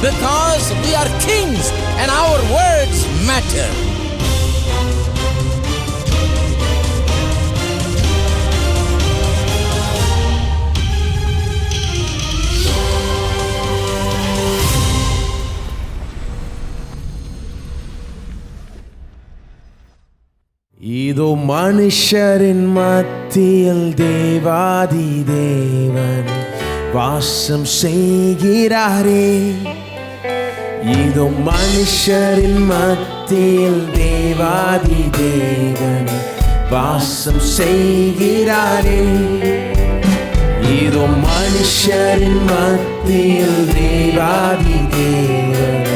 because we are kings and our words matter. இதோ மனுஷரின் மத்தியில் தேவாதி தேவன் வாசம் செய்கிறாரே. இதோ மனுஷரின் மத்தியில் தேவாதி தேவன் வாசம் செய்கிறாரே. இதோ மனுஷரின் மத்தியில் தேவாதி தேவன்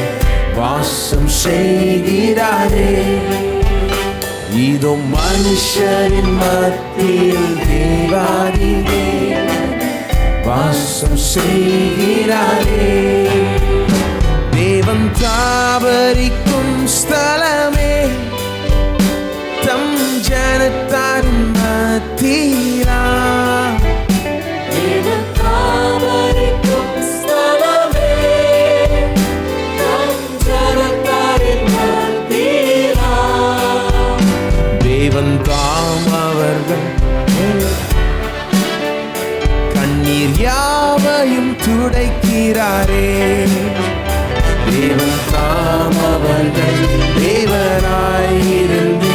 வாசம் செய்கிறாரே. இதோ மனுஷரின் மத்தியில் தேவாதி தேவன் வாசம் செய்கிறாரே. தேவன் தாவரிக்கும் ஸ்தலமே, தம் ஜனத்தாரின் மத்தியிலா. தேவன் தாவரிக்கும் ஸ்தலமே, தம் ஜனத்தாரின் மத்தியிலா. தேவன் தாம் அவர்கள் கண்ணீர் யாவையும் துடைக்கிறாரே. தேவன் தாம் அவர்கள் தேவனாயிருந்து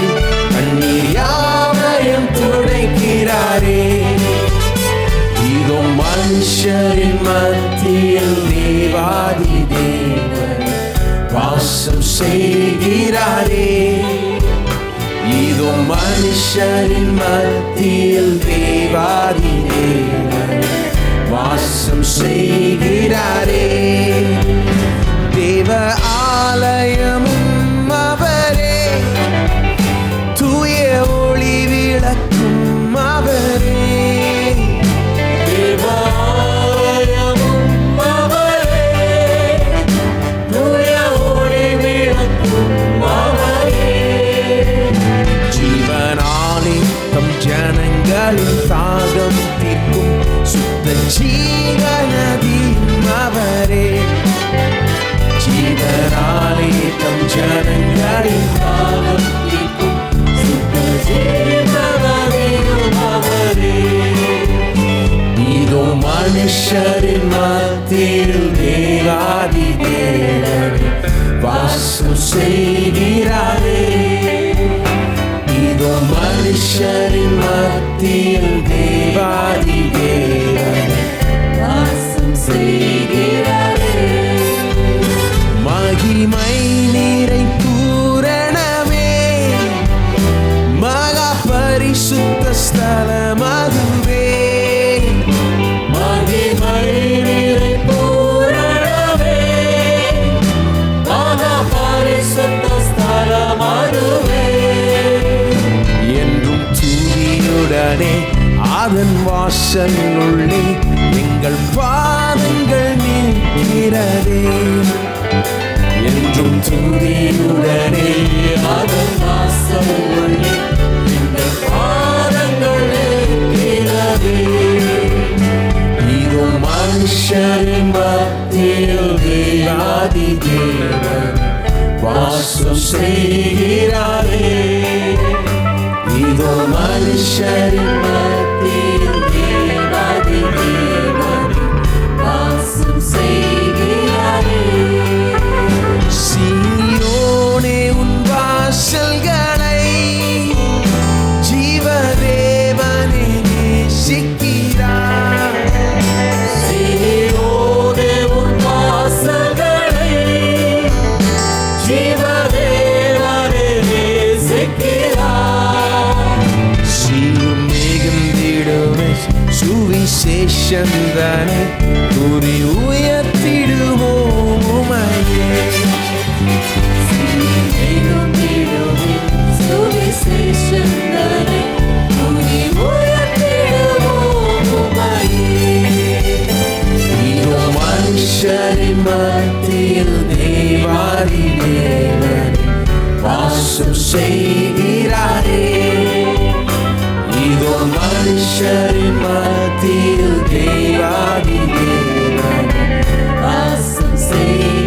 கண்ணீர் யாவையும் துடைக்கிறாரே. இதோ மனுஷரின் மத்தியில் தேவாதி தேவன் வாசம் செய்கிறாரே. இதோ மனுஷரின் மத்தியில் தேவாதி தேவன் வாசம் செய்கிறாரே. தேவ ஆலயமும் அவரே, தூய ஒளி விளக்கும் அவரே. தேவ ஆலயமும் அவரே, தூய ஒளி விளக்கும் அவரே. ஜீவனாலே தம் ஜனங்களின் தாகம் தீர்க்கும் சுத்த ஜீவநதி அவரே. ஜீவனாலே தம் ஜனங்களின் தாகம் தீர்க்கும் சுத்த ஜீவநதி அவரே. இதோ மனுஷரின் மத்தியில் தேவாதி தேவன் வாசம் செய்கிறாரே. இதோ மனுஷரின் மத்தியில் தேவாதி தேவன் வாசம் செய்கிறாரே. மகிமை நிறை பூரணமே, மகா பரிசுத்த ஸ்தலம் அதுவே. மகிமை நிறை பூரணமே, மகா பரிசுத்த ஸ்தலம் அதுவே. என்றும் துதியுடனே அதன் வாசல் உள்ளே எங்கள் பாதங்கள் நிற்கிறதே. என்றும் துதியுடனே அதன் வாசல் உள்ளே எங்கள் பாதங்கள் நிற்கிறதே. இதோ மனுஷரின் மத்தியில் தேவாதி தேவன் வாசம் செய்கிறாரே. இதோ மனுஷரின் மத்தியில் தேவாதி தேவன் வாசம் செய்கிறாரே. சீயோனே உன் வாசல்களை ஜீவதேவனே நேசிக்கிறார். சீயோனே உன் வாசல்களை ஜீவதேவனே நேசிக்கிறார். சீரும் மிகுந்திடுமே சுவிசேஷந்தனை குறி உயர்த்திடுவோம் உமையே. சுவிசேஷந்தனை குறி உயர்த்திடுவோம் உமையே. இதோ மனுஷரின் மத்தியில் தேவாதி தேவன் வாசம் செய்கிறாரே. இதோ மனுஷரின் மத்தியில் தேவாதி தேவன் வாசம் செய்கிறாரே.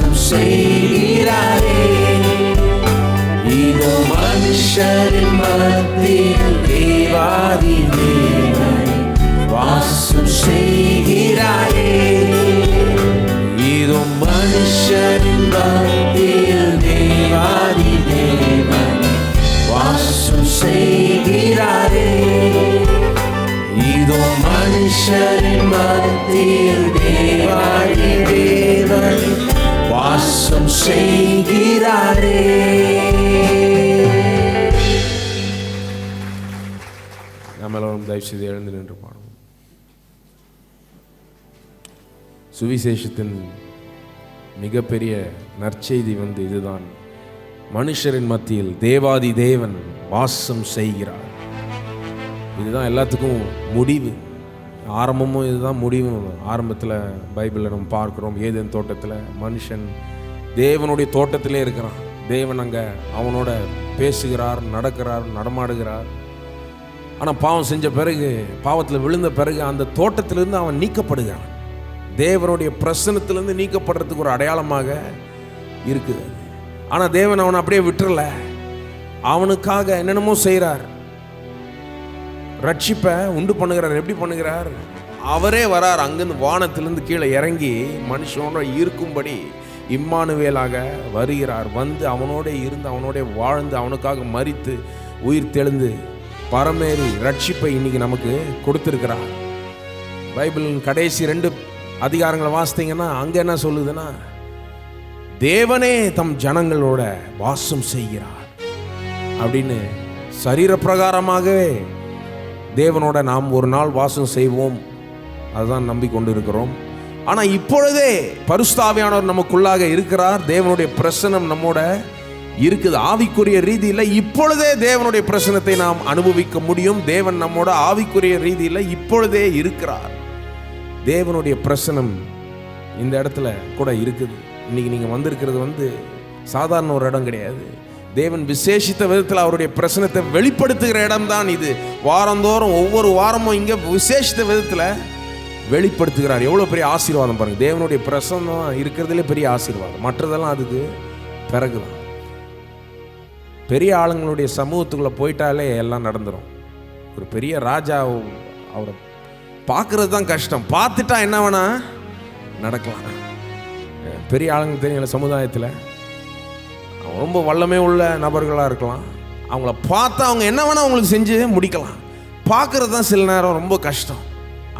வாசம் செய்கிறாரே. இதோ மனுஷரின் மத்தியில் தேவாதி தேவன் வாசம் செய்கிறாரே. இதோ மனுஷரின் மத்தியில் தேவாதி தேவன் வாசம் செய்கிறாரே. இதோ மனுஷரின் மத்தியில் தேவாதி தேவன் வாசம் செய்கிறாரே. நம்ம எல்லோரும் தயவு செய்து எழுந்து நின்று பாடுவோம். சுவிசேஷத்தின் மிகப்பெரிய நற்செய்தி இதுதான். மனுஷரின் மத்தியில் தேவாதி தேவன் வாசம் செய்கிறார். இதுதான் எல்லாத்துக்கும் முடிவு. ஆரம்பமும் இதுதான், முடிவும். ஆரம்பத்தில் பைபிளில் நம்ம பார்க்குறோம், ஏதேன் தோட்டத்தில் மனுஷன் தேவனுடைய தோட்டத்திலே இருக்கிறான். தேவன் அங்கே அவனோட பேசுகிறார், நடக்கிறார், நடமாடுகிறார். ஆனால் பாவம் செஞ்ச பிறகு, பாவத்தில் விழுந்த பிறகு அந்த தோட்டத்திலிருந்து அவன் நீக்கப்படுகிறான். தேவனுடைய பிரசன்னத்திலிருந்து நீக்கப்படுறதுக்கு ஒரு அடையாளமாக இருக்குது. ஆனால் தேவன் அவனை அப்படியே விட்டுறல. அவனுக்காக என்னென்னமோ செய்கிறார். ரட்சிப்பை உண்டு பண்ணுகிறார். எப்படி பண்ணுகிறார்? அவரே வரார். அங்கிருந்து வானத்திலிருந்து கீழே இறங்கி மனுஷனோட இருக்கும்படி இம்மானுவேலாக வருகிறார். வந்து அவனோட இருந்து, அவனோட வாழ்ந்து, அவனுக்காக மரித்து உயிர் தெழுந்து பரமேறி ரட்சிப்பை இன்னைக்கு நமக்கு கொடுத்திருக்கிறார். பைபிளின் கடைசி 2 அதிகாரங்களை வாசித்தீங்கன்னா அங்கே என்ன சொல்லுதுன்னா, தேவனே தம் ஜனங்களோட வாசம் செய்கிறார் அப்படின்னு. சரீர பிரகாரமாகவே தேவனோட நாம் ஒரு நாள் வாசம் செய்வோம், அதுதான் நம்பிக்கொண்டு இருக்கிறோம். ஆனால் இப்பொழுதே பரிசுத்த ஆவியானவர் நமக்குள்ளாக இருக்கிறார். தேவனுடைய பிரசன்னம் நம்மோட இருக்குது. ஆவிக்குரிய ரீதியில் இப்பொழுதே தேவனுடைய பிரசன்னத்தை நாம் அனுபவிக்க முடியும். தேவன் நம்மோட ஆவிக்குரிய ரீதியில் இப்பொழுதே இருக்கிறார். தேவனுடைய பிரசன்னம் இந்த இடத்துல கூட இருக்குது. இன்னைக்கு நீங்கள் வந்திருக்கிறது சாதாரண ஒரு இடம் கிடையாது. தேவன் விசேஷித்த விதத்தில் அவருடைய பிரசனத்தை வெளிப்படுத்துகிற இடம்தான் இது. வாரந்தோறும் ஒவ்வொரு வாரமும் இங்கே விசேஷித்த விதத்தில் வெளிப்படுத்துகிறார். எவ்வளோ பெரிய ஆசீர்வாதம் பாருங்கள். தேவனுடைய பிரசன்னம் இருக்கிறதுலே பெரிய ஆசீர்வாதம். மற்றதெல்லாம் அதுக்கு பிறகுதான். பெரிய ஆளுங்களுடைய சமூகத்துக்குள்ளே போயிட்டாலே எல்லாம் நடந்துடும். ஒரு பெரிய ராஜா அவரை பார்க்கறது தான் கஷ்டம். பார்த்துட்டா என்ன வேணா நடக்கலாம். பெரிய ஆளுங்க தெரியும் சமுதாயத்தில் ரொம்ப வல்லமே உள்ள நபர்களாக இருக்கலாம். அவங்கள பார்த்தா அவங்க என்ன வேணால் அவங்களுக்கு செஞ்சு முடிக்கலாம். பார்க்குறது தான் சில நேரம் ரொம்ப கஷ்டம்.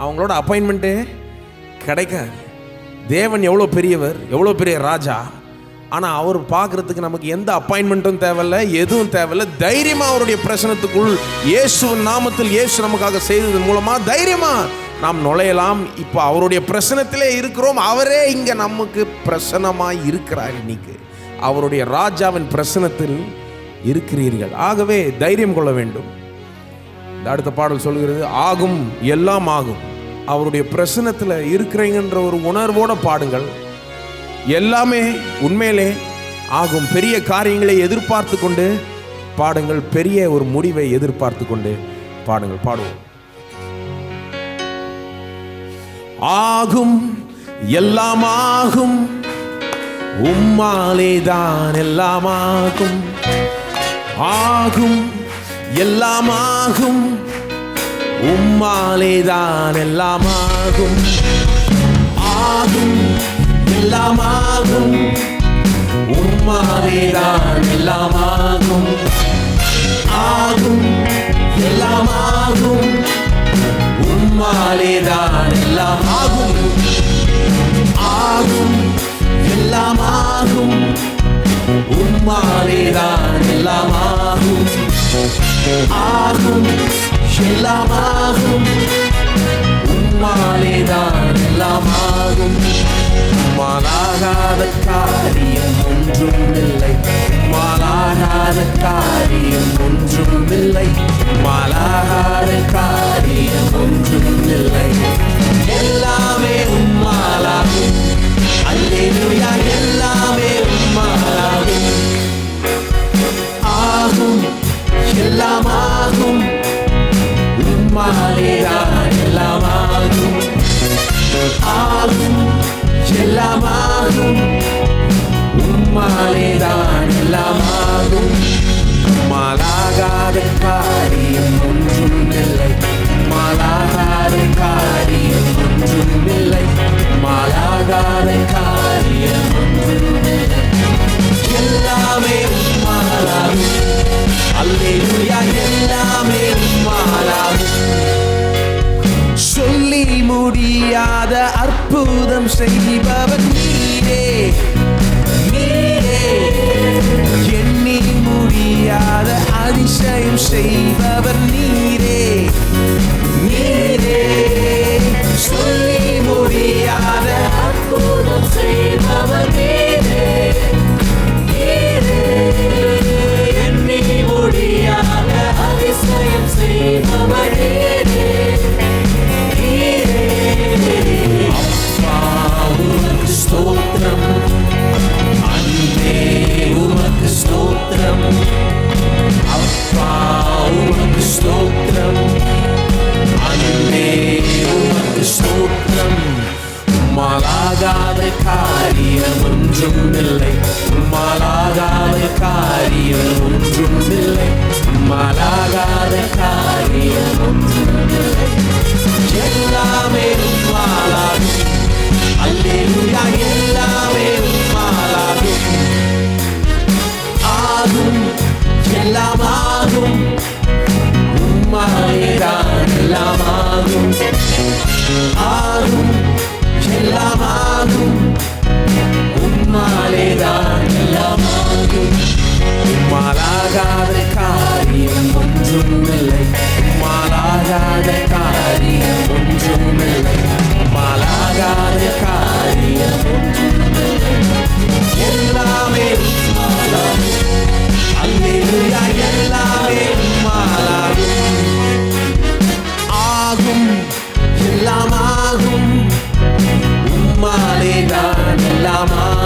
அவங்களோட அப்பாயின்மெண்ட்டே கிடைக்காது. தேவன் எவ்வளோ பெரியவர், எவ்வளோ பெரிய ராஜா. ஆனால் அவர் பார்க்குறதுக்கு நமக்கு எந்த அப்பாயின்மெண்ட்டும் தேவையில்லை, எதுவும் தேவையில்லை. தைரியமாக அவருடைய பிரசனத்துக்குள் இயேசுவின் நாமத்தில் இயேசு நமக்காக செய்ததன் மூலமாக தைரியமாக நாம் நுழையலாம். இப்போ அவருடைய பிரசனத்திலே இருக்கிறோம். அவரே இங்கே நமக்கு பிரசனமாய் இருக்கிறார். இன்னைக்கு அவருடைய ராஜாவின் பிரசனத்தில் இருக்கிறீர்கள். ஆகவே தைரியம் கொள்ள வேண்டும். அடுத்த பாடல் சொல்கிறது, ஆகும் எல்லாம் ஆகும். அவருடைய பிரசனத்தில் இருக்கிறீங்கன்ற ஒரு உணர்வோட பாடுங்கள். எல்லாமே உண்மையிலே ஆகும். பெரிய காரியங்களை எதிர்பார்த்து கொண்டு பாடுங்கள். பெரிய ஒரு முடிவை எதிர்பார்த்து கொண்டு பாடுங்கள். பாடுவோம். ஆகும் எல்லாம் ஆகும், உம்மாலேதான் எல்லாம் ஆகும். ஆகும் எல்லாம் ஆகும், உம்மாலேதான் எல்லாம் ஆகும். ஆகும் எல்லாம் ஆகும், உம்மாலேதான் எல்லாம் ஆகும். ஆகும் எல்லாம் ஆகும், உம்மாலேதான் எல்லாம் ஆகும். ஆகும் எல்லாம் ஆகும், உம்மாலேதான் எல்லாம் ஆகும். ஆகும் எல்லாம் ஆகும், உம்மாலேதான் எல்லாம் ஆகும். உம்மாலாகாத காரியம் ஒன்றும் இல்லை. உம்மாலாகாத காரியம் ஒன்றும் இல்லை. உம்மாலாகாத காரியம் ஒன்றும் இல்லை. எல்லாமே உம்மாலாகும். அல்லேலூயா, எல்லாமே உம்மாலாகும். ஆகும் எல்லாம் ஆகும், உம்மாலேதான் எல்லாம் ஆகும். ஆகும் எல்லாம் ஆகும்,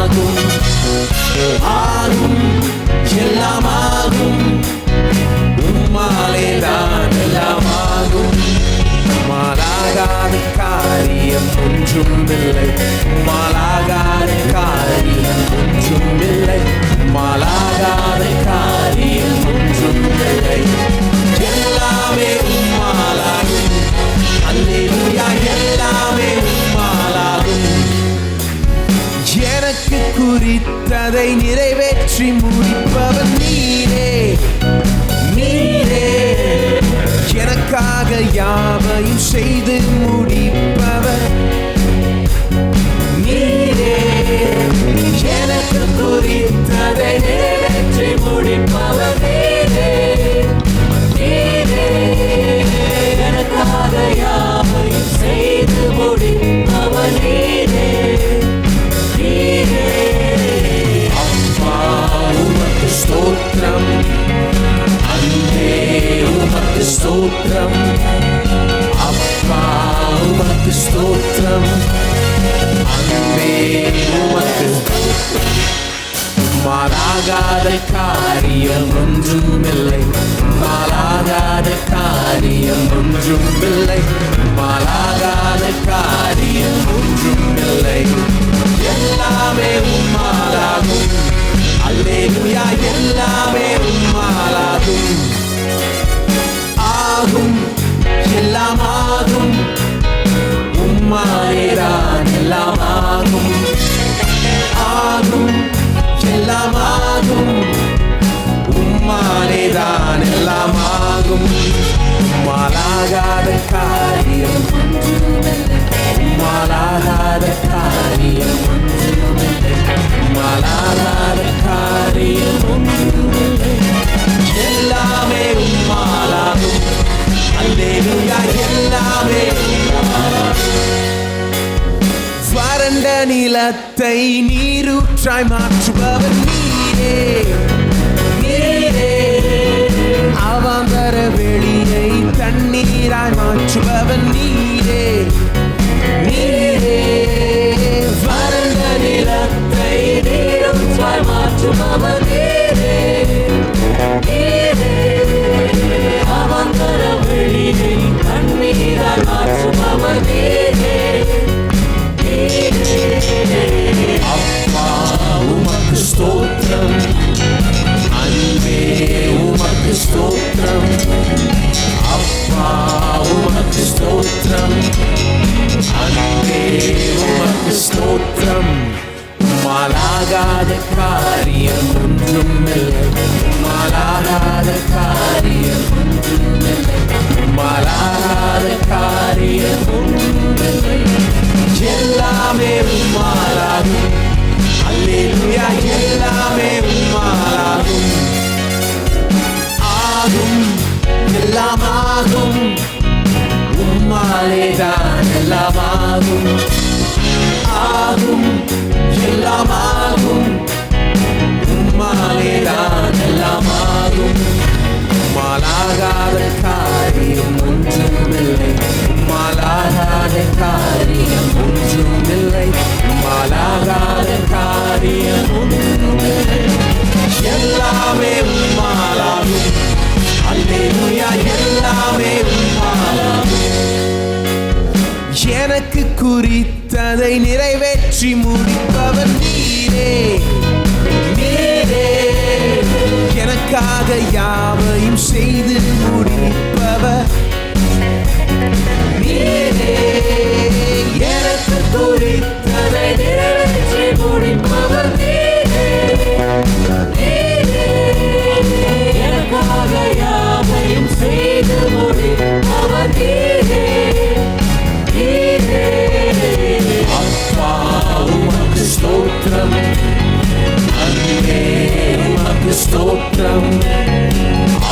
எல்லாமாகும் ஆகும் எல்லாமாகும் உம்மாலேதான் எல்லாமாகும் மாலாகாத காரியம் ஒன்றுமில்லை மாலாகாத காரியம் ஒன்றுமில்லை மாலாகாத காரியம் ஒன்றுமில்லை எல்லாமே உம்மாலாகும் அல்லேலூயா எல்லாமே உம்மாலாகும் எனக்கு குறித்ததை நிறைவேற்றி முடிப்பவர் நீரே நீரே எனக்காக யாவையும் செய்து முடிப்பவர் நீரே எனக்கு குறித்ததை நிறைவேற்றி முடிப்பவர் நீரே நீரே எனக்காக யாவையும் செய்து முடிப்பவர் நீரே நீரே அப்பா உமக்கு ஸ்தோத்திரம் அன்பே உமக்கு ஸ்தோத்திரம் அப்பா உமக்கு ஸ்தோத்திரம் அன்பே உமக்கு மாறாகாத காரியம் ஒன்றுமில்லை மாறாகாத காரியம் ஒன்றுமில்லை மாறாகாத காரியம் ஒன்றுமில்லை எல்லாமே உம்மாலாகும் அல்லேலூயா எல்லாமே உம்மாலாகும் ஆகும் எல்லாமாகும் உம்மாலேதான் எல்லாமாகும் ஆகும் எல்லாமாகும் உம்மாலேதான் எல்லாமாகும் மாலாகாத காரியம் மாலாகாத காரியம் மாலாகாத காரியம் எல்லாமே உம்மாலாகும் அல்லேலூயா எல்லாமே வறண்ட நிலத்தை நீரூற்றாய் மாற்றுபவர் நீரே நீரே அவாந்தர வெளியை தண்ணீராய் மாற்றுபவர் நீரே நீரே வறண்ட நிலத்தை நீரூற்றாய் மாற்றுபவர் நீரே நீரே அவாந்தர வெளியை தண்ணீராய் மாற்றுபவர் நீரே அப்பா உமக்கு ஸ்தோத்திரம் அன்பே உமக்கு ஸ்தோத்திரம் அப்பா உமக்கு ஸ்தோத்திரம் அன்பே உமக்கு ஸ்தோத்திரம் மாலாகாத காரியம் ஒன்றுமில்லை மாலாகாத காரியம் ஒன்றுமில்லை மாலாகாத காரியம் ஒன்றுமில்லை எல்லாமே உம்மாலாகும் அல்லேலூயா எல்லாமே உம்மாலாகும் ஆகும் எல்லாமாகும் உம்மாலேதான் எல்லாமாகும் ஆகும் எல்லாமாகும் உம்மாலேதான் எல்லாமாகும் மாலாகாத காரியம் ஒன்றுமில்லை மாலாகாத காரியம் ஒன்றுமில்லை மாலாகாத காரியம் ஒன்றுமில்லை எல்லாமே உம்மாலாகும் அல்லேலூயா எல்லாமே உம்மாலாகும் எனக்கு குறித்ததை நிறைவேற்றி முடிப்பவர் நீரே நீரே எனக்காக யாவையும் செய்து முடிப்பவர் நீரே எனக்கு குறித்ததை நிறைவேற்றி முடிப்பவர் நீரே நீரே எனக்காக யாவையும் செய்து முடிப்பவர் நீரே நீரே அப்பா உமக்கு ஸ்தோத்திரம் அன்பே உமக்கு ஸ்தோத்திரம்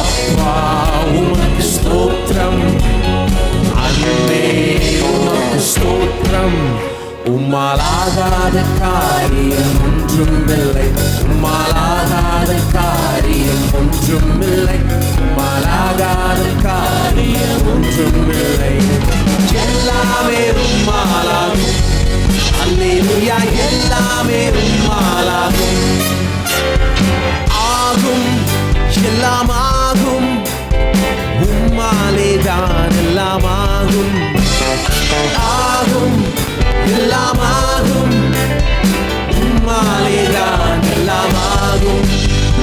அப்பா உமக்கு ஸ்தோத்திரம் அன்பே உமக்கு ஸ்தோத்திரம் உம்மாலாகாத காரியம் ஒன்றுமில்லை உம்மாலாகாத காரியம் ஒன்றுமில்லை உம்மாலாகாத காரியம் ஒன்றுமில்லை எல்லாமே உம்மாலாகும் அல்லேலூயா அல்லேலூயா எல்லாமே உம்மாலாகும் ஆகும் எல்லாம் ஆகும் உம்மாலே தான் எல்லாம் ஆகும் ஆகும் எல்லாம் ஆகும் உம்மாலே தான் எல்லாம் ஆகும்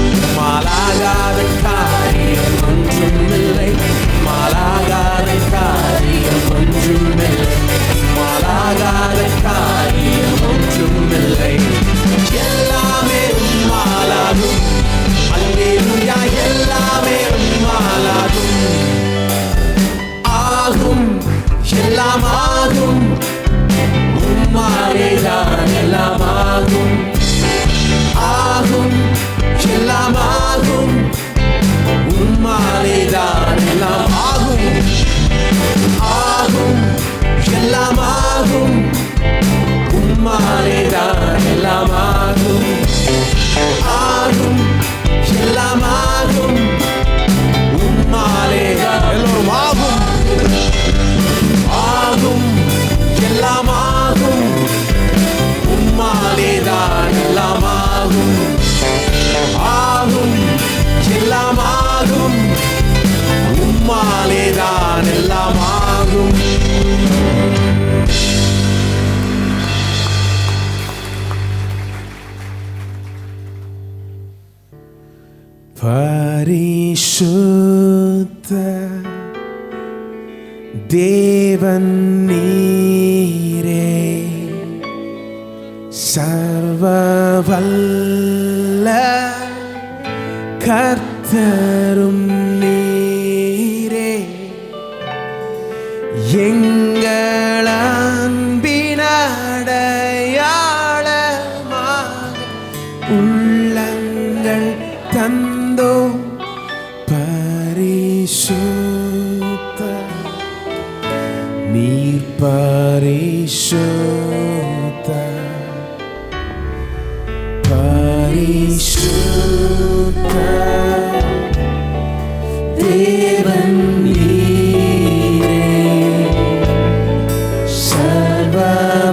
உம்மாலாகாத காரியம் ஒன்றுமில்லை உம்மாலாகாத காரியம் ஒன்றுமில்லை உம்மாலாகாத காரியம் ஒன்றுமில்லை எல்லாமே உம்மாலாகும் அல்லேலூயா எல்லாமே உம்மாலாகும் ஆகும் எல்லாம் ஆகும் உம்மாலே தான் எல்லாம் ஆகும் ஆகும் எல்லாம் ஆகும் உம்மாலே தான் எல்லாம் ஆகும் ஆகும் எல்லாம் ஆகும் உம்மாலே தான் எல்லாம் ஆகும் ஆகும் எல்லாம் ஆகும் உம்மாலே தான் எல்லோரும் ஆகும் ஆகும் எல்லாம் ஆகும் உம்மாலே தான் எல்லாம் ஆகும் ஆகும் எல்லாம் ஆகும் உம்மாலே தான் எல்லாம் ஆகும் பரிசுத்த தேவன் நீரே சர்வவல்ல கர்த்தரும் நீரே எங்கள் அன்பின் அடையாளமாக உள்ளங்கள் தந்தோ பரிசுத்த நீர் பரிசுத்த பரிசுத்த தேவன் நீரே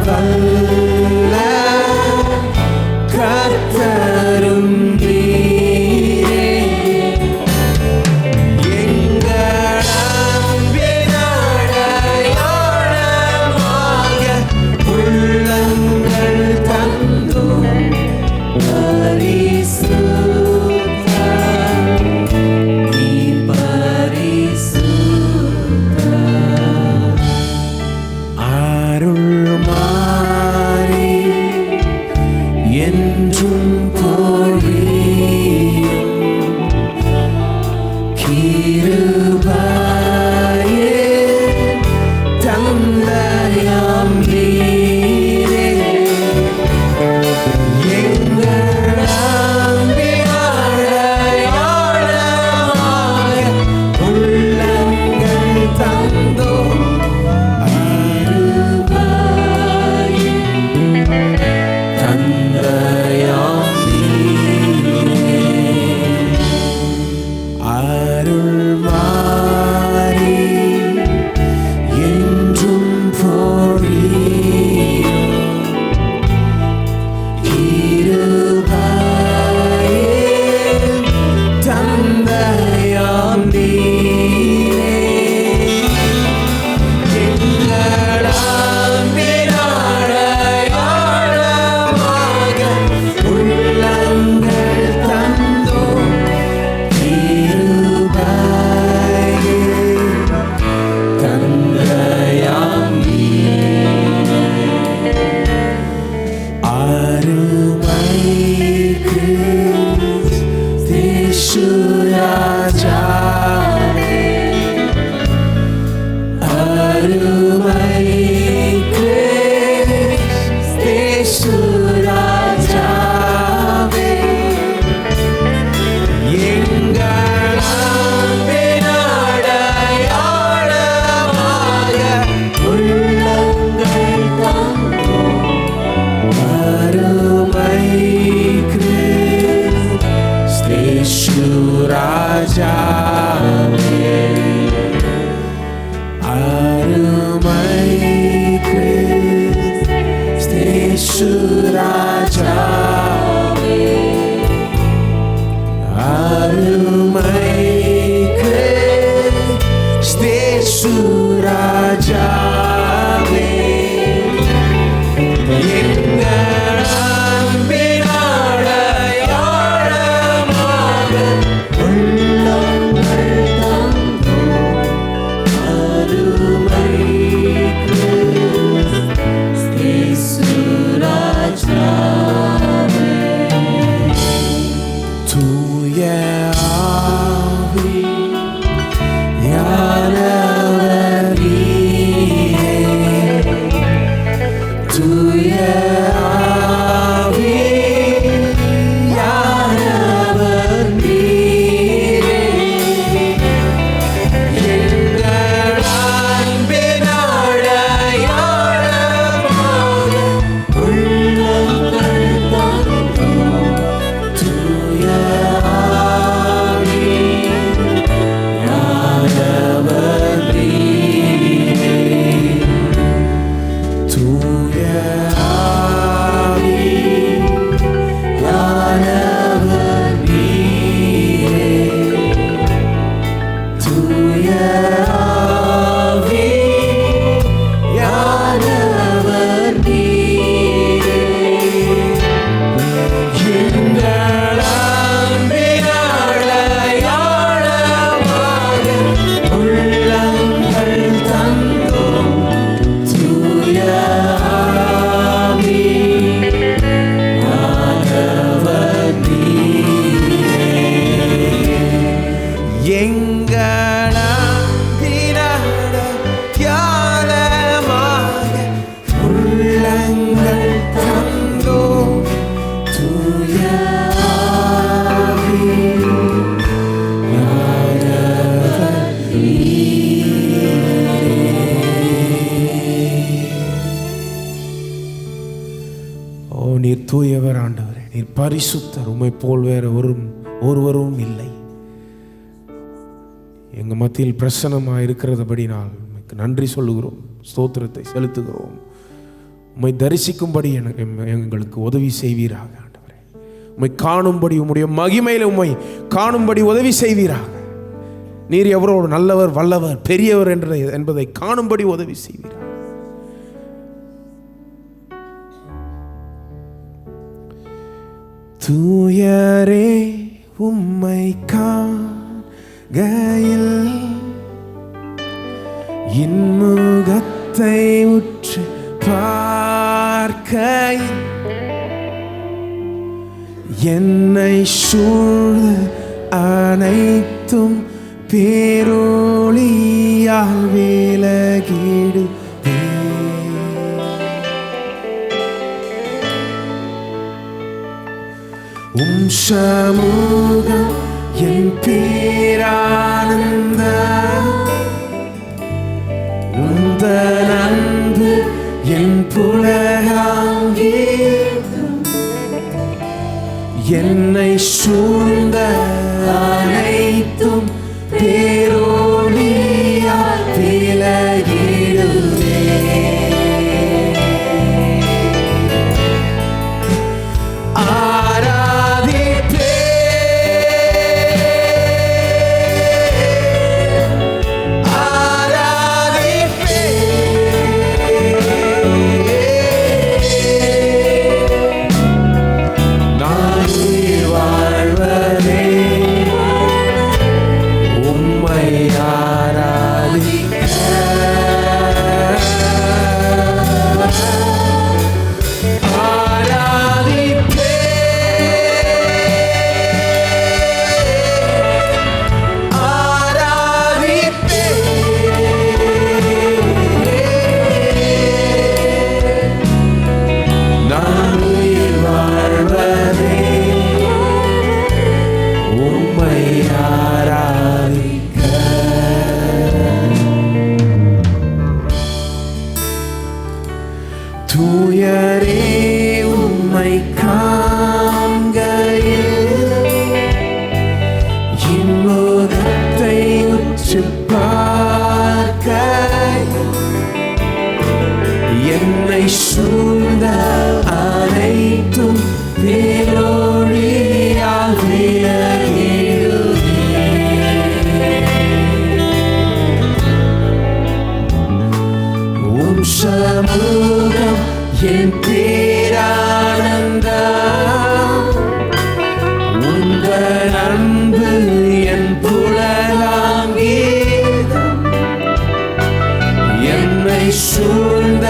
சர்வவல்ல கர்த்தரும் நீரே எங்கள் அன்பின் அடையாளமாக உள்ளங்கள் தந்தோம் தந்தையாம் நீரே நீர் தூயவர் ஆண்டவரே, நீர் பரிசுத்தர், உம்மை போல் வேற ஒருவரும் இல்லை. எங்க மத்தியில் பிரசன்னமாக இருக்கிறதுபடி நான் நன்றி சொல்லுகிறோம், ஸ்தோத்திரத்தை செலுத்துகிறோம். உம்மை தரிசிக்கும்படி எங்களுக்கு உதவி செய்வீராக ஆண்டவரே. உம்மை காணும்படி, உம்முடைய மகிமையில் உம்மை காணும்படி உதவி செய்வீராக. நீர் எவரோடு நல்லவர், வல்லவர், பெரியவர் என்பதை காணும்படி உதவி செய்வீராக. தூயரே உம்மை காண்கையில் இன்முகத்தை உற்று பார்க்கையில் என்னை சூழ்ந்த அனைத்தும் பேரொளியால் விலகிடு. சமூகம் என் பேரானந்த, உந்தன் அன்பு என் புலகாங்கே, என்னை சூழ்ந்த அனைத்தும் பேரொளியால் விலகிடுவே. தூயரே உம்மை காண்கையில் இன்முகத்தை உற்று பார்க்கையில் என்னை சூழ்ந்த அனைத்தும் பேரொளியால் விலகிடுவே. உம் சமூகம் என் பேரானந்தம், உந்தன் அன்பு என் புலகாங்கீதம், என்னை சூழ்ந்த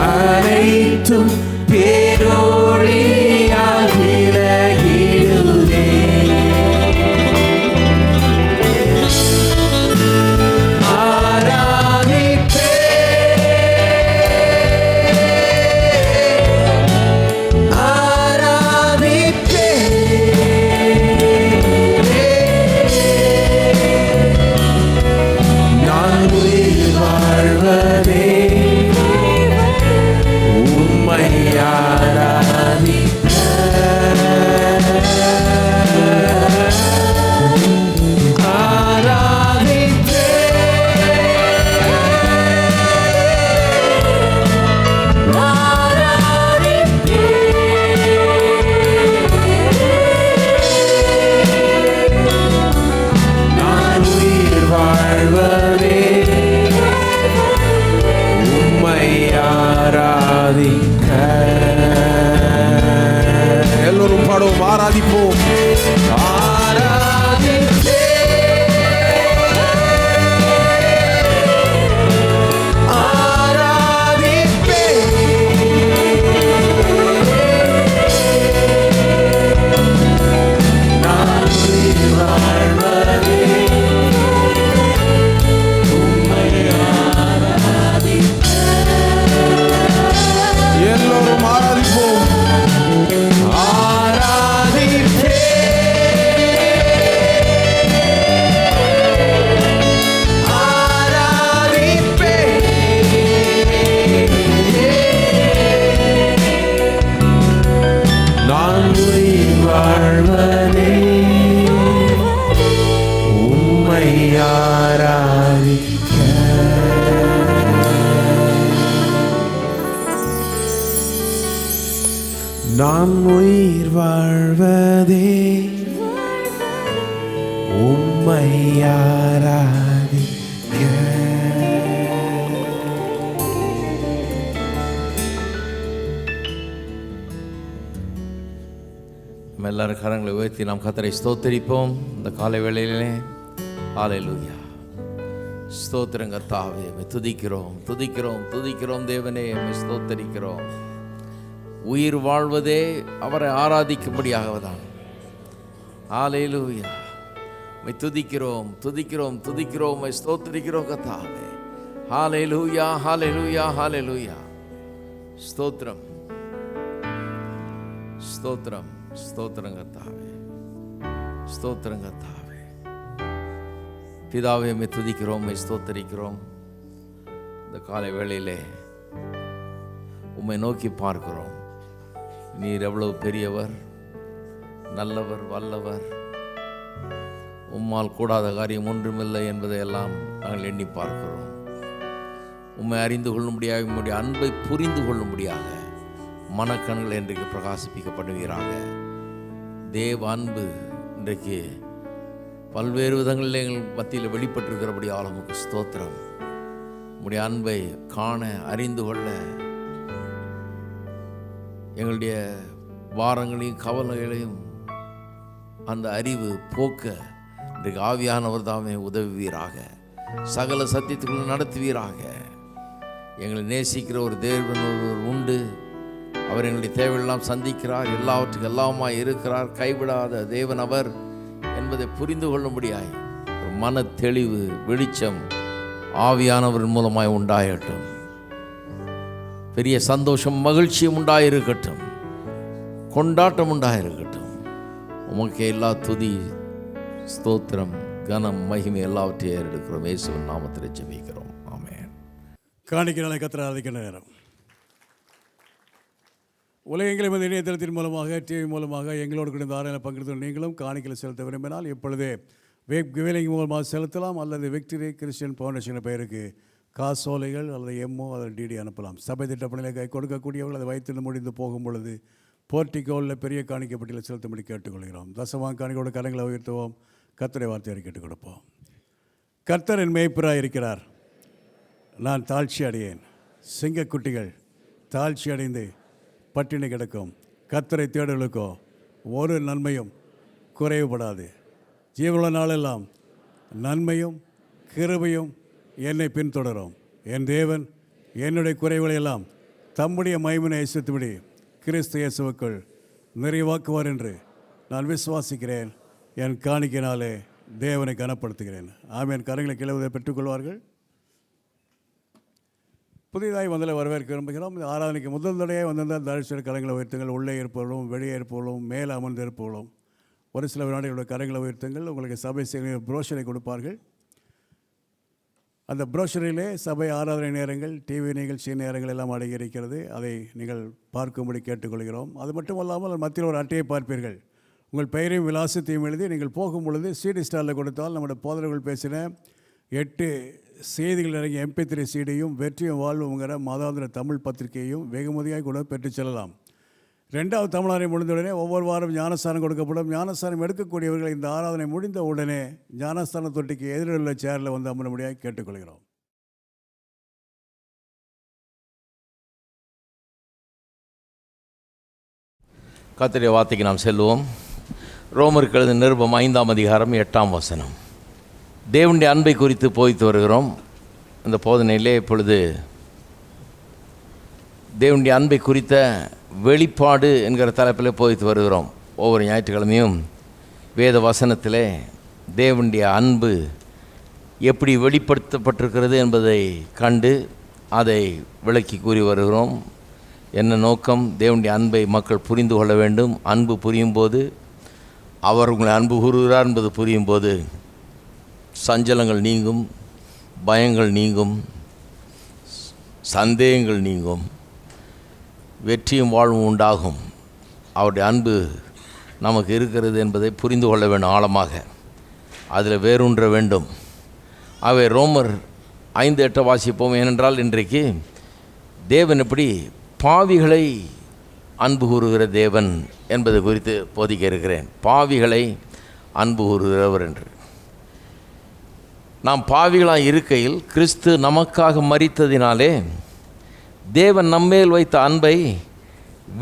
அனைத்தும் பேரொளியால் விலகிடுவே. எல்லோரும் பாடுவோம், ஆராதிப்போம். எல்லோரும் ஆராதிப்போம். ஆரா வாழ்வதே உம்மை ஆராதிக்க. நம்ம எல்லாரும் கரங்களை உயர்த்தி நாம் கர்த்தரை ஸ்தோத்தரிப்போம் இந்த காலை வேளையிலே. ஹல்லேலூயா. ஸ்தோத்திரம் கர்த்தாவே, துதிக்கிறோம் துதிக்கிறோம் துதிக்கிறோம் தேவனே, ஸ்தோத்தரிக்கிறோம். உயிர் வாழ்வதே அவரை ஆராதிக்கும்படியாகதான். ஹல்லேலூயா. துதிக்கிறோம் துதிக்கிறோம் துதிக்கிறோம் ஸ்தோத்தரிக்கிறோம் கர்த்தாவே. ஹல்லேலூயா ஹல்லேலூயா ஹல்லேலூயா. ஸ்தோத்திரம் ஸ்தோத்திரம் ஸ்தோத்திரம் கர்த்தாவே, ஸ்தோத்திரம் கர்த்தாவே. பிதாவே, உம்மை துதிக்கிறோம், உம்மை ஸ்தோத்தரிக்கிறோம். இந்த காலை வேளையிலே உம்மை நோக்கி பார்க்கிறோம். நீர் எவ்வளவு பெரியவர், நல்லவர், வல்லவர். உம்மால் கூடாத காரியம் ஒன்றுமில்லை என்பதையெல்லாம் நாங்கள் எண்ணி பார்க்கிறோம். உம்மை அறிந்து கொள்ளும்படியாக, உம்முடைய அன்பை புரிந்து கொள்ளும்படியாக மனக்கண்கள் இன்றைக்கு பிரகாசிப்பிக்கப்படுவீராக. தேவ அன்பு இன்றைக்கு பல்வேறு விதங்களில் எங்கள் மத்தியில் வெளிப்பட்டிருக்கிறபடியால் உமக்கு ஸ்தோத்திரம். உம்முடைய அன்பை காண, அறிந்து கொள்ள, எங்களுடைய பாரங்களையும் கவலைகளையும் அந்த அறிவு போக்க இன்றைக்கு ஆவியானவர் தாமே உதவுவீராக. சகல சத்தியத்துக்குள்ள நடத்துவீராக. எங்களை நேசிக்கிற ஒரு தேவன் ஒருவர் உண்டு. அவர் எங்களுடைய தேவையெல்லாம் சந்திக்கிறார், எல்லாவற்றுக்கும் எல்லாமாய் இருக்கிறார். கைவிடாத தேவன் அவர் என்பதை புரிந்து கொள்ளும்படியாய் ஒரு மன தெளிவு, வெளிச்சம் ஆவியானவரின் மூலமாய் உண்டாகட்டும். பெரிய சந்தோஷம், மகிழ்ச்சியும் உண்டாயிருக்கட்டும், கொண்டாட்டம் உண்டாயிருக்கட்டும். உமக்கே எல்லா துதி, ஸ்தோத்திரம், கனம், மகிமை எல்லாவற்றையும் ஏறெடுக்கிறோம். இயேசுவின் நாமத்தில் ஜெபிக்கிறோம். ஆமென். காணிக்கைகளை கர்த்தரை ஆராதிக்கிற நேரம். உலகெங்கிலும் இந்த இணையதளத்தின் மூலமாக, டிவி மூலமாக எங்களோடு கூட இந்த ஆராதனை பங்கெடுத்து நீங்களும் காணிக்கையில் செலுத்த விரும்பினால் இப்பொழுதே வேலைங்க மூலமாக செலுத்தலாம். அல்லது விக்டரி கிறிஸ்டியன் ஃபவுண்டேஷன் பெயருக்கு காசோலைகள் அல்லது எம்ஓ அல்லது டிடி அனுப்பலாம். சபை திட்டப்பணிகளை கொடுக்கக்கூடியவர்கள் அதை வைத்து முடிந்து போகும் பொழுது போர்ட்டிகோவில் பெரிய காணிக்கை பட்டியலில் செலுத்தும்படி கேட்டுக்கொள்கிறோம். தசமாக காணிக்கையோட கரங்களை உயர்த்துவோம். கர்த்தரை வார்த்தையை கேட்டுக் கொடுப்போம். கர்த்தர் என் மேய்ப்பராக இருக்கிறார், நான் தாழ்ச்சி அடையேன். சிங்கக்குட்டிகள் தாழ்ச்சி அடைந்து பட்டினி கிடக்கும். கர்த்தரை தேடலுக்கோ ஒரு நன்மையும் குறைவுபடாது. ஜீவனுள்ள நாளெல்லாம் நன்மையும் கிருபையும் என்னை பின்தொடரும். என் தேவன் என்னுடைய குறைவுகளை எல்லாம் தம்முடைய மகிமையை ஐசுத்துவிடி கிறிஸ்து இயேசுவுக்குள் நிறைவாக்குவார் என்று நான் விசுவாசிக்கிறேன். என் காணிக்கையினாலே தேவனை கனப்படுத்துகிறேன். ஆமென். கரங்களை கிளவுதை பெற்றுக்கொள்வார்கள். புதிதாய் வந்தலை வரவேற்க விரும்புகிறோம். இந்த ஆராதனைக்கு முதல் தடையாக வந்திருந்தால் தரிசன கரங்களை உயர்த்துங்கள். உள்ளே இருப்பவர்களும் வெளியே இருப்பவர்களும் மேலே அமர்ந்து இருப்பவர்களும் ஒரு சில வினாடிகளோட கரங்களை உயர்த்துங்கள். உங்களுக்கு சபை புரோஷரை கொடுப்பார்கள். அந்த புரோஷரிலே சபை ஆராதனை நேரங்கள், டிவி நிகழ்ச்சி நேரங்கள் எல்லாம் அடங்கியிருக்கிறது. அதை நீங்கள் பார்க்கும்படி கேட்டுக்கொள்கிறோம். அது மட்டும் அல்லாமல் மத்தியில் ஒரு அட்டையை பார்ப்பீர்கள். உங்கள் பெயரையும் விலாசத்தையும் எழுதி நீங்கள் போகும் பொழுது சிடி ஸ்டாரில் கொடுத்தால் நம்முடைய போதகர்கள் பேசின 8 செய்திகள் இறங்கிய MP3 சீடியும் வெற்றியும் வாழ்வுங்கிற மாதாந்திர தமிழ் பத்திரிகையையும் வெகுமதியாக கூட பெற்று செல்லலாம். 2வது தமிழாரை முடிந்தவுடனே ஒவ்வொரு வாரம் ஞானஸ்தானம் கொடுக்கப்படும். ஞானஸ்தானம் எடுக்கக்கூடியவர்கள் இந்த ஆராதனை முடிந்த உடனே ஞானஸ்தான தொட்டிக்கு எதிரில் சேரில் வந்து அமரும்படியாக கேட்டுக்கொள்கிறோம். கர்த்தருடைய வார்த்தைக்கு நாம் செல்வோம். ரோமருக்கு எழுதின நிருபம் 5ஆம் அதிகாரம் 8ஆம் வசனம். தேவனுடைய அன்பை குறித்து போதித்து வருகிறோம். இந்த போதனையிலே இப்பொழுது தேவனுடைய அன்பை குறித்த வெளிப்பாடு என்கிற தலைப்பில் போதித்து வருகிறோம். ஒவ்வொரு ஞாயிற்றுக்கிழமையும் வேத வசனத்திலே தேவனுடைய அன்பு எப்படி வெளிப்படுத்தப்பட்டிருக்கிறது என்பதை கண்டு அதை விளக்கி கூறி வருகிறோம். என்ன நோக்கம்? தேவனுடைய அன்பை மக்கள் புரிந்து கொள்ள வேண்டும். அன்பு புரியும் போது, அவர் உங்களை அன்பு கூறுகிறார் என்பது புரியும் போது சஞ்சலங்கள் நீங்கும், பயங்கள் நீங்கும், சந்தேகங்கள் நீங்கும், வெற்றியும் வாழ்வும் உண்டாகும். அவருடைய அன்பு நமக்கு இருக்கிறது என்பதை புரிந்து கொள்ள வேண்டும். ஆழமாக அதில் வேரூன்ற வேண்டும். ஆகவே ரோமர் 5:8 வாசிப்போம். ஏனென்றால் இன்றைக்கு தேவன் எப்படி பாவிகளை அன்பு கூறுகிற தேவன் என்பது குறித்து போதிக்க இருக்கிறேன். பாவிகளை அன்பு கூறுகிறவர் என்று. நாம் பாவிகளாக இருக்கையில் கிறிஸ்து நமக்காக மரித்ததினாலே தேவன் நம்மேல் வைத்த அன்பை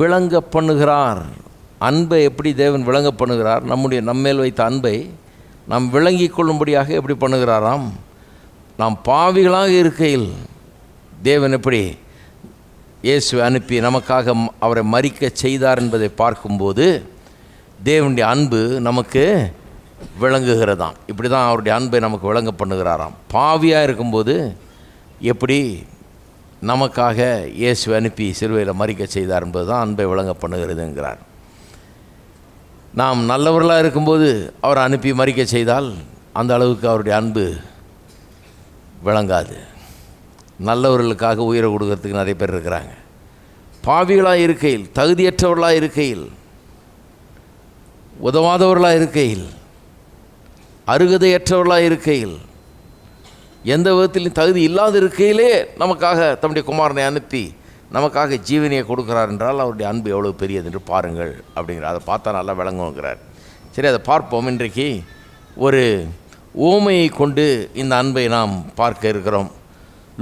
விளங்க பண்ணுகிறார். அன்பை எப்படி தேவன் விளங்க பண்ணுகிறார்? நம்மேல் வைத்த அன்பை நாம் விளங்கி கொள்ளும்படியாக எப்படி பண்ணுகிறாராம்? நாம் பாவிகளாக இருக்கையில் தேவன் எப்படி இயேசுவை அனுப்பி நமக்காக அவரை மரிக்க செய்தார் என்பதை பார்க்கும்போது தேவனுடைய அன்பு நமக்கு விளங்குகிறதாம். இப்படி தான் அவருடைய அன்பை நமக்கு விளங்க பண்ணுகிறாராம். பாவியாக இருக்கும்போது எப்படி நமக்காக இயேசுவை அனுப்பி சிலுவையில் மரிக்க செய்தார் என்பது தான் அன்பை விளங்க பண்ணுகிறதுங்கிறார். நாம் நல்லவர்களாக இருக்கும்போது அவரை அனுப்பி மரிக்க செய்தால் அந்த அளவுக்கு அவருடைய அன்பு விளங்காது. நல்லவர்களுக்காக உயிரை கொடுக்கறதுக்கு நிறைய பேர் இருக்கிறாங்க. பாவிகளாக இருக்கையில், தகுதியற்றவர்களாக இருக்கையில், உதவாதவர்களாக இருக்கையில், அருகதையற்றவர்களாக இருக்கையில், எந்த விதத்திலும் தகுதி இல்லாத இருக்கையிலே நமக்காக தம்முடைய குமாரனை அனுப்பி நமக்காக ஜீவனியை கொடுக்குறார் என்றால் அவருடைய அன்பு எவ்வளோ பெரியது என்று பாருங்கள் அப்படிங்கிறார். அதை பார்த்தா நல்லா விளங்குங்கிறார். சரி, அதை பார்ப்போம். இன்றைக்கு ஒரு ஓமையை கொண்டு இந்த அன்பை நாம் பார்க்க இருக்கிறோம்.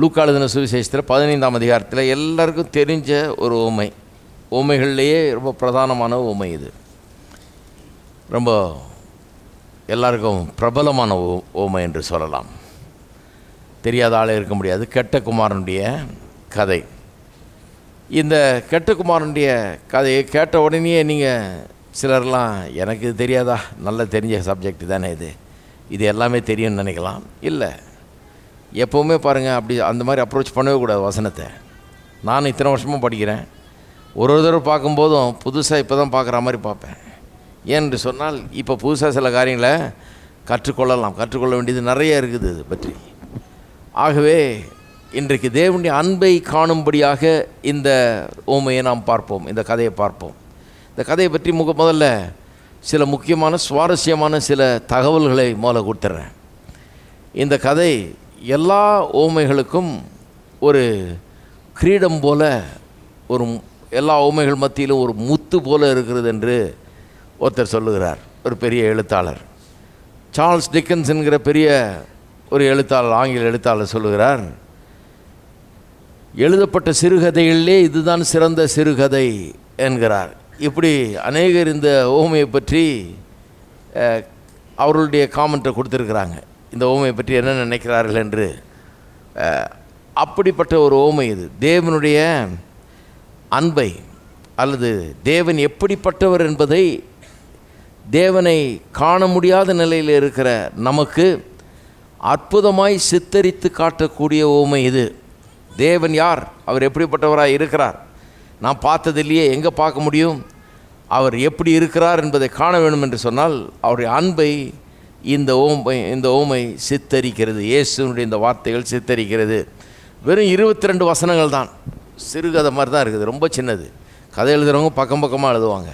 லூக்கா எழுதின சுவிசேஷத்தில் 15ஆம் அதிகாரத்தில் எல்லாருக்கும் தெரிஞ்ச ஒரு ஓமை. ஓமைகள்லேயே ரொம்ப பிரதானமான ஓமை இது. ரொம்ப எல்லாருக்கும் பிரபலமான ஓமை என்று சொல்லலாம். தெரியாத ஆளே இருக்க முடியாது. கெட்ட குமாரனுடைய கதை. இந்த கெட்ட குமாரனுடைய கதையை கேட்ட உடனே நீங்கள் சிலர்லாம் எனக்கு இது தெரியாதா, நல்லா தெரிஞ்ச சப்ஜெக்ட் தானே இது எல்லாமே தெரியும்னு நினைக்கலாம். இல்லை, எப்போவுமே பாருங்கள், அப்படி அந்த மாதிரி அப்ரோச் பண்ணவே கூடாது வசனத்தை. நான் இத்தனை வருஷமும் படிக்கிறேன். ஒரு தடவை பார்க்கும்போதும் புதுசாக இப்போ தான் பார்க்குற மாதிரி பார்ப்பேன். ஏன்னு சொன்னால் இப்போ புதுசாக சில காரியங்களை கற்றுக்கொள்ள வேண்டியது நிறைய இருக்குது இது பற்றி. ஆகவே இன்றைக்கு தேவனுடைய அன்பை காணும்படியாக இந்த ஓமையை நாம் பார்ப்போம், இந்த கதையை பார்ப்போம். இந்த கதையை பற்றி முதல்ல சில முக்கியமான சுவாரஸ்யமான சில தகவல்களை முதல்ல கொடுத்துட்றேன். இந்த கதை எல்லா ஓமைகளுக்கும் ஒரு கிரீடம் போல, ஒரு எல்லா ஓமைகள் மத்தியிலும் ஒரு முத்து போல இருக்கிறது என்று ஒருத்தர் சொல்லுகிறார். ஒரு பெரிய எழுத்தாளர், சார்ல்ஸ் டிக்கன்ஸ் என்கிற பெரிய ஒரு எழுத்தாளர், ஆங்கில எழுத்தாளர் சொல்லுகிறார், எழுதப்பட்ட சிறுகதைகளிலே இதுதான் சிறந்த சிறுகதை என்கிறார். இப்படி அநேகர் இந்த ஓமையை பற்றி அவர்களுடைய காமெண்ட்டை கொடுத்துருக்குறாங்க. இந்த ஓமையை பற்றி என்ன நினைக்கிறார்கள் என்று. அப்படிப்பட்ட ஒரு ஓமை இது. தேவனுடைய அன்பை அல்லது தேவன் எப்படிப்பட்டவர் என்பதை தேவனை காண முடியாத நிலையில் இருக்கிற நமக்கு அற்புதமாய் சித்தரித்து காட்டக்கூடிய ஓமை இது. தேவன் யார், அவர் எப்படிப்பட்டவராக இருக்கிறார், நான் பார்த்ததில்லையே, எங்கே பார்க்க முடியும், அவர் எப்படி இருக்கிறார் என்பதை காண வேண்டும் என்று சொன்னால் அவருடைய அன்பை இந்த ஓமை சித்தரிக்கிறது. இயேசுனுடைய இந்த வார்த்தைகள் சித்தரிக்கிறது. வெறும் 22 வசனங்கள் தான். சிறுகதை மாதிரி தான் இருக்குது, ரொம்ப சின்னது. கதை எழுதுகிறவங்க பக்கம் பக்கமாக எழுதுவாங்க.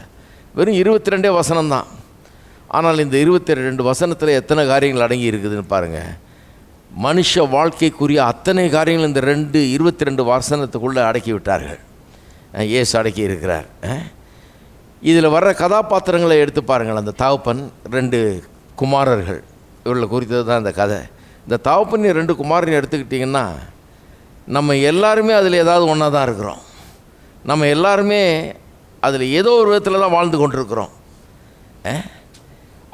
வெறும் 22 வசனம் தான். ஆனால் இந்த 22 வசனத்தில் எத்தனை காரியங்கள் அடங்கி இருக்குதுன்னு பாருங்கள். மனுஷ வாழ்க்கைக்குரிய அத்தனை காரியங்கள் இந்த 22 வசனத்துக்குள்ளே அடக்கி விட்டார்கள். இயேசு அடக்கி இருக்கிறார். இதில் வர்ற கதாபாத்திரங்களை எடுத்து பாருங்கள். அந்த தகப்பன், 2 குமாரர்கள், இவர்களை குறித்தது தான் இந்த கதை. இந்த தகப்பன் 2 குமாரனை எடுத்துக்கிட்டிங்கன்னா நம்ம எல்லாருமே அதில் ஏதாவது ஒன்றா தான் இருக்கிறோம். நம்ம எல்லாருமே அதில் ஏதோ ஒரு விதத்தில் தான் வாழ்ந்து கொண்டிருக்கிறோம்.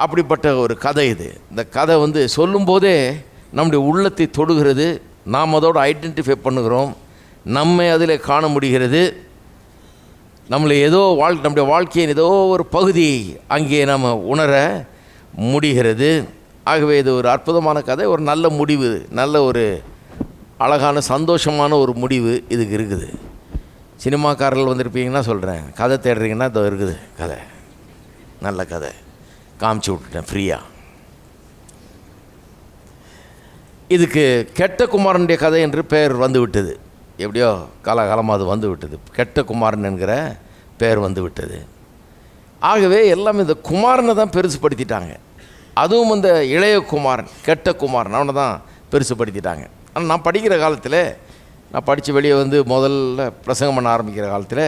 அப்படிப்பட்ட ஒரு கதை இது. இந்த கதை சொல்லும்போதே நம்முடைய உள்ளத்தை தொடுகிறது. நாம் அதோடு ஐடென்டிஃபை பண்ணுகிறோம். நம்மை அதில் காண முடிகிறது. நம்மளை நம்முடைய வாழ்க்கையின் ஏதோ ஒரு பகுதி அங்கே நாம் உணர முடிகிறது. ஆகவே இது ஒரு அற்புதமான கதை, ஒரு நல்ல முடிவு, நல்ல ஒரு அழகான சந்தோஷமான ஒரு முடிவு இதுக்கு இருக்குது. சினிமாக்காரர்கள் வந்திருப்பீங்கன்னா சொல்கிறேன், கதை தேடுறீங்கன்னா இதோ இருக்குது கதை, நல்ல கதை காமிச்சு விட்டுட்டேன் ஃப்ரீயாக. இதுக்கு கெட்ட குமாரனுடைய கதை என்று பெயர் வந்துவிட்டது. எப்படியோ காலகாலமாக அது வந்து விட்டது. கெட்ட குமாரன் என்கிற பெயர் வந்து விட்டது. ஆகவே எல்லாம் இந்த குமாரனை தான் பெருசுப்படுத்திட்டாங்க. அதுவும் இந்த இளைய குமாரன், கெட்ட குமாரன், அவனை தான் பெருசுப்படுத்திட்டாங்க. ஆனால் நான் படிக்கிற காலத்தில், நான் படித்து வெளியே முதல்ல பிரசங்கம் பண்ண ஆரம்பிக்கிற காலத்தில்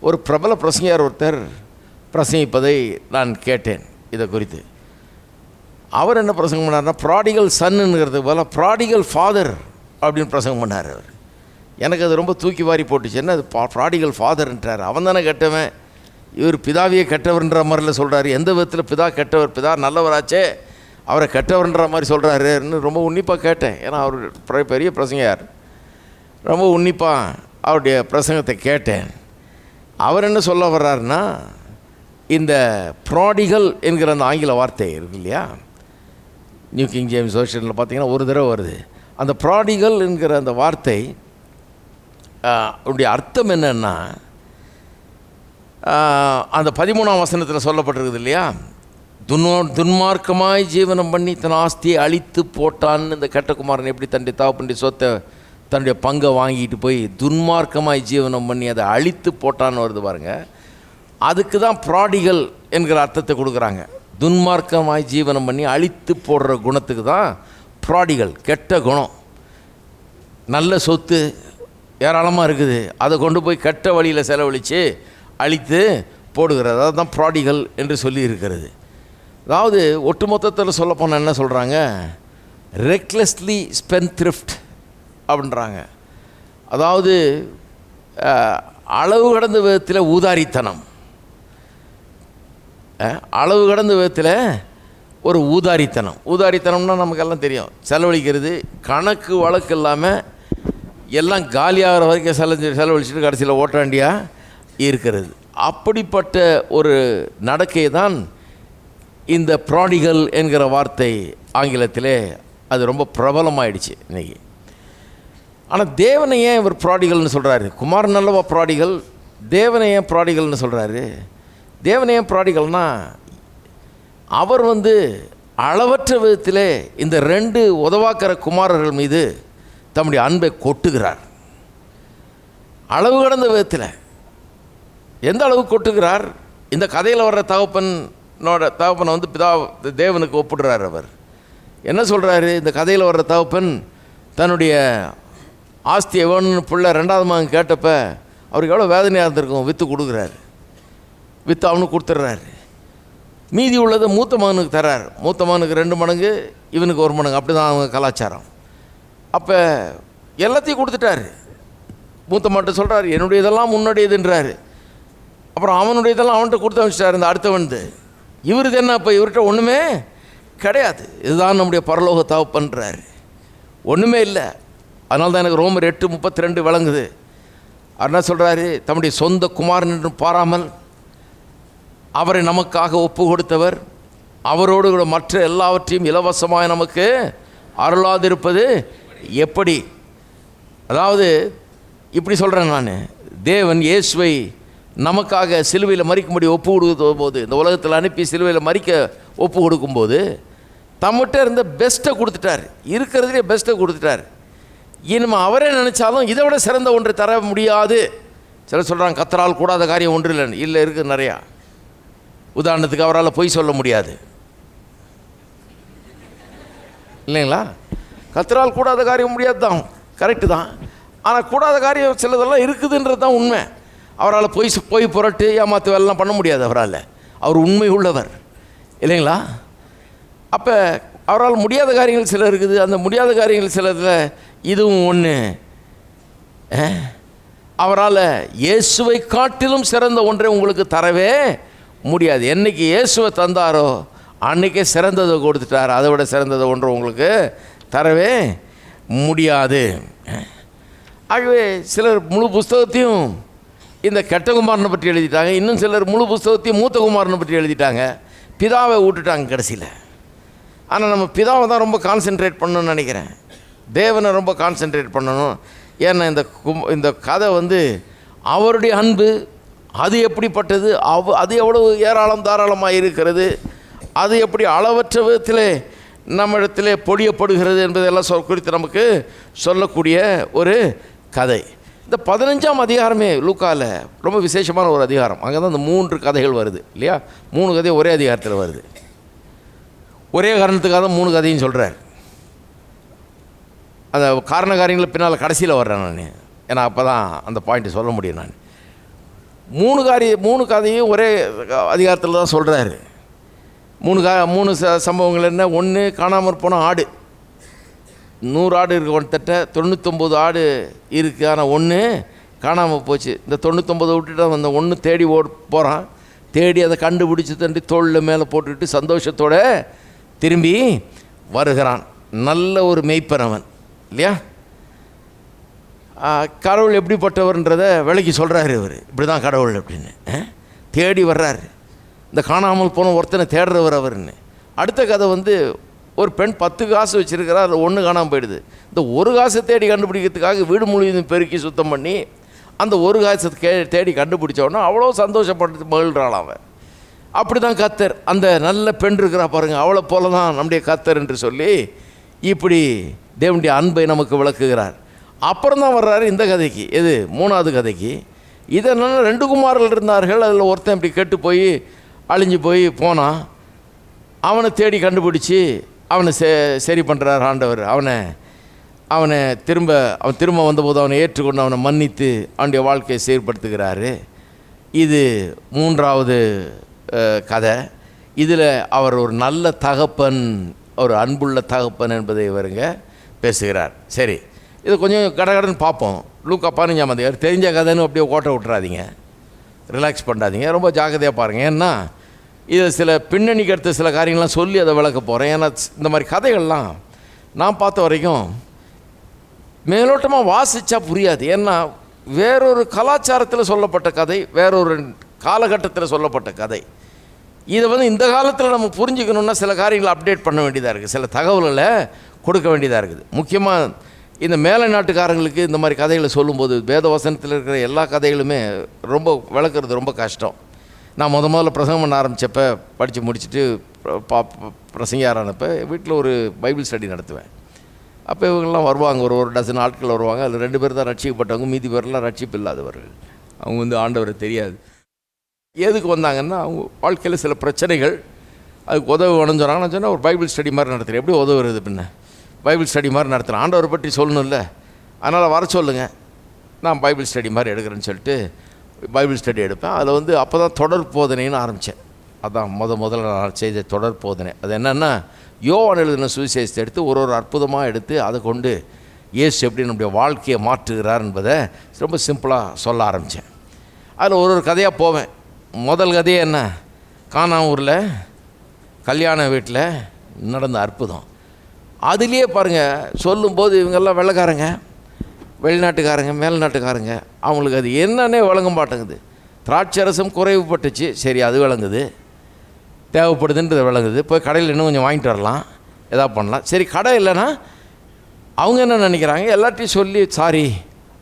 ஒரு பிரபல பிரசங்கியார் ஒருத்தர் பிரசங்கிப்பதை நான் கேட்டேன். இதை குறித்து அவர் என்ன பிரசங்கம் பண்ணார்னா, ப்ராடிகல் சன்னுங்கிறது போல் ப்ராடிகல் ஃபாதர் அப்படின்னு பிரசங்கம் பண்ணார் அவர். எனக்கு அது ரொம்ப தூக்கி வாரி போட்டுச்சு. என்ன அது ப்ராடிகல் ஃபாதர்ன்றார், அவன் தானே கெட்டவன், இவர் பிதாவியே கெட்டவர்ன்ற மாதிரில சொல்கிறாரு. எந்த விதத்தில் பிதா கெட்டவர், பிதா நல்லவராச்சே, அவரை கெட்டவர்ன்ற மாதிரி சொல்கிறாருன்னு ரொம்ப உன்னிப்பாக கேட்டேன். ஏன்னா அவர் பெரிய பிரசங்கியார், ரொம்ப உன்னிப்பாக அவருடைய பிரசங்கத்தை கேட்டேன். அவர் என்ன சொல்ல வர்றாருன்னா, இந்த ப்ராடிகல் என்கிற அந்த ஆங்கில வார்த்தை இருக்கு இல்லையா, நியூ கிங் ஜேம்ஸ் வெர்ஷனில் பார்த்தீங்கன்னா ஒரு தடவை வருது. அந்த ப்ராடிகல் என்கிற அந்த வார்த்தை உடைய அர்த்தம் என்னன்னா, அந்த 13ஆம் வசனத்தில் சொல்லப்பட்டிருக்குது இல்லையா, துன்மார்க்கமாய் ஜீவனம் பண்ணி தன் ஆஸ்தியை அழித்து போட்டான்னு இந்த கெட்டகுமாரன் எப்படி தன்னுடைய தகப்பனுடைய சொத்தை தன்னுடைய பங்கை வாங்கிட்டு போய் துன்மார்க்கமாய் ஜீவனம் பண்ணி அதை அழித்து போட்டான்னு வருது பாருங்கள். அதுக்கு தான் ப்ராடிகல் என்கிற அர்த்தத்தை கொடுக்குறாங்க. துன்மார்க்கமாய் ஜீவனம் பண்ணி அழித்து போடுற குணத்துக்கு தான் ப்ராடிகல், கெட்ட குணம். நல்ல சொத்து ஏராளமாக இருக்குது, அதை கொண்டு போய் கெட்ட வழியில் செலவழித்து அழித்து போடுகிறது, அதாவது தான் ப்ராடிகல் என்று சொல்லி இருக்கிறது. அதாவது ஒட்டுமொத்தத்தில் சொல்லப்போனால் என்ன சொல்கிறாங்க, ரெக்லெஸ்லி ஸ்பென்த்ரிஃப்ட் அப்படின்றாங்க. அதாவது அளவு கடந்த விதத்தில் ஊதாரித்தனம், அளவு கடந்த விதத்தில் ஒரு ஊதாரித்தனம்னா நமக்கெல்லாம் தெரியும், செலவழிக்கிறது கணக்கு வழக்கு இல்லாமல் எல்லாம் காலியாகிற வரைக்கும் செலவழிச்சிட்டு கடைசியில் ஓட்டாண்டியாக இருக்கிறது. அப்படிப்பட்ட ஒரு நடக்கை தான் இந்த ப்ராடிகல் என்கிற வார்த்தை ஆங்கிலத்திலே அது ரொம்ப பிரபலமாயிடுச்சு இன்றைக்கி. ஆனால் தேவனை ஏன் இவர் ப்ராடிகல்னு சொல்கிறாரு? குமாரன் அல்லவா ப்ராடிகல், தேவனை ஏன் ப்ராடிகல்னு சொல்கிறாரு? தேவனை ஏன் ப்ராடிகல்னா, அவர் அளவற்ற விதத்திலே இந்த 2 உதவாக்கிற குமாரர்கள் மீது தம்முடைய அன்பை கொட்டுகிறார். அளவு கடந்த விதத்தில் எந்த அளவு கொட்டுகிறார்? இந்த கதையில் வர்ற தகப்பனை பிதா தேவனுக்கு ஒப்பிடுறார். அவர் என்ன சொல்கிறாரு? இந்த கதையில் வர்ற தகப்பன் தன்னுடைய ஆஸ்தியை வேணும்னு பிள்ளை 2வது மகன் கேட்டப்ப அவருக்கு எவ்வளோ வேதனையாக இருந்திருக்கும், விற்று கொடுக்குறாரு, விற்று அவனுக்கு கொடுத்துட்றாரு. மீதி உள்ளதை மூத்த மகனுக்கு தர்றார். மூத்த மகனுக்கு 2 மடங்கு, இவனுக்கு 1 மடங்கு, அப்படி தான் அவங்க கலாச்சாரம். அப்போ எல்லாத்தையும் கொடுத்துட்டாரு. மூத்த மகன்கிட்ட சொல்கிறார், என்னுடையதெல்லாம் முன்னுடையதுன்றாரு. அப்புறம் அவனுடையதெல்லாம் அவன்கிட்ட கொடுத்து வச்சிட்டார் இந்த அடுத்தவன். இவருது என்ன? இப்போ இவர்கிட்ட ஒன்றுமே கிடையாது. இதுதான் நம்முடைய பரலோக தகப்பன்றார். ஒன்றுமே இல்லை. அதனால தான் எனக்கு ரோமர் 8:32 விளங்குது. என்ன சொல்கிறாரு? தம்முடைய சொந்த குமாரன் என்று பாராமல் அவரை நமக்காக ஒப்பு கொடுத்தவர் அவரோடு கூட மற்ற எல்லாவற்றையும் இலவசமாக நமக்கு அருளாதிருப்பது எப்படி? அதாவது இப்படி சொல்கிறேன் நான், தேவன் இயேசுவை நமக்காக சிலுவையில் மறிக்கும்படி ஒப்பு கொடுக்கும் போது, இந்த உலகத்தில் அனுப்பி சிலுவையில் மறிக்க ஒப்பு கொடுக்கும்போது தம்மிட்ட இருந்த பெஸ்ட்டை கொடுத்துட்டார், இருக்கிறதுலே பெஸ்ட்டை கொடுத்துட்டார். இனிமேல் அவரே நினச்சாலும் இதை விட சிறந்த ஒன்று தர முடியாது. சிலர் சொல்கிறாங்க கர்த்தரால் கூடாத காரியம் ஒன்று இல்லைன்னு. இல்லை, இருக்குது நிறையா. உதாரணத்துக்கு அவரால் பொய் சொல்ல முடியாது, இல்லைங்களா? கர்த்தரால் கூடாத காரியம் முடியாது தான், கரெக்டு தான். ஆனால் கூடாத காரியம் சிலதெல்லாம் இருக்குதுன்றது தான் உண்மை. அவரால் பொய் புரட்டு ஏமாத்து வேலைலாம் பண்ண முடியாது அவரால். அவர் உண்மை உள்ளவர், இல்லைங்களா? அப்போ அவரால் முடியாத காரியங்கள் சில இருக்குது. அந்த முடியாத காரியங்கள் சிலதில் இதுவும் ஒன்று. அவரால் இயேசுவை காட்டிலும் சிறந்த ஒன்றை உங்களுக்கு தரவே முடியாது. என்றைக்கு இயேசுவை தந்தாரோ அன்றைக்கே சிறந்ததை கொடுத்துட்டார். அதை விட சிறந்ததை ஒன்று உங்களுக்கு தரவே முடியாது. ஆகவே சிலர் முழு புஸ்தகத்தையும் இந்த கெட்ட குமாரனை பற்றி எழுதிட்டாங்க. இன்னும் சிலர் முழு புஸ்தகத்தையும் மூத்த குமாரனை பற்றி எழுதிட்டாங்க. பிதாவை விட்டுட்டாங்க கடைசியில். ஆனால் நம்ம பிதாவை தான் ரொம்ப கான்சென்ட்ரேட் பண்ணணும்னு நினைக்கிறேன். தேவனை ரொம்ப கான்சென்ட்ரேட் பண்ணணும். ஏன்னா இந்த கதை அவருடைய அன்பு அது எப்படிப்பட்டது, அது எவ்வளவு ஏராளம் தாராளமாக இருக்கிறது, அது எப்படி அளவற்ற விதத்தில் நம்மிடத்திலே பொழியப்படுகிறது என்பதெல்லாம் குறித்து நமக்கு சொல்லக்கூடிய ஒரு கதை. இந்த 15ஆம் அதிகாரமே லூக்காவில் ரொம்ப விசேஷமான ஒரு அதிகாரம். அங்கே தான் இந்த 3 கதைகள் வருது இல்லையா? 3 கதை ஒரே அதிகாரத்தில் வருது. ஒரே காரணத்துக்காக தான் 3 கதையும் சொல்கிறார். அந்த காரண காரியங்களை பின்னால் கடைசியில் வர்றேன் நான், ஏன்னா அப்போ தான் அந்த பாயிண்ட்டு சொல்ல முடியும். நான் மூணு கதையும் ஒரே அதிகாரத்தில் தான் சொல்கிறாரு. மூணு சம்பவங்கள் என்ன? ஒன்று, காணாமற் போன ஆடு. 100 ஆடு இருக்கு கிட்டத்தட்ட, 99 ஆடு இருக்குது. ஆனால் ஒன்று காணாமல் போச்சு. இந்த 99 விட்டுட்டு அந்த ஒன்று தேடி போகிறான். தேடி அதை கண்டுபிடிச்சி தண்டி தோளில் மேலே போட்டுக்கிட்டு சந்தோஷத்தோடு திரும்பி வருகிறான். நல்ல ஒரு மெய்ப்பனவன் இல்லையா? கடவுள் எப்படிப்பட்டவர்ன்றதை விலைக்கு சொல்கிறாரு இவர். இப்படி தான் கடவுள் அப்படின்னு தேடி வர்றாரு. இந்த காணாமல் போன ஒருத்தனை தேடுறவர் அவர்னு. அடுத்த கதை வந்து ஒரு பெண் 10 காசு வச்சுருக்கிறா, அதில் 1 காணாமல் போயிடுது. இந்த 1 காசை தேடி கண்டுபிடிக்கிறதுக்காக வீடு முழுவதும் பெருக்கி சுத்தம் பண்ணி அந்த 1 காசை தேடி கண்டுபிடிச்சோன்னா அவ்வளோ சந்தோஷப்பட்டு மகிழ்கிறாள் அவன். அப்படி தான் கர்த்தர் அந்த நல்ல பெண் இருக்கிறா பாருங்கள், அவளை போல தான் நம்முடைய கர்த்தர் என்று சொல்லி இப்படி தேவனுடைய அன்பை நமக்கு விளக்குகிறார். அப்புறம் தான் வர்றாரு இந்த கதைக்கு. எது? 3வது கதைக்கு. இதனால் 2 குமாரர்கள் இருந்தார்கள். அதில் ஒருத்தன் இப்படி கெட்டு போய் அழிஞ்சு போய் போனான். அவனை தேடி கண்டுபிடிச்சி அவனை சரி பண்ணுறார் ஆண்டவர். அவன் திரும்ப வந்தபோது அவனை ஏற்றுக்கொண்டு அவனை மன்னித்து அவனுடைய வாழ்க்கையை சீர்படுத்துகிறாரு. இது 3வது கதை. இதில் அவர் ஒரு நல்ல தகப்பன், ஒரு அன்புள்ள தகப்பன் என்பதை இவருங்க பேசுகிறார். சரி, இது கொஞ்சம் கடகடன்னு பார்ப்போம். லூக்கா 15ஆம் அதிகாரம். தெரிஞ்ச கதைன்னு அப்படியே ஓட்ட விட்டுறாதீங்க, ரிலாக்ஸ் பண்ணாதீங்க, ரொம்ப ஜாக்கிரதையாக பாருங்கள். ஏன்னா இதில் சில பின்னணிக்கு அடுத்த சில காரியங்கள்லாம் சொல்லி அதை விளக்க போகிறேன். ஏன்னா இந்த மாதிரி கதைகள்லாம் நான் பார்த்த வரைக்கும் மேலோட்டமாக வாசித்தா புரியாது. ஏன்னா வேறொரு கலாச்சாரத்தில் சொல்லப்பட்ட கதை, வேறொரு காலகட்டத்தில் சொல்லப்பட்ட கதை. இதை வந்து இந்த காலத்தில் நம்ம புரிஞ்சுக்கணுன்னா சில காரியங்களை அப்டேட் பண்ண வேண்டியதாக இருக்குது, சில தகவல்களை கொடுக்க வேண்டியதாக இருக்குது. முக்கியமாக இந்த மேலை நாட்டுக்காரங்களுக்கு இந்த மாதிரி கதைகளை சொல்லும்போது வேத வசனத்தில் இருக்கிற எல்லா கதைகளுமே ரொம்ப விளக்குறது ரொம்ப கஷ்டம். நான் முதல்ல பிரசங்கம் பண்ண ஆரம்பித்தப்போ, படித்து முடிச்சுட்டு பிரசங்கியாரானப்போ வீட்டில் ஒரு பைபிள் ஸ்டடி நடத்துவேன். அப்போ இவங்கெல்லாம் வருவாங்க, ஒரு டசன் ஆட்கள் வருவாங்க. அதில் 2 பேர் தான் ரட்சிக்கப்பட்டவங்க, மீதி பேர்லாம் ரட்சிப்பு இல்லாதவர்கள். அவங்க வந்து ஆண்டவரை தெரியாது. எதுக்கு வந்தாங்கன்னா அவங்க வாழ்க்கையில் சில பிரச்சனைகள், அதுக்கு உதவி வேணும்னு சொன்னாங்க. நான் சொன்னால் ஒரு பைபிள் ஸ்டடி மாதிரி நடத்துகிறேன். எப்படி உதவுறது? பின்ன பைபிள் ஸ்டடி மாதிரி நடத்துகிறேன், ஆண்டவரை பற்றி சொல்லணும்ல, அதனால் வர சொல்லுங்கள், நான் பைபிள் ஸ்டடி மாதிரி எடுக்கிறேன்னு சொல்லிட்டு பைபிள் ஸ்டடி எடுப்பேன். அதில் வந்து அப்போ தான் தொடர் போதனைன்னு ஆரம்பித்தேன். அதான் முதல்ல நான் செய்த தொடர் போதனை. அது என்னென்னா, யோவான் எழுதின சுவிசேஷத்தை எடுத்து ஒரு அற்புதமாக எடுத்து அதை கொண்டு இயேசு எப்படி நம்முடைய வாழ்க்கையை மாற்றுகிறார் என்பதை ரொம்ப சிம்பிளாக சொல்ல ஆரம்பித்தேன். அதில் ஒரு கதையாக போவேன். முதல் கதையே என்ன? கானாவூரில் கல்யாண வீட்டில் நடந்த அற்புதம். அதுலேயே பாருங்கள், சொல்லும்போது இவங்கெல்லாம் வெள்ளைக்காரங்க, வெளிநாட்டுக்காரங்க, மேல்நாட்டுக்காரங்க, அவங்களுக்கு அது என்னன்னே விளங்க மாட்டேங்குது. திராட்சரசம் குறைவுபட்டுச்சு, சரி அது விளங்குது, தேவைப்படுதுன்றது விளங்குது. போய் கடையில் இன்னும் கொஞ்சம் வாங்கிட்டு வரலாம், எதாவது பண்ணலாம். சரி கடை இல்லைன்னா அவங்க என்ன நினைக்கிறாங்க, எல்லாத்தையும் சொல்லி சாரி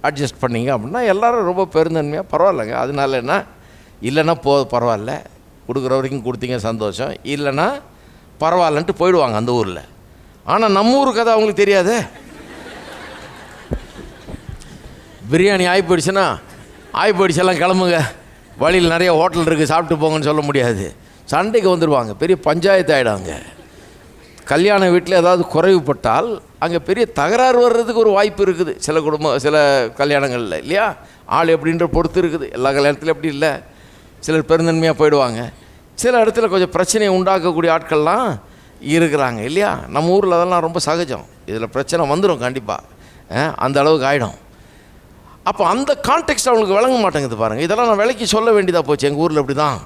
அட்ஜஸ்ட் பண்ணிங்க அப்படின்னா எல்லோரும் ரொம்ப பெருந்தன்மையாக பரவாயில்லைங்க, அதனால என்ன இல்லைன்னா பரவாயில்ல, கொடுக்குற வரைக்கும் கொடுத்தீங்க சந்தோஷம், இல்லைன்னா பரவாயில்லன்ட்டு போயிடுவாங்க அந்த ஊரில். ஆனால் நம்ம ஊர் கதை அவங்களுக்கு தெரியாது. பிரியாணி ஆகி போயிடுச்சுன்னா எல்லாம் கிளம்புங்க, வழியில் நிறைய ஹோட்டல் இருக்குது சாப்பிட்டு போங்கன்னு சொல்ல முடியாது. சண்டைக்கு வந்துடுவாங்க, பெரிய பஞ்சாயத்து ஆகிடாங்க. கல்யாண வீட்டில் ஏதாவது குறைவுபட்டால் அங்கே பெரிய தகராறு வர்றதுக்கு ஒரு வாய்ப்பு இருக்குது சில கல்யாணங்களில் இல்லையா? ஆள் எப்படின்ற பொறுத்து இருக்குது. எல்லா கல்யாணத்துலையும் எப்படி இல்லை, சிலர் பெருந்தன்மையாக போயிடுவாங்க. சில இடத்துல கொஞ்சம் பிரச்சனையை உண்டாக்கக்கூடிய ஆட்கள்லாம் இருக்கிறாங்க இல்லையா? நம்ம ஊரில் அதெல்லாம் ரொம்ப சகஜம். இதில் பிரச்சனை வந்துடும் கண்டிப்பாக, அந்த அளவுக்கு ஆகிடும். அப்போ அந்த கான்டெக்ஸ்ட் அவங்களுக்கு விளங்க மாட்டேங்குது பாருங்கள். இதெல்லாம் நான் விலைக்கு சொல்ல வேண்டியதாக போச்சு. எங்கள் ஊரில் அப்படி தான்,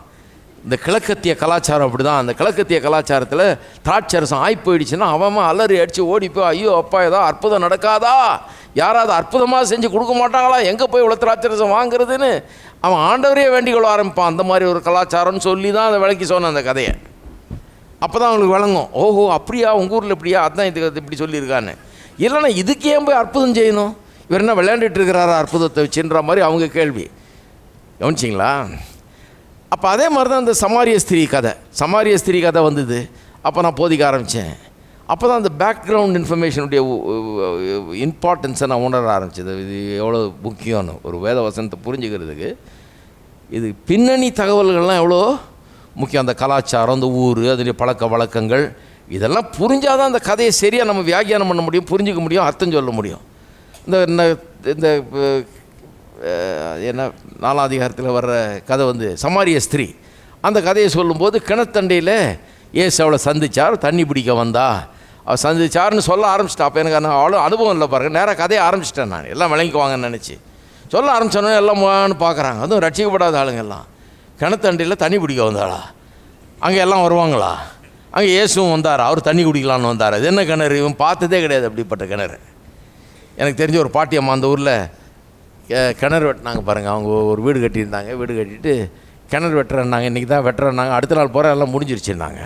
இந்த கிழக்கத்திய கலாச்சாரம் அப்படி தான். அந்த கிழக்கத்திய கலாச்சாரத்தில் திராட்சரசம் ஆகி போயிடுச்சுன்னா அவன் அலறி அடித்து ஓடிப்போய், ஐயோ அப்பா ஏதாவது அற்புதம் நடக்காதா, யாராவது அற்புதமாக செஞ்சு கொடுக்க மாட்டாங்களா, எங்கே போய் இவ்வளோ திராட்சரசம் வாங்குறதுன்னு அவன் ஆண்டவரையே வேண்டிக் கொள்ள ஆரம்பிப்பான். அந்த மாதிரி ஒரு கலாச்சாரம்னு சொல்லி தான் அதை விலைக்கு சொன்னேன் அந்த கதையை. அப்போ தான் அவங்களுக்கு விளங்கும், ஓஹோ அப்படியா உங்கள் ஊரில் இப்படியா, அதுதான் இதுக்கு இப்படி சொல்லியிருக்கான்னு. இல்லைன்னா இதுக்கு ஏன் போய் அற்புதம் செய்யணும், இவர் என்ன விளையாண்டுட்டு இருக்கிறாரா அற்புதத்தை வச்சுன்ற மாதிரி அவங்க கேள்வி. கவனிச்சிங்களா? அப்போ அதே மாதிரி தான் இந்த சமாரிய ஸ்திரீ கதை வந்தது. அப்போ நான் போதிக்க ஆரம்பித்தேன். அப்போ தான் அந்த பேக்ரவுண்ட் இன்ஃபர்மேஷனுடைய இம்பார்ட்டன்ஸை நான் உணர ஆரம்பிச்சது. இது எவ்வளோ முக்கியம்னு ஒரு வேத வசனத்தை புரிஞ்சுக்கிறதுக்கு இது பின்னணி தகவல்கள்லாம் எவ்வளோ முக்கியம். அந்த கலாச்சாரம், அந்த ஊர், அதனுடைய பழக்க வழக்கங்கள், இதெல்லாம் புரிஞ்சால் தான் அந்த கதையை சரியாக நம்ம வியாக்கியானம் பண்ண முடியும், புரிஞ்சிக்க முடியும், அர்த்தம் சொல்ல முடியும். இந்த என்ன 4ஆம் அதிகாரத்தில் வர்ற கதை வந்து சமாரிய ஸ்திரீ. அந்த கதையை சொல்லும்போது கிணத்தண்டையில் இயேசு அவளை சந்திச்சார், தண்ணி பிடிக்க வந்தா அவள் சந்திச்சார்னு சொல்ல ஆரம்பிச்சிட்டா. அப்போ எனக்கு அவ்வளோ அனுபவம் இல்லை பாருங்கள். நேராக கதையை ஆரம்பிச்சிட்டேன் நான், எல்லாம் விளங்கிக்குவாங்கன்னு நினச்சி சொல்ல ஆரம்பிச்சோன்னே எல்லாம் பார்க்குறாங்க. அதுவும் ரட்சிக்கப்படாத ஆளுங்கெல்லாம் கிணத்தண்டையில் தண்ணி பிடிக்க வந்தாளா, அங்கே எல்லாம் வருவாங்களா, அங்கே இயேசுவும் வந்தார், அவர் தண்ணி குடிக்கலான்னு வந்தார். அது என்ன கிணறு, இவன் பார்த்ததே கிடையாது அப்படிப்பட்ட கிணறு. எனக்கு தெரிஞ்ச ஒரு பாட்டியம்மா அந்த ஊரில் கிணறு வெட்டினாங்க பாருங்கள். அவங்க ஒரு வீடு கட்டியிருந்தாங்க, வீடு கட்டிட்டு கிணறு வெட்டுறேன்னாங்க. இன்றைக்கி தான் வெட்டுறேன்னாங்க, அடுத்த நாள் போகிற எல்லாம் முடிஞ்சிருச்சுன்னாங்க.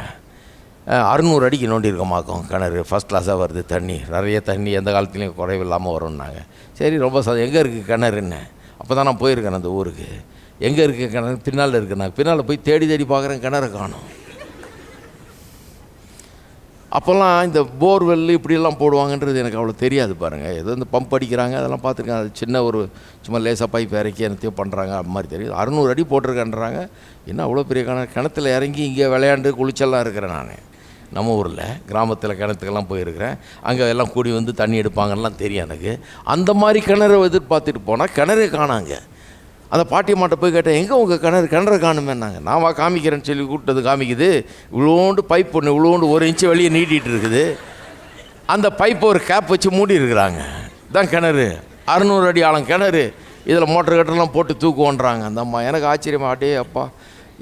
600 அடிக்கு நோண்டி இருக்கமாக்கும் கிணறு, ஃபஸ்ட் கிளாஸாக வருது தண்ணி, நிறைய தண்ணி எந்த காலத்துலேயும் குறைவில்லாமல் வரும்னாங்க. சரி ரொம்ப எங்கே இருக்குது கிணறுன்னு. அப்போ தான் நான் போயிருக்கேன் அந்த ஊருக்கு. எங்கே இருக்குது கிணறு, பின்னால் இருக்குது. நான் பின்னால் போய் தேடி தேடி பார்க்குறேன், கிணறு காணும். அப்போல்லாம் இந்த போர்வெல் இப்படியெல்லாம் போடுவாங்கன்றது எனக்கு அவ்வளோ தெரியாது பாருங்கள். ஏதோ இந்த பம்ப் அடிக்கிறாங்க அதெல்லாம் பார்த்துருக்கேன். அது சின்ன ஒரு சும்மா லேசாக பைப் இறக்கி என்னத்தையோ பண்ணுறாங்க, அது மாதிரி தெரியுது. 600 அடி போட்டிருக்கேன்றாங்க. என்ன அவ்வளோ பெரிய கிணத்துல இறங்கி இங்கே விளையாண்டு குளிச்செல்லாம் இருக்கிறேன் நான். நம்ம ஊரில் கிராமத்தில் கிணத்துக்கெல்லாம் போயிருக்கிறேன். அங்கே எல்லாம் கூடி வந்து தண்ணி எடுப்பாங்கலாம் தெரியும் எனக்கு. அந்த மாதிரி கிணறு எதிர்பார்த்துட்டு போனால் கிணறே காணாங்க. அந்த பாட்டியம்மாட்ட போய் கேட்டேன், எங்கே உங்கள் கிணறு காணுமேன்னாங்க. நான் காமிக்கிறேன்னு சொல்லி கூப்பிட்டது காமிக்குது. இவ்வளோண்டு பைப் ஒன்று இவ்வளோண்டு 1 இன்ச்சு வெளியே நீட்டிகிட்டு இருக்குது. அந்த பைப்பை ஒரு கேப் வச்சு மூடி இருக்கிறாங்க. தான் கிணறு, 600 அடி ஆழம் கிணறு. இதில் மோட்டர் கட்டெல்லாம் போட்டு தூக்குவோன்றாங்க அந்த அம்மா. எனக்கு ஆச்சரியமா, அடே அப்பா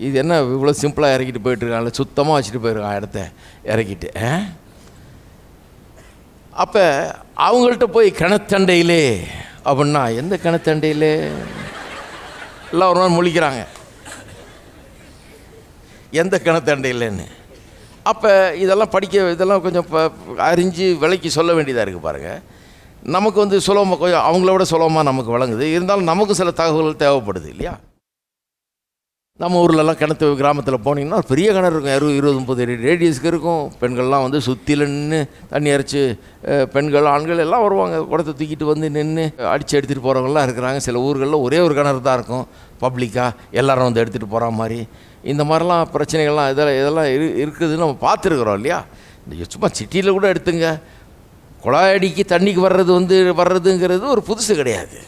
இது என்ன இவ்வளோ சிம்பிளாக இறக்கிட்டு போயிட்டுருக்காங்க, சுத்தமாக வச்சுட்டு போயிருக்கான் இடத்த இறக்கிட்டு. அப்போ அவங்கள்ட்ட போய் கிணத்தண்டையிலே அப்படின்னா எந்த கிணத்தண்டையிலே எல்லாம் ஒரு நாள் முழிக்கிறாங்க, எந்த கிணத்தண்டையிலேன்னு. அப்போ இதெல்லாம் இதெல்லாம் கொஞ்சம் அறிஞ்சு விலைக்கு சொல்ல வேண்டியதாக இருக்குது பாருங்கள். நமக்கு வந்து சுலபமாக கொஞ்சம் அவங்கள விட சுலபமாக நமக்கு வழங்குது. இருந்தாலும் நமக்கு சில தகவல்கள் தேவைப்படுது இல்லையா. நம்ம ஊர்லலாம் கிணத்து கிராமத்தில் போனீங்கன்னா ஒரு பெரிய கிணறு இருக்கும், 20-30 ரேடியஸ்க்கு இருக்கும். பெண்கள்லாம் வந்து சுற்றில நின்று தண்ணி இறைச்சி, பெண்கள் ஆண்கள் எல்லாம் வருவாங்க, குடத்தை தூக்கிட்டு வந்து நின்று அடித்து எடுத்துகிட்டு போகிறவங்களாம் இருக்கிறாங்க. சில ஊர்களில் ஒரே ஒரு கிணறு தான் இருக்கும், பப்ளிக்காக எல்லோரும் வந்து எடுத்துகிட்டு போகிற மாதிரி. இந்த மாதிரிலாம் பிரச்சனைகள்லாம் இதெல்லாம் இருக்குதுன்னு நம்ம பார்த்துருக்குறோம் இல்லையா. இந்த சும்மா சிட்டியில் கூட எடுத்துங்க, குழாய் அடிக்கு தண்ணிக்கு வர்றதுங்கிறது ஒரு புதுசு கிடையாது.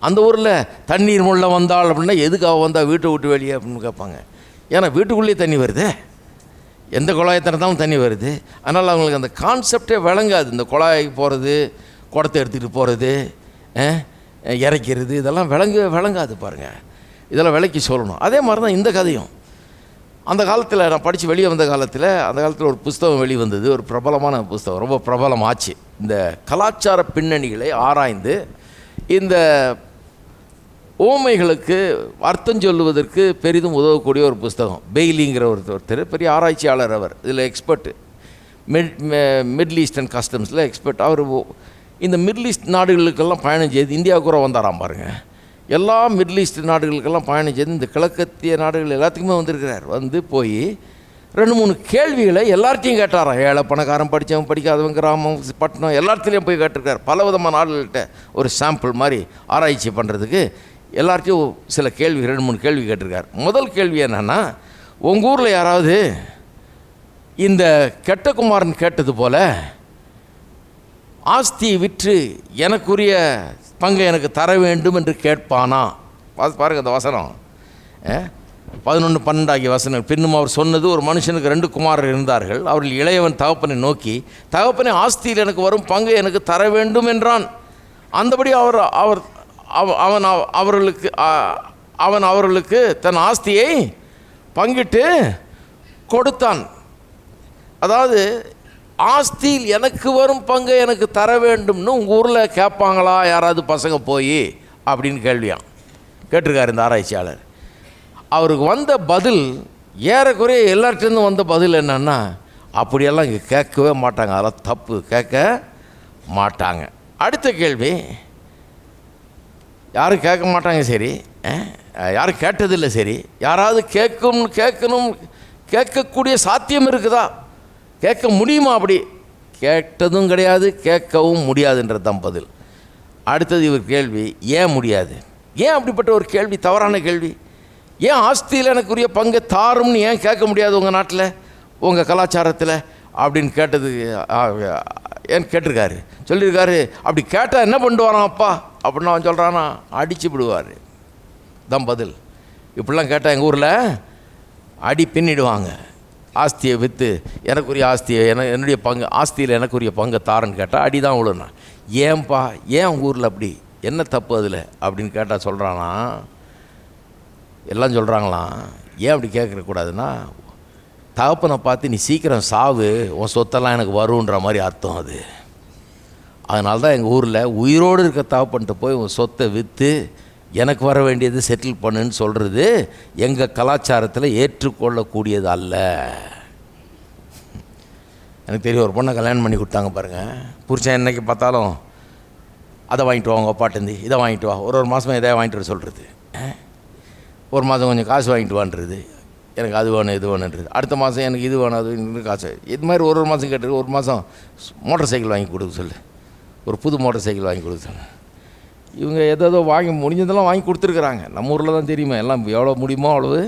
அந்த ஊரில் தண்ணீர் முள்ள வந்தாள் அப்படின்னா எதுக்காக வந்தால் வீட்டை விட்டு வெளியே அப்படின்னு கேட்பாங்க. ஏன்னா வீட்டுக்குள்ளேயே தண்ணி வருது, எந்த குழாயை திறந்தாலும் தண்ணி வருது. அதனால் அவங்களுக்கு அந்த கான்செப்டே விளங்காது. இந்த குழாய்க்கு போகிறது, குடத்தை எடுத்துகிட்டு போகிறது, இறைக்கிறது, இதெல்லாம் விளங்காது பாருங்கள். இதெல்லாம் விளக்கி சொல்லணும். அதே மாதிரி தான் இந்த கதையும். அந்த காலத்தில் நான் படித்து வெளியே வந்த காலத்தில், அந்த காலத்தில் ஒரு புஸ்தகம் வெளிவந்தது, ஒரு பிரபலமான புஸ்தகம், ரொம்ப பிரபலமாச்சு. இந்த கலாச்சார பின்னணிகளை ஆராய்ந்து இந்த ஓமைகளுக்கு அர்த்தம் சொல்லுவதற்கு பெரிதும் உதவக்கூடிய ஒரு புஸ்தகம். பெய்லிங்கிற ஒருத்தர் பெரிய ஆராய்ச்சியாளர். அவர் இதில் எக்ஸ்பர்ட்டு, மிடில் ஈஸ்டர்ன் கஸ்டம்ஸில் எக்ஸ்பர்ட். அவர் இந்த மிடில் ஈஸ்ட் நாடுகளுக்கெல்லாம் பயணம் செய்து இந்தியாவுக்கு கூட வந்தாராம் பாருங்கள். எல்லா மிடில் ஈஸ்ட் நாடுகளுக்கெல்லாம் பயணம் செய்து இந்த கிழக்கத்திய நாடுகள் எல்லாத்துக்குமே வந்திருக்கிறார். வந்து போய் 2-3 கேள்விகளை எல்லார்ட்டையும் கேட்டாராம். ஏழை பணக்காரன், படித்தவன் படிக்காதவன், கிராமம் பட்டணம் எல்லாத்துலேயும் போய் கேட்டிருக்கார். பல விதமான நாடுகள்கிட்ட ஒரு சாம்பிள் மாதிரி ஆராய்ச்சி பண்ணுறதுக்கு எல்லார்ட்டையும் சில கேள்வி 2-3 கேள்வி கேட்டிருக்கார். முதல் கேள்வி என்னென்னா, உங்கள் ஊரில் யாராவது இந்த கெட்டகுமாரன் கேட்டது போல் ஆஸ்தியை விற்று எனக்குரிய பங்கை எனக்கு தர வேண்டும் என்று கேட்பானா? பாருங்கள் அந்த வசனம் 11-12 ஆகிய வசனம். பின்னும் அவர் சொன்னது, ஒரு மனுஷனுக்கு 2 குமாரர் இருந்தார்கள். அவர்கள் இளையவன் தகப்பனை நோக்கி, தகப்பனை ஆஸ்தியில் எனக்கு வரும் பங்கை எனக்கு தர வேண்டும் என்றான். அந்தபடி அவன் அவர்களுக்கு தன் ஆஸ்தியை பங்கிட்டு கொடுத்தான். அதாவது ஆஸ்தியில் எனக்கு வரும் பங்கை எனக்கு தர வேண்டும்னு உங்கள் ஊரில் கேட்பாங்களா யாராவது பசங்க போய் அப்படின்னு கேள்வியான் கேட்டிருக்கார் இந்த ஆராய்ச்சியாளர். அவருக்கு வந்த பதில் ஏறக்குறைய எல்லார்ட்டேருந்து வந்த பதில் என்னன்னா, அப்படியெல்லாம் இங்கே கேட்கவே மாட்டாங்க, அதெல்லாம் தப்பு, கேட்க மாட்டாங்க. அடுத்த கேள்வி, யாரும் கேட்க மாட்டாங்க, சரி, யாரும் கேட்டதில்லை, சரி, யாராவது கேட்கக்கூடிய சாத்தியம் இருக்குதா, கேட்க முடியுமா? அப்படி கேட்டதும் கிடையாது, கேட்கவும் முடியாதுன்றது தான் பதில். அடுத்தது இவர் கேள்வி, ஏன் முடியாது? ஏன் அப்படிப்பட்ட ஒரு கேள்வி தவறான கேள்வி? ஏன் ஆஸ்தியில் எனக்குரிய பங்கை தாரும்னு ஏன் கேட்க முடியாது உங்கள் நாட்டில், உங்கள் கலாச்சாரத்தில் அப்படின்னு கேட்டது ஏன்னு கேட்டிருக்காரு, சொல்லியிருக்காரு. அப்படி கேட்டால் என்ன பண்ணிட்டு வரான் அப்பா அப்படின்னு அவன் சொல்கிறானா, அடித்து விடுவார். தான் பதில். இப்படிலாம் கேட்டால் எங்கள் ஊரில் அடி பின்னிடுவாங்க. ஆஸ்தியை விற்று எனக்குரிய ஆஸ்தியை என்னுடைய பங்கு ஆஸ்தியில் எனக்குரிய பங்கை தாரன்னு கேட்டால் அடி தான் விழுனா. ஏன்பா, ஏன் உங்கள் ஊரில் அப்படி, என்ன தப்பு அதில் அப்படின்னு கேட்டால் சொல்கிறானா, எல்லாம் சொல்கிறாங்களாம், ஏன் அப்படி கேட்கக்கூடாதுன்னா, தகப்பனை பார்த்து நீ சீக்கிரம் சாவு, உன் சொத்தெல்லாம் எனக்கு வருன்ற மாதிரி அர்த்தம் அது. அதனால தான் எங்கள் ஊரில் உயிரோடு இருக்க தகப்பன்ட்டு போய் உன் சொத்தை விற்று எனக்கு வர வேண்டியது செட்டில் பண்ணுன்னு சொல்கிறது எங்கள் கலாச்சாரத்தில் ஏற்றுக்கொள்ளக்கூடியது அல்ல. எனக்கு தெரியும், ஒரு பொண்ணை கல்யாணம் பண்ணி கொடுத்தாங்க பாருங்கள். புருஷன் என்னைக்கு பார்த்தாலும் அதை வாங்கிட்டு வா, உங்கள் அப்பாட்டேருந்து இதை வாங்கிட்டு வா, ஒரு மாதம் எதாவது வாங்கிட்டு வர சொல்கிறது. ஒரு மாதம் கொஞ்சம் காசு வாங்கிட்டு வான்றது, எனக்கு அது வேணும் இது வேணுன்றது. அடுத்த மாதம் எனக்கு இது வேணும் அது வேணும் காசு. இது மாதிரி ஒரு மாதம் கேட்டு ஒரு மாதம் மோட்டர் சைக்கிள் வாங்கி கொடுக்க சொல்லு, ஒரு புது மோட்டர் சைக்கிள் வாங்கி கொடுக்க சொல்லு. இவங்க ஏதோ வாங்கி முடிஞ்சதெல்லாம் வாங்கி கொடுத்துருக்குறாங்க. நம்ம ஊரில் தான் தெரியுமா, எல்லாம் எவ்வளோ முடியுமோ அவ்வளவு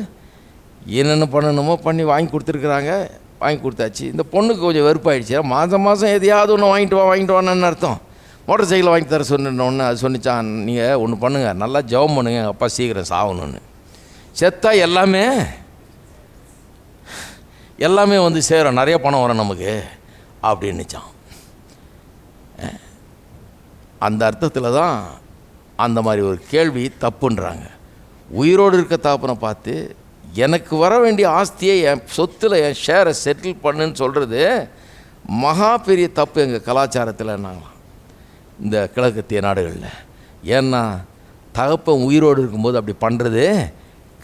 என்னென்ன பண்ணணுமோ பண்ணி வாங்கி கொடுத்துருக்குறாங்க. வாங்கி கொடுத்தாச்சு. இந்த பொண்ணுக்கு கொஞ்சம் வெறுப்பாயிடுச்சு. மாதம் எதையாவது ஒன்று வாங்கிட்டு வான்னு அர்த்தம். மோட்டர் சைக்கிளை வாங்கி தர சொன்னோன்னு அது சொன்னிச்சான், நீங்கள் ஒன்று பண்ணுங்கள், நல்லா ஜெபம் பண்ணுங்க, எங்கள் அப்பா சீக்கிரம் சாகணுன்னு. செத்தா எல்லாமே வந்து சேரும், நிறைய பணம் வரும் நமக்கு அப்படின்னுச்சான். அந்த அர்த்தத்தில் தான் அந்த மாதிரி ஒரு கேள்வி தப்புன்றாங்க. உயிரோடு இருக்க தாப்பனை பார்த்து எனக்கு வர வேண்டிய ஆஸ்தியை என் சொத்தில் என் ஷேரை செட்டில் பண்ணுன்னு சொல்கிறது மகா பெரிய தப்பு எங்கள் கலாச்சாரத்தில். நாங்களாம் இந்த கிழக்கத்திய நாடுகளில், ஏன்னா தகப்பன் உயிரோடு இருக்கும்போது அப்படி பண்ணுறது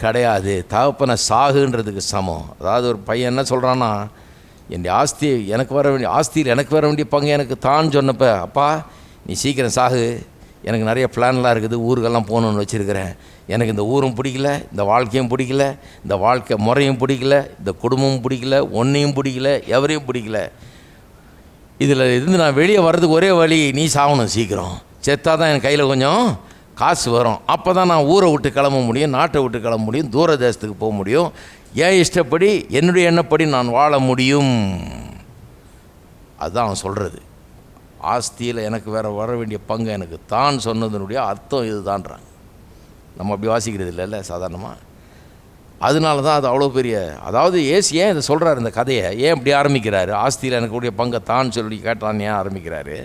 கிடையாது. தகப்பனை சாகுன்றதுக்கு சமம். அதாவது ஒரு பையன் என்ன சொல்கிறான்னா, என் ஆஸ்தியை எனக்கு வர வேண்டிய ஆஸ்தியில் எனக்கு வர வேண்டிய பங்கு எனக்கு தான் சொன்னப்போ, அப்பா நீ சீக்கிரம் சாகு, எனக்கு நிறைய பிளான்லாம் இருக்குது, ஊருக்கெல்லாம் போகணுன்னு வச்சுருக்கிறேன், எனக்கு இந்த ஊரும் பிடிக்கல, இந்த வாழ்க்கையும் பிடிக்கல, இந்த வாழ்க்கை முறையும் பிடிக்கல, இந்த குடும்பமும் பிடிக்கல, ஒன்றையும் பிடிக்கல, எவரையும் பிடிக்கல, இதில் இருந்து நான் வெளியே வர்றதுக்கு ஒரே வழி நீ சாகணும், சீக்கிரம் செத்தா தான் என் கையில் கொஞ்சம் காசு வரும், அப்போ தான் நான் ஊரை விட்டு கிளம்ப முடியும், நாட்டை விட்டு கிளம்ப முடியும், தூர தேசத்துக்கு போக முடியும், என் இஷ்டப்படி என்னுடைய எண்ணப்படி நான் வாழ முடியும். அதுதான் அவன் சொல்கிறது. ஆஸ்தியில் எனக்கு வர வேண்டிய பங்கு எனக்கு தான் சொன்னதனுடைய அர்த்தம் இது தான்றாங்க. நம்ம அப்படி வாசிக்கிறது இல்லைல்ல சாதாரணமாக. அதனால தான் அது அவ்வளோ பெரிய, அதாவது ஏசு ஏன் இதை சொல்கிறார், இந்த கதையை ஏன் இப்படி ஆரம்பிக்கிறாரு, ஆஸ்தியில் எனக்குடைய பங்கை தான் சொல்லி கேட்டான் ஏன் ஆரம்பிக்கிறாரு.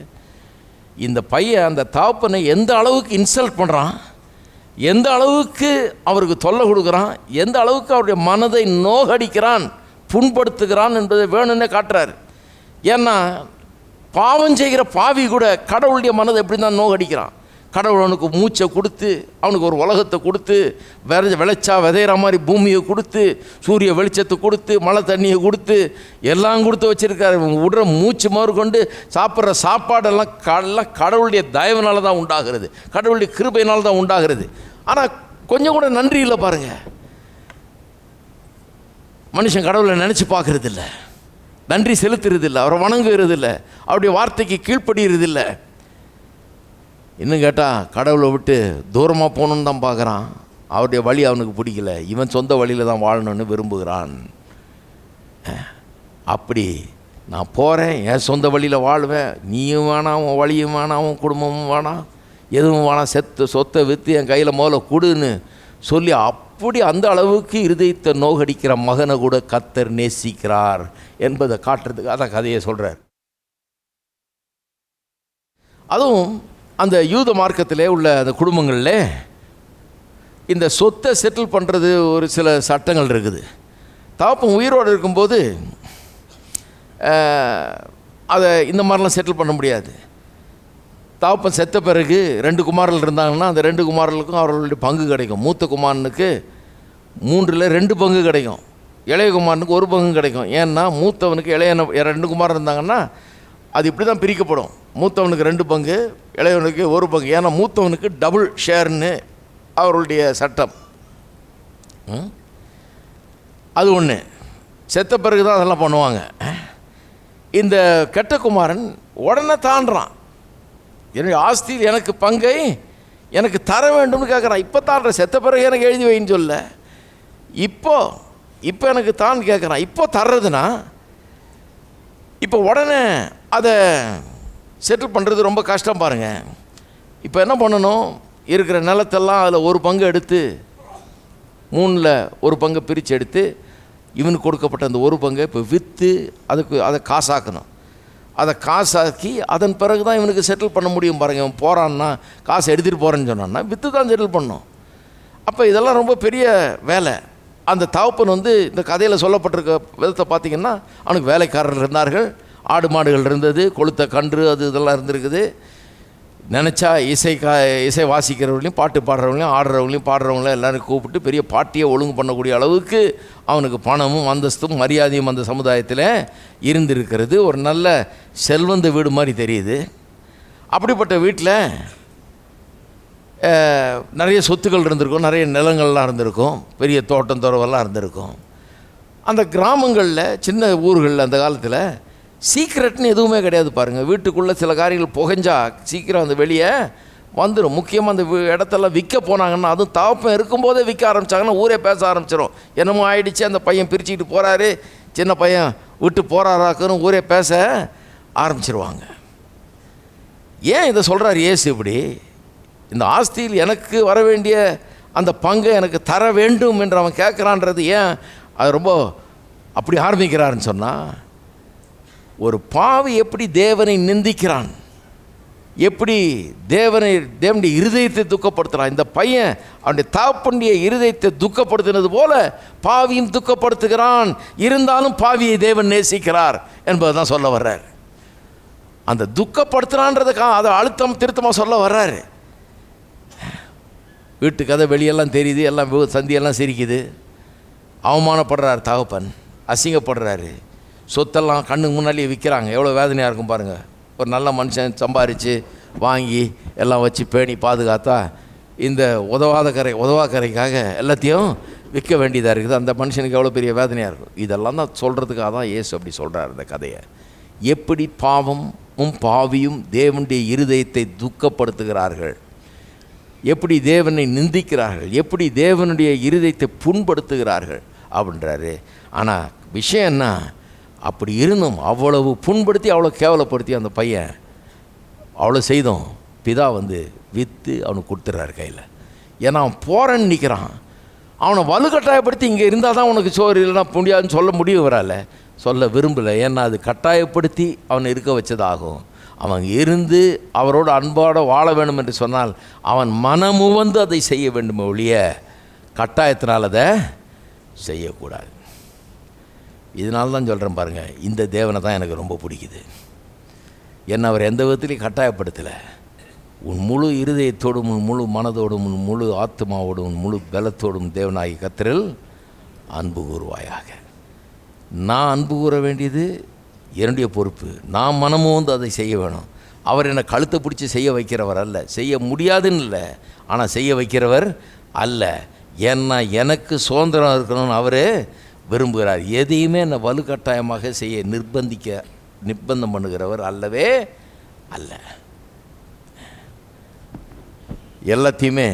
இந்த பையன் அந்த தாப்பனை எந்த அளவுக்கு இன்சல்ட் பண்ணுறான், எந்த அளவுக்கு அவருக்கு தொல்லை கொடுக்குறான், எந்த அளவுக்கு அவருடைய மனதை நோகடிக்கிறான், புண்படுத்துகிறான் என்பதை வேணும்னே காட்டுறாரு. ஏன்னா பாவம் செய்கிற பாவி கூட கடவுளுடைய மனதை எப்படி தான் நோகடிக்கிறான். கடவுள் அவனுக்கு மூச்சை கொடுத்து, அவனுக்கு ஒரு உலகத்தை கொடுத்து, விளைச்சா விதையிற மாதிரி பூமியை கொடுத்து, சூரிய வெளிச்சத்தை கொடுத்து, மழை தண்ணியை கொடுத்து, எல்லாம் கொடுத்து வச்சுருக்காரு. விடுற மூச்சு முதற்கொண்டு சாப்பிட்ற சாப்பாடெல்லாம் கடவுளுடைய தயவுனால தான் உண்டாகிறது, கடவுளுடைய கிருபையினால தான் உண்டாகிறது. ஆனால் கொஞ்சம் கூட நன்றி இல்லை பாருங்கள். மனுஷன் கடவுளை நினச்சி பார்க்கறது இல்லை, நன்றி செலுத்துறதில்லை, அவரை வணங்குறதில்லை, அவருடைய வார்த்தைக்கு கீழ்ப்படுகிறதில்லை. இன்னும் கேட்டால் கடவுளை விட்டு தூரமாக போகணுன்னு தான் பார்க்குறான். அவருடைய வழி அவனுக்கு பிடிக்கல, இவன் சொந்த வழியில் தான் வாழணும்னு விரும்புகிறான். அப்படி நான் போகிறேன், என் சொந்த வழியில் வாழ்வேன், நீயும் வேணாம், உன் வழியும் வேணாம், உன் குடும்பமும் வேணாம், எதுவும் வேணாம், சொத்தை விற்று என் கையில் முதல்ல கொடுன்னு சொல்லி அப்படி அந்த அளவுக்கு இருதயத்தை நோகடிக்கிற மகனை கூட கர்த்தர் நேசிக்கிறார் என்பதை காட்டுறதுக்கு அதான் கதையை சொல்கிறார். அதுவும் அந்த யூத மார்க்கத்திலே உள்ள அந்த குடும்பங்களில் இந்த சொத்தை செட்டில் பண்ணுறது ஒரு சில சட்டங்கள் இருக்குது. தாப்பன் உயிரோடு இருக்கும்போது அதை இந்த மாதிரிலாம் செட்டில் பண்ண முடியாது. தாப்பன் செத்த பிறகு 2 குமாரர்கள் இருந்தாங்கன்னா அந்த 2 குமாரர்களுக்கும் அவர்களுடைய பங்கு கிடைக்கும். மூத்த குமாரனுக்கு 3ல் 2 பங்கு கிடைக்கும், இளைய குமாரனுக்கு 1 பங்கு கிடைக்கும். ஏன்னா மூத்தவனுக்கு இளைய 2 குமாரன் இருந்தாங்கன்னா அது இப்படி தான் பிரிக்கப்படும். மூத்தவனுக்கு 2 பங்கு, இளையவனுக்கு 1 பங்கு. ஏன்னா மூத்தவனுக்கு டபுள் ஷேர்னு அவர்களுடைய சட்டம். அது ஒன்று. செத்த பிறகு தான் அதெல்லாம் பண்ணுவாங்க. இந்த கெட்ட குமாரன் உடனே தாண்டுறான், என்னுடைய ஆஸ்தியில் எனக்கு பங்கை எனக்கு தர வேண்டும்னு கேட்குறான். இப்போ தாண்டுற, செத்த பிறகு எனக்கு எழுதி வைன்னு சொல்ல, இப்போ எனக்கு தான் கேட்குறான். இப்போ தர்றதுன்னா இப்போ உடனே அதை செட்டில் பண்ணுறது ரொம்ப கஷ்டம் பாருங்கள். இப்போ என்ன பண்ணணும், இருக்கிற நிலத்தெல்லாம் அதில் ஒரு பங்கு எடுத்து 3ல் ஒரு பங்கை பிரித்து எடுத்து இவனுக்கு கொடுக்கப்பட்ட அந்த ஒரு பங்கை இப்போ விற்று அதை காசாக்கணும். அதை காசாக்கி அதன் பிறகு தான் இவனுக்கு செட்டில் பண்ண முடியும் பாருங்கள். இவன் போகிறான்னா, காசை எடுத்துகிட்டு போகிறேன்னு சொன்னான்னா விற்று தான் செட்டில் பண்ணணும். அப்போ இதெல்லாம் ரொம்ப பெரிய வேலை. அந்த தகப்பன் இந்த கதையில் சொல்லப்பட்டிருக்க விதத்தை பார்த்திங்கன்னா, அவனுக்கு வேலைக்காரர்கள் இருந்தார்கள், ஆடு மாடுகள் இருந்தது, கொளுத்த கன்று இதெல்லாம் இருந்திருக்குது. நினச்சா இசை வாசிக்கிறவங்களையும் பாட்டு பாடுறவங்களையும் ஆடுறவங்களையும் பாடுறவங்களையும் எல்லோரும் கூப்பிட்டு பெரிய பாட்டியை ஒழுங்கு பண்ணக்கூடிய அளவுக்கு அவனுக்கு பணமும் அந்தஸ்தும் மரியாதையும் அந்த சமுதாயத்தில் இருந்திருக்கிறது. ஒரு நல்ல செல்வந்த வீடு மாதிரி தெரியுது. அப்படிப்பட்ட வீட்டில் நிறைய சொத்துக்கள் இருந்திருக்கும், நிறைய நிலங்கள்லாம் இருந்திருக்கும், பெரிய தோட்டம் துறவெல்லாம் இருந்திருக்கும். அந்த கிராமங்களில் சின்ன ஊர்களில் அந்த காலத்தில் சீக்ரெட்னு எதுவுமே கிடையாது பாருங்கள். வீட்டுக்குள்ளே சில காரியங்கள் புகைஞ்சா சீக்கிரம் அந்த வெளியே வந்துடும். முக்கியமாக அந்த இடத்தெல்லாம் விற்க போனாங்கன்னா, அதுவும் தகப்பன் இருக்கும்போதே விற்க ஆரம்பித்தாங்கன்னா ஊரே பேச ஆரம்பிச்சிடும். என்னமோ ஆயிடுச்சு, அந்த பையன் பிரிச்சுக்கிட்டு போகிறாரு, சின்ன பையன் விட்டு போகிறாராக்குன்னு ஊரே பேச ஆரம்பிச்சிருவாங்க. ஏன் இதை சொல்கிறார் இயேசு? இப்படி இந்த ஆஸ்தியில் எனக்கு வர வேண்டிய அந்த பங்கை எனக்கு தர வேண்டும் என்று அவன் கேட்குறான்றது ஏன் அது ரொம்ப அப்படி ஆரம்பிக்கிறாருன்னு சொன்னால், ஒரு பாவி எப்படி தேவனை நிந்திக்கிறான், எப்படி தேவனுடைய இருதயத்தை துக்கப்படுத்துகிறான். இந்த பையன் அவனுடைய தகப்பனுடைய இருதயத்தை துக்கப்படுத்தினது போல பாவியும் துக்கப்படுத்துகிறான். இருந்தாலும் பாவியை தேவன் நேசிக்கிறார் என்பதை தான் சொல்ல வர்றார். அந்த துக்கப்படுத்துகிறான்றதுக்காக அதை அழுத்தம் திருத்தமாக சொல்ல வர்றாரு. வீட்டு கதை வெளியெல்லாம் தெரியுது, எல்லாம் சந்தியெல்லாம் சிரிக்குது. அவமானப்படுறார் தகப்பன், அசிங்கப்படுறாரு. சொத்தெல்லாம் கண்ணுக்கு முன்னாடியே விற்கிறாங்க. எவ்வளோ வேதனையாக இருக்கும் பாருங்கள். ஒரு நல்ல மனுஷன் சம்பாரித்து வாங்கி எல்லாம் வச்சு பேணி பாதுகாத்தா இந்த உதவாக்கரைக்காக எல்லாத்தையும் விற்க வேண்டியதாக இருக்குது. அந்த மனுஷனுக்கு எவ்வளோ பெரிய வேதனையாக இருக்கும். இதெல்லாம் தான் சொல்கிறதுக்காக தான் இயேசு அப்படி சொல்கிறார் இந்த கதையை. எப்படி பாவமும் பாவியும் தேவனுடைய இருதயத்தை துக்கப்படுத்துகிறார்கள், எப்படி தேவனை நிந்திக்கிறார்கள், எப்படி தேவனுடைய இருதயத்தை புண்படுத்துகிறார்கள் அப்படின்றாரு. ஆனால் விஷயம் என்ன, அப்படி இருந்தும் அவ்வளவு புண்படுத்தி அவ்வளோ கேவலப்படுத்தி அந்த பையன் அவ்வளோ செய்தோம் பிதா விற்று அவனுக்கு கொடுத்துட்றாரு கையில். ஏன்னா அவன் போகிறேன்னு நிற்கிறான். அவனை வலுக்கட்டாயப்படுத்தி இங்கே இருந்தால் தான் உனக்கு சோறு, இல்லைனா முடியாதுன்னு சொல்ல முடியும் வரால, சொல்ல விரும்பலை. ஏன்னா அது கட்டாயப்படுத்தி அவனை இருக்க வச்சதாகும். அவன் இருந்து அவரோட அன்பாட வாழ வேண்டும் என்று சொன்னால் அவன் மனமுவந்து அதை செய்ய வேண்டும் ஒழிய கட்டாயத்தினால் அதை செய்யக்கூடாது. இதனால தான் சொல்கிறேன் பாருங்கள், இந்த தேவனை தான் எனக்கு ரொம்ப பிடிக்குது. என்னை அவர் எந்த விதத்துலையும் கட்டாயப்படுத்தலை. உன் முழு இருதயத்தோடும், உன் முழு மனதோடும், உன் முழு ஆத்மாவோடும், உன் முழு பலத்தோடும் தேவனாகி கர்த்தரில் அன்பு கூறுவாயாக. நான் அன்பு கூற வேண்டியது என்னுடைய பொறுப்பு. நான் மனமும் அதை செய்ய வேணும். அவர் என்னை கழுத்தை பிடிச்சி செய்ய வைக்கிறவர் அல்ல, செய்ய முடியாதுன்னு இல்லை, ஆனால் செய்ய வைக்கிறவர் அல்ல. ஏன்னா எனக்கு சுதந்திரம் இருக்கணும்னு அவர் விரும்புகிறார். எதையுமே என்னை வலுக்கட்டாயமாக செய்ய நிர்பந்தம் பண்ணுகிறவர் அல்லவே அல்ல. எல்லாத்தையுமே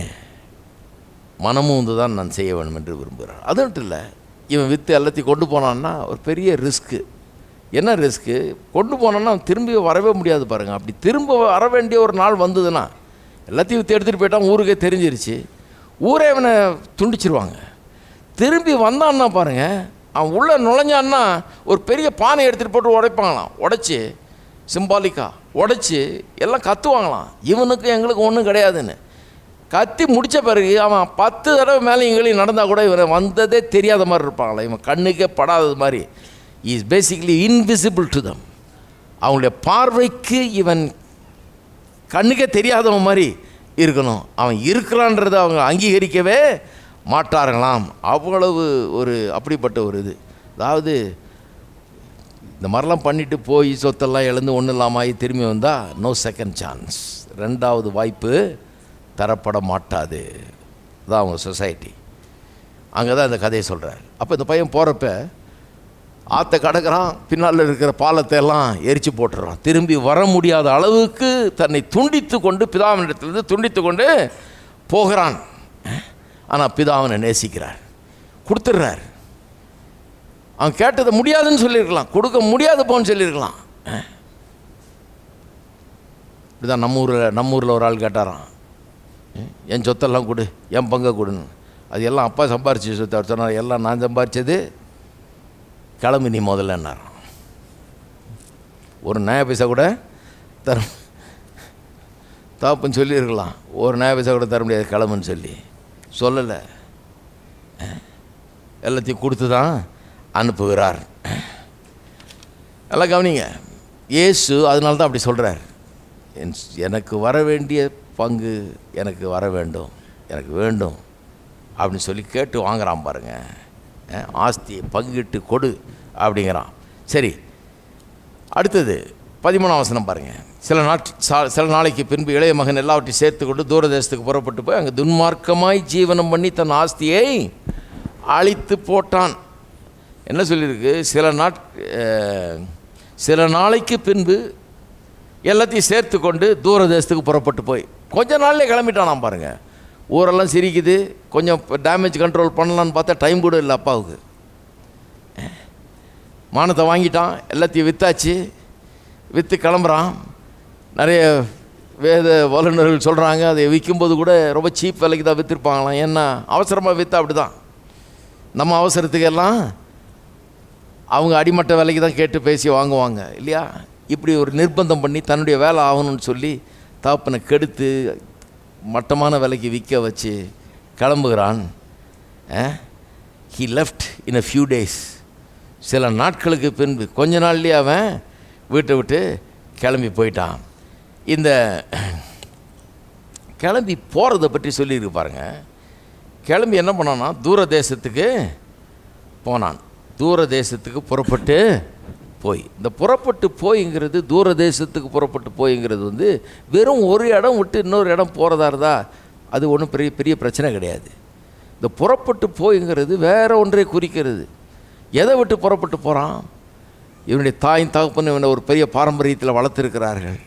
மனமும் தான் நான் செய்ய வேண்டும் என்று விரும்புகிறார். அது மட்டும் இல்லை, இவன் விற்று எல்லாத்தையும் கொண்டு போனான்னா ஒரு பெரிய ரிஸ்க்கு. என்ன ரிஸ்க்கு? கொண்டு போனான்னா திரும்பி வரவே முடியாது பாருங்கள். அப்படி திரும்ப வர வேண்டிய ஒரு நாள் வந்ததுன்னா எல்லாத்தையும் விற்று எடுத்துகிட்டு போயிட்டான், ஊருக்கே தெரிஞ்சிருச்சு, ஊரே அவனை துண்டிச்சிருவாங்க. திரும்பி வந்தான்னா பாருங்கள், அவன் உள்ளே நுழைஞ்சான்னா ஒரு பெரிய பானை எடுத்துகிட்டு போட்டு உடைப்பாங்களாம். உடைச்சி சிம்பாலிக்காக உடைச்சி எல்லாம் கத்துவாங்களாம், இவனுக்கு எங்களுக்கு ஒன்றும் கிடையாதுன்னு. கத்தி முடித்த பிறகு அவன் 10 தடவை மேலே எங்களையும் நடந்தால் கூட இவனை வந்ததே தெரியாத மாதிரி இருப்பாங்களாம். இவன் கண்ணுக்கே படாதது மாதிரி. Is basically invisible to them. அவங்களுடைய பார்வைக்கு இவன் கண்ணுக்கே தெரியாதவன் மாதிரி இருக்கணும். அவன் இருக்கிறான்றதை அவங்க அங்கீகரிக்கவே மாட்டார்களாம். அவ்வளவு அப்படிப்பட்ட ஒரு இது. அதாவது இந்த மாதிரிலாம் பண்ணிவிட்டு போய் சொத்தெல்லாம் இழந்து ஒன்றும் இல்லாமல் திரும்பி வந்தால் நோ செகண்ட் சான்ஸ், 2வது வாய்ப்பு தரப்பட மாட்டாது. அதான் அவங்க சொசைட்டி. அங்கே தான் இந்த கதையை சொல்கிறார். அப்போ இந்த பையன் போகிறப்ப ஆற்றை கடக்கிறான், பின்னால் இருக்கிற பாலத்தை எல்லாம் எரித்து போட்டுறான். திரும்பி வர முடியாத அளவுக்கு தன்னை துண்டித்து கொண்டு பிதாவினிடத்திலிருந்து துண்டித்து கொண்டு போகிறான். ஆனால் பிதாவினை நேசிக்கிறார், கொடுத்துட்றார். அவன் கேட்டதை முடியாதுன்னு சொல்லியிருக்கலாம், கொடுக்க முடியாது போன்னு சொல்லியிருக்கலாம். இப்படி தான் நம்ம ஊரில் ஒரு ஆள் கேட்டாராம், என் சொத்தெல்லாம் கொடு, என் பங்கை கொடுன்னு. அது எல்லாம் அப்பா சம்பாரிச்சு சொத்து. அவர் சொன்னார், எல்லாம் நான் சம்பாரித்தது, கிளம்பு நீ முதல்லன்னாராம். ஒரு நயா பைசா கூட தர தாப்புன்னு சொல்லியிருக்கலாம், ஒரு நயா பைசா கூட தர முடியாது கிளம்புன்னு சொல்லலை. எல்லாத்தையும் கொடுத்து தான் அனுப்புகிறார். எல்லாம் கவனிங்க, இயேசு அதனால தான் அப்படி சொல்கிறார், எனக்கு வர வேண்டிய பங்கு எனக்கு வர வேண்டும், எனக்கு வேண்டும் அப்படின்னு சொல்லி கேட்டு வாங்குறான் பாருங்க. ஆஸ்தியை பங்கிட்டு கொடு அப்படிங்கிறான். சரி, அடுத்தது 13ஆம் வசனம் பாருங்கள். சில நாளைக்கு பின்பு இளைய மகன் எல்லாவற்றையும் சேர்த்து கொண்டு தூரதேசத்துக்கு புறப்பட்டு போய் அங்கே துன்மார்க்கமாய் ஜீவனம் பண்ணி தன் ஆஸ்தியை அழித்து போட்டான். என்ன சொல்லியிருக்கு? சில நாளைக்கு பின்பு எல்லாத்தையும் சேர்த்து கொண்டு தூரதேசத்துக்கு புறப்பட்டு போய் கொஞ்ச நாள்லேயே கிளம்பிட்டானாம் பாருங்கள். ஊரெல்லாம் சிரிக்குது, கொஞ்சம் டேமேஜ் கண்ட்ரோல் பண்ணலான்னு பார்த்தா டைம் கூட இல்லை அப்பாவுக்கு. மானத்தை வாங்கிட்டான், எல்லாத்தையும் விற்றாச்சு, விற்று கிளம்புறான். நிறைய வேத வல்லுநர்கள் சொல்கிறாங்க, அதை விற்கும்போது கூட ரொம்ப சீப் விலைக்கு தான் விற்றுருப்பாங்களாம். ஏன்னா அவசரமாக விற்றா அப்படி தான். நம்ம அவசரத்துக்கெல்லாம் அவங்க அடிமட்ட விலைக்கு தான் கேட்டு பேசி வாங்குவாங்க இல்லையா? இப்படி ஒரு நிர்பந்தம் பண்ணி தன்னுடைய வேலை ஆகணும்னு சொல்லி தாப்பனை கெடுத்து மட்டமான விலைக்கு விற்க வச்சு கிளம்புகிறான். He left in a few days. சில நாட்களுக்கு பின்பு கொஞ்ச நாள்லேயே அவன் வீட்டை விட்டு கிளம்பி போயிட்டான். இந்த கிளம்பி போகிறத பற்றி சொல்லியிருக்கு பாருங்கள். கிளம்பி என்ன பண்ணான்னா தூரதேசத்துக்கு போனான். தூரதேசத்துக்கு புறப்பட்டு போய், இந்த புறப்பட்டு போய்ங்கிறது, தூரதேசத்துக்கு புறப்பட்டு போய்ங்கிறது வந்து வெறும் ஒரு இடம் விட்டு இன்னொரு இடம் போகிறதா இருந்தால் அது ஒன்றும் பெரிய பிரச்சனை கிடையாது. இந்த புறப்பட்டு போய்ங்கிறது வேற ஒன்றை குறிக்கிறது. எதை விட்டு புறப்பட்டு போகிறான்? இவனுடைய தாயின் தகப்பன் இவனை ஒரு பெரிய பாரம்பரியத்தில் வளர்த்துருக்கிறார்கள்,